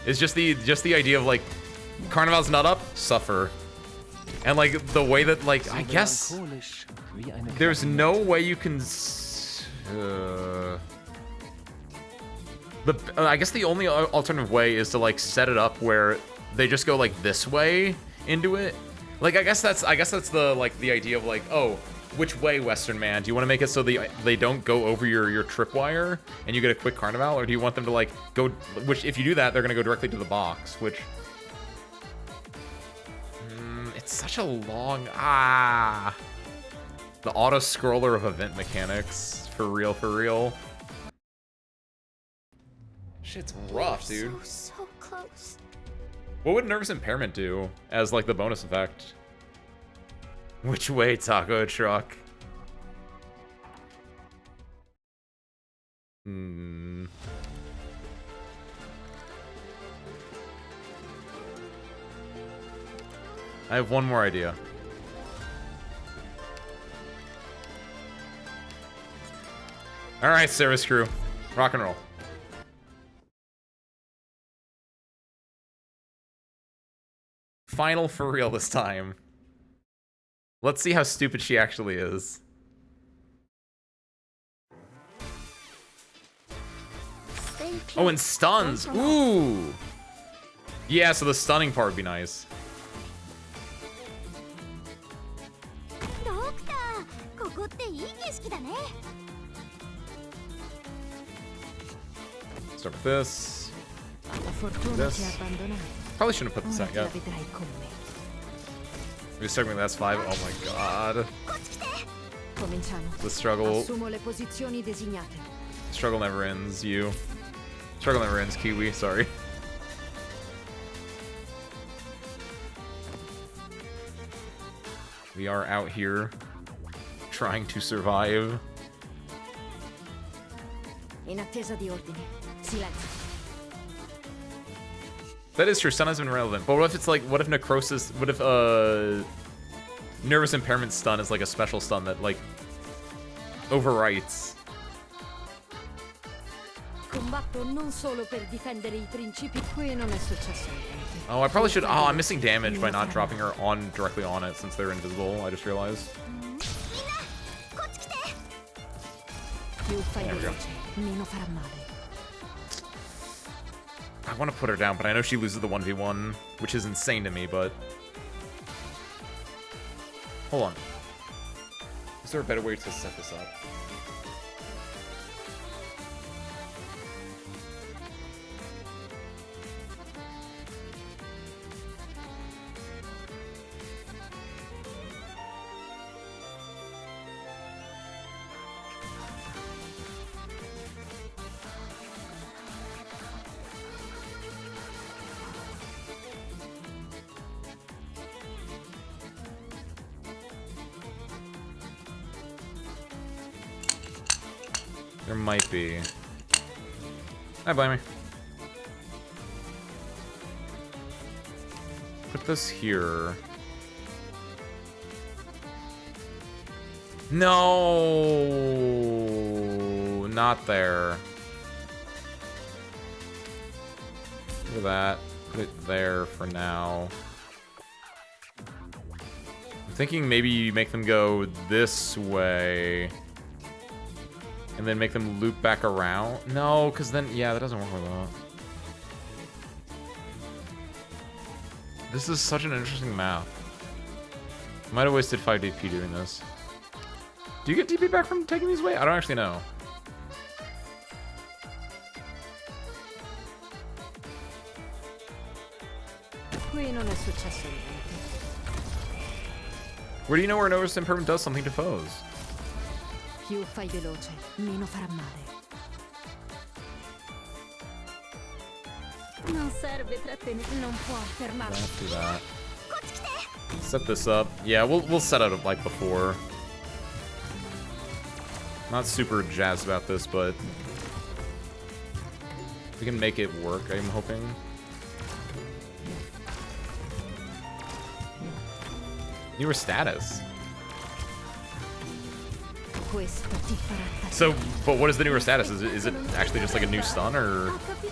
Is just the idea of like Carnival's not up, suffer. And like the way that like I guess there's no way you can I guess the only alternative way is to like set it up where they just go like this way into it. Like I guess that's the like the idea of like, oh, which way, Western Man? Do you want to make it so they don't go over your tripwire and you get a quick Carnival, or do you want them to like go? Which if you do that, they're gonna go directly to the box. Which it's such a long the auto scroller of event mechanics for real, for real. Shit's rough, dude. So close. What would nervous impairment do as like the bonus effect? Which way, taco truck? I have one more idea. Alright, service crew. Rock and roll. Final for real this time. Let's see how stupid she actually is. Oh, and stuns. Ooh. Yeah, so the stunning part would be nice. Start with this. This. Probably shouldn't have put this out yet. We're starting with S5. Oh my god. The struggle. Struggle never ends, you. Struggle never ends, Kiwi, sorry. We are out here trying to survive. That is true, stun has been relevant. But what if it's like, what if necrosis, what if nervous impairment stun is like a special stun that like overwrites? Oh, I probably should. Oh, I'm missing damage by not dropping her on directly on it since they're invisible. I just realized. There we go. I want to put her down, but I know she loses the 1v1, which is insane to me, but... Hold on. Is there a better way to set this up? There might be. I blame me. Put this here. No, not there. Look at that. Put it there for now. I'm thinking maybe you make them go this way. And then make them loop back around? No, because then, yeah, that doesn't work with that. This is such an interesting math. Might have wasted 5 DP doing this. Do you get DP back from taking these away? I don't actually know. Where do you know where Nervous Impairment does something to foes? Più fai veloce, meno farà male. Non serve trattenere, non può fermarlo. Don't do that. Set this up. Yeah, we'll set it up like before. Not super jazzed about this, but we can make it work, I'm hoping. Newer status. So, but what is the newer status? Is it actually just like a new stun, or like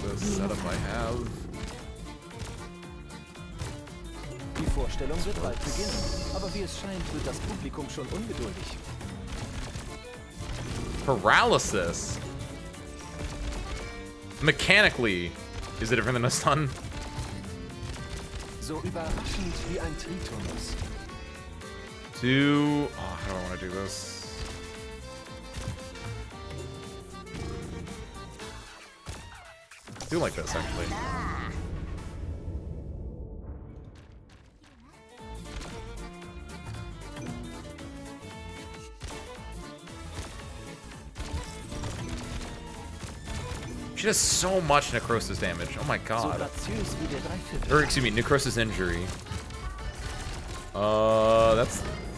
the setup I have? Die Vorstellung wird bald beginnen, aber wie es scheint, wird das Publikum schon ungeduldig. Paralysis. Mechanically, is it different than a stun? So überraschend wie ein Tritonus. Oh, how do I want to do this? I do like this, actually. She does so much necrosis damage. Oh my god. Or excuse me, necrosis injury.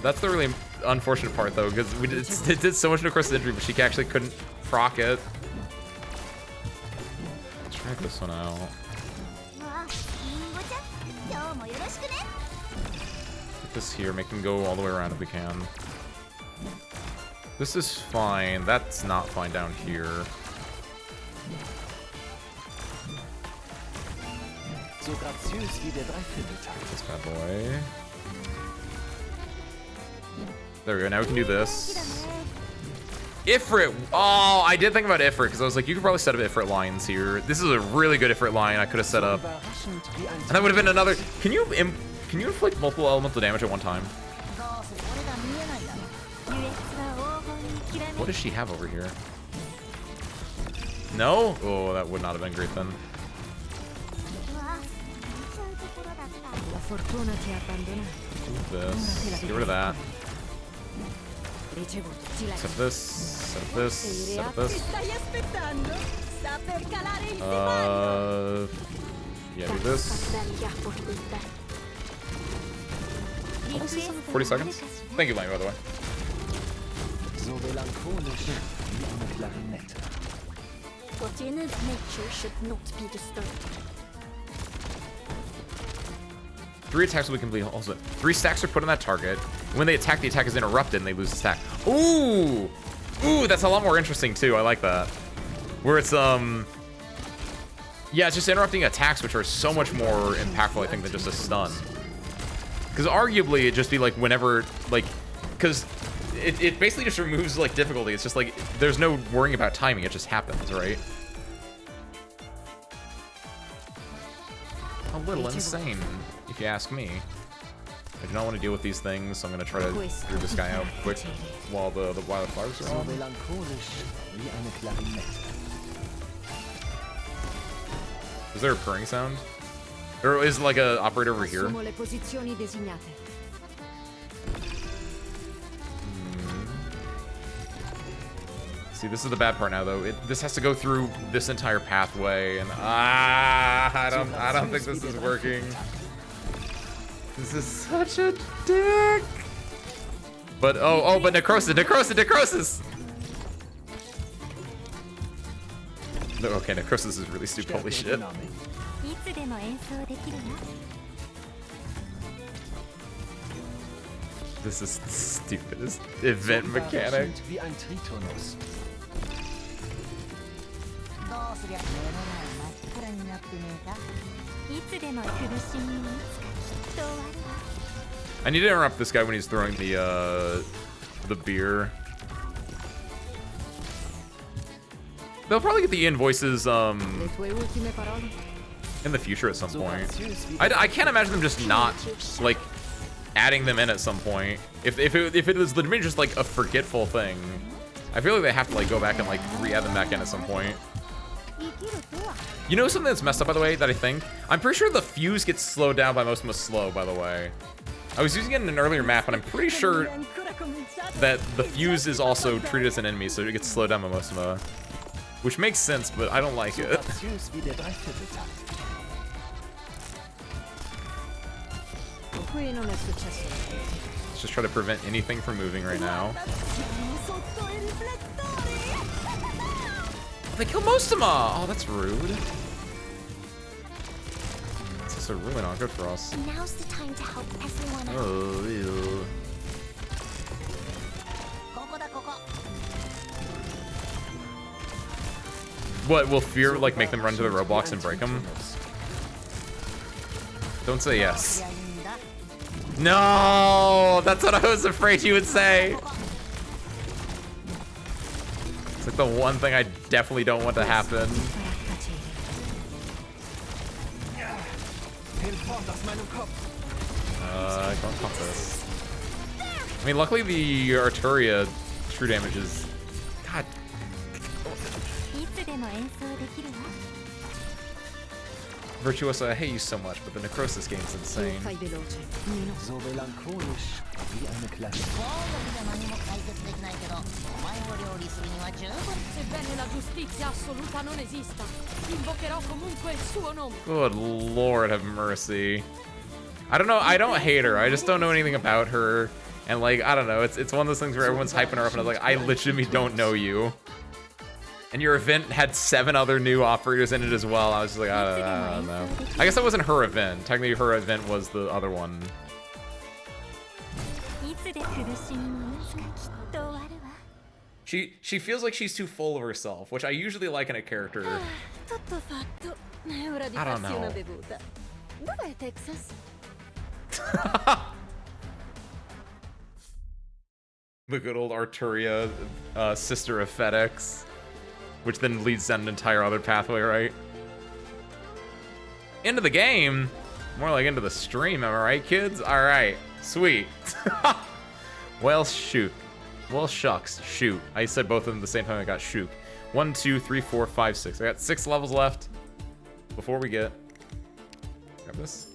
That's the really unfortunate part though, because it did so much necrosis injury, but she actually couldn't proc it. Let's try this one out. Put this here, make him go all the way around if we can. This is fine. That's not fine down here. This bad boy. There we go. Now we can do this. Ifrit. Oh, I did think about Ifrit because I was like, you could probably set up Ifrit lines here. This is a really good Ifrit line I could have set up, and that would have been another. Can you inflict multiple elemental damage at one time? What does she have over here? No? Oh, that would not have been great then. Do this. Get rid of that. Set this. Set this. Set this. Yeah, do this. 40 seconds? Thank you, Lane, by the way. Fortuna's nature should not be disturbed. 3 attacks will be complete. Also, 3 stacks are put on that target. When they attack, the attack is interrupted and they lose the stack. Ooh! Ooh, that's a lot more interesting too. I like that. Where it's, yeah, it's just interrupting attacks, which are so much more impactful, I think, than just a stun. Because arguably, it'd just be like whenever, like, because it basically just removes, like, difficulty. It's just like, there's no worrying about timing. It just happens, right? A little insane, if you ask me. I do not want to deal with these things, so I'm going to try to clear this guy out quick while the wildfires are on. Is there a purring sound? Or is like a operator over here? See, this is the bad part now, though. This has to go through this entire pathway, and I don't think this is working. This is such a dick. But but necrosis! No, okay, necrosis is really stupid. Holy shit. This is the stupidest event mechanic. I need to interrupt this guy when he's throwing the beer. They'll probably get the invoices in the future at some point. I can't imagine them just not like adding them in at some point. If it was legitimately just like a forgetful thing, I feel like they have to like go back and like re-add them back in at some point. You know something that's messed up, by the way, that I think? I'm pretty sure the fuse gets slowed down by most slow, by the way. I was using it in an earlier map, and I'm pretty sure that the fuse is also treated as an enemy, so it gets slowed down by most which makes sense, but I don't like it. Let's just try to prevent anything from moving right now. They kill Mostama! Oh, that's rude. This is really not good for us. Now's the time to help everyone out. Oh, ew. What, will fear, like, make them run to the roadblocks and break them? Don't say yes. No! That's what I was afraid you would say! It's like the one thing I definitely don't want to happen. I don't pump this. I mean, luckily the Arturia true damage is... God. Virtuoso, I hate you so much, but the necrosis game's insane. Good Lord, have mercy. I don't know. I don't hate her. I just don't know anything about her. And like, I don't know, it's one of those things where everyone's hyping her up, and I was like, I legitimately don't know you. And your event had 7 other new operators in it as well. I was just like, I don't know. I guess that wasn't her event. Technically, her event was the other one. She feels like she's too full of herself, which I usually like in a character. I don't know. The good old Arturia, sister of FedEx, which then leads down an entire other pathway, right? Into the game? More like into the stream, am I right, kids? Alright, sweet. Well, shoot. Well, shucks, shoot. I said both of them at the same time. I got shoot. 1, 2, 3, 4, 5, 6. I got 6 levels left before we get... Grab this.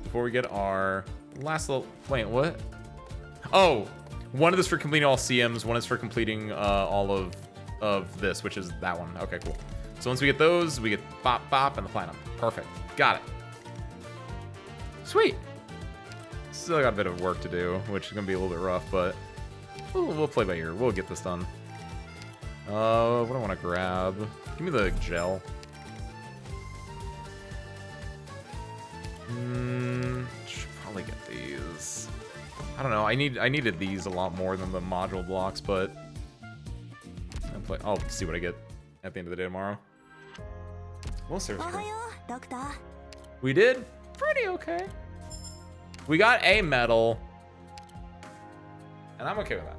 Before we get our last little... Wait, what? Oh! One of this for completing all CMs. One is for completing all of this, which is that one. Okay, cool. So once we get those, we get Bop Bop and the Platinum. Perfect. Got it. Sweet. Still got a bit of work to do, which is going to be a little bit rough, but we'll play by ear. We'll get this done. What do I want to grab? Give me the gel. Should probably get these. I don't know. I needed these a lot more than the module blocks, but I'll see what I get at the end of the day tomorrow. We'll see. We did pretty okay. We got a medal, and I'm okay with that.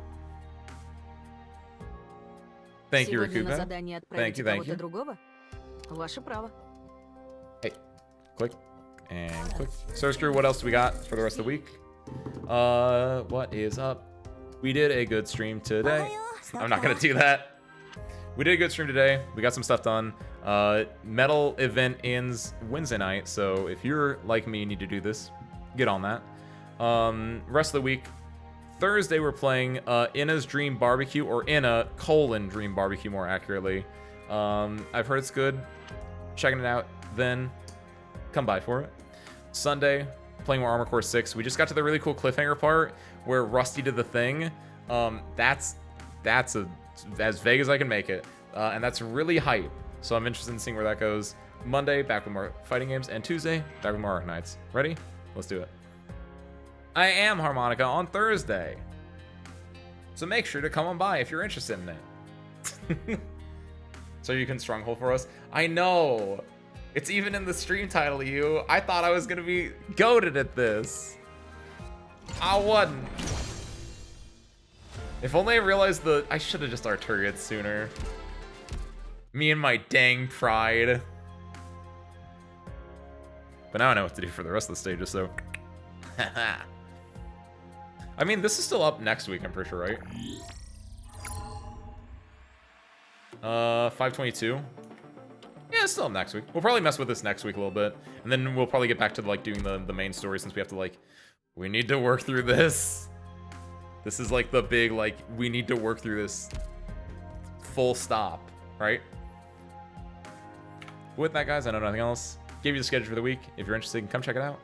Thank you, Rakuba. Thank you. Hey, click and click. Source crew, what else do we got for the rest of the week? What is up? We did a good stream today. I'm not gonna do that. We did a good stream today. We got some stuff done. Metal event ends Wednesday night, so if you're like me and need to do this, get on that. Rest of the week, Thursday we're playing Inna's Dream Barbecue, or Inna: Dream Barbecue more accurately. I've heard it's good. Checking it out, then come by for it. Sunday, playing more Armor Core 6. We just got to the really cool cliffhanger part where Rusty did the thing. That's as vague as I can make it, and that's really hype. So I'm interested in seeing where that goes. Monday, back with more fighting games, and Tuesday, back with more Arknights. Ready? Let's do it. I am Harmonica on Thursday, so make sure to come on by if you're interested in it. So you can stronghold for us. I know. It's even in the stream title, you. I thought I was gonna be goated at this. I wasn't. If only I realized I should have just Arturia'd sooner. Me and my dang pride. But now I know what to do for the rest of the stages, so. I mean, this is still up next week, I'm pretty sure, right? 522. Yeah, it's still up next week. We'll probably mess with this next week a little bit. And then we'll probably get back to like doing the main story, since we have to like, we need to work through this. This is like the big, like, we need to work through this full stop, right? With that, guys, I know nothing else. Gave you the schedule for the week. If you're interested, come check it out.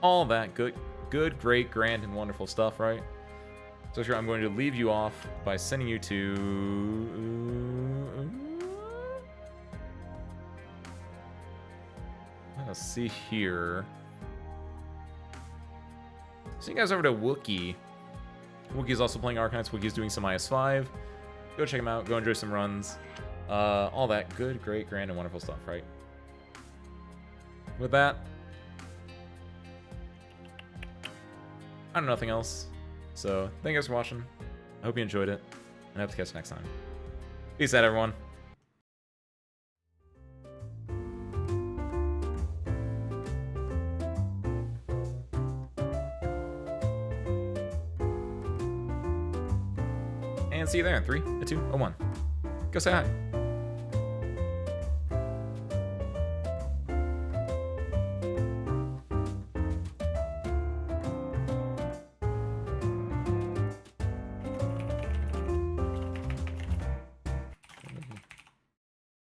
All that good, great, grand, and wonderful stuff, right? So sure, I'm going to leave you off by sending you to... Let's see here. So you guys over to Wookie. Wookie's also playing Arknights. Wookie's doing some IS5. Go check him out. Go enjoy some runs. All that good, great, grand, and wonderful stuff, right? With that, I don't know nothing else. So thank you guys for watching. I hope you enjoyed it, and I hope to catch you next time. Peace out, everyone. And see you there in 3, a 2, a 1. Go say hi.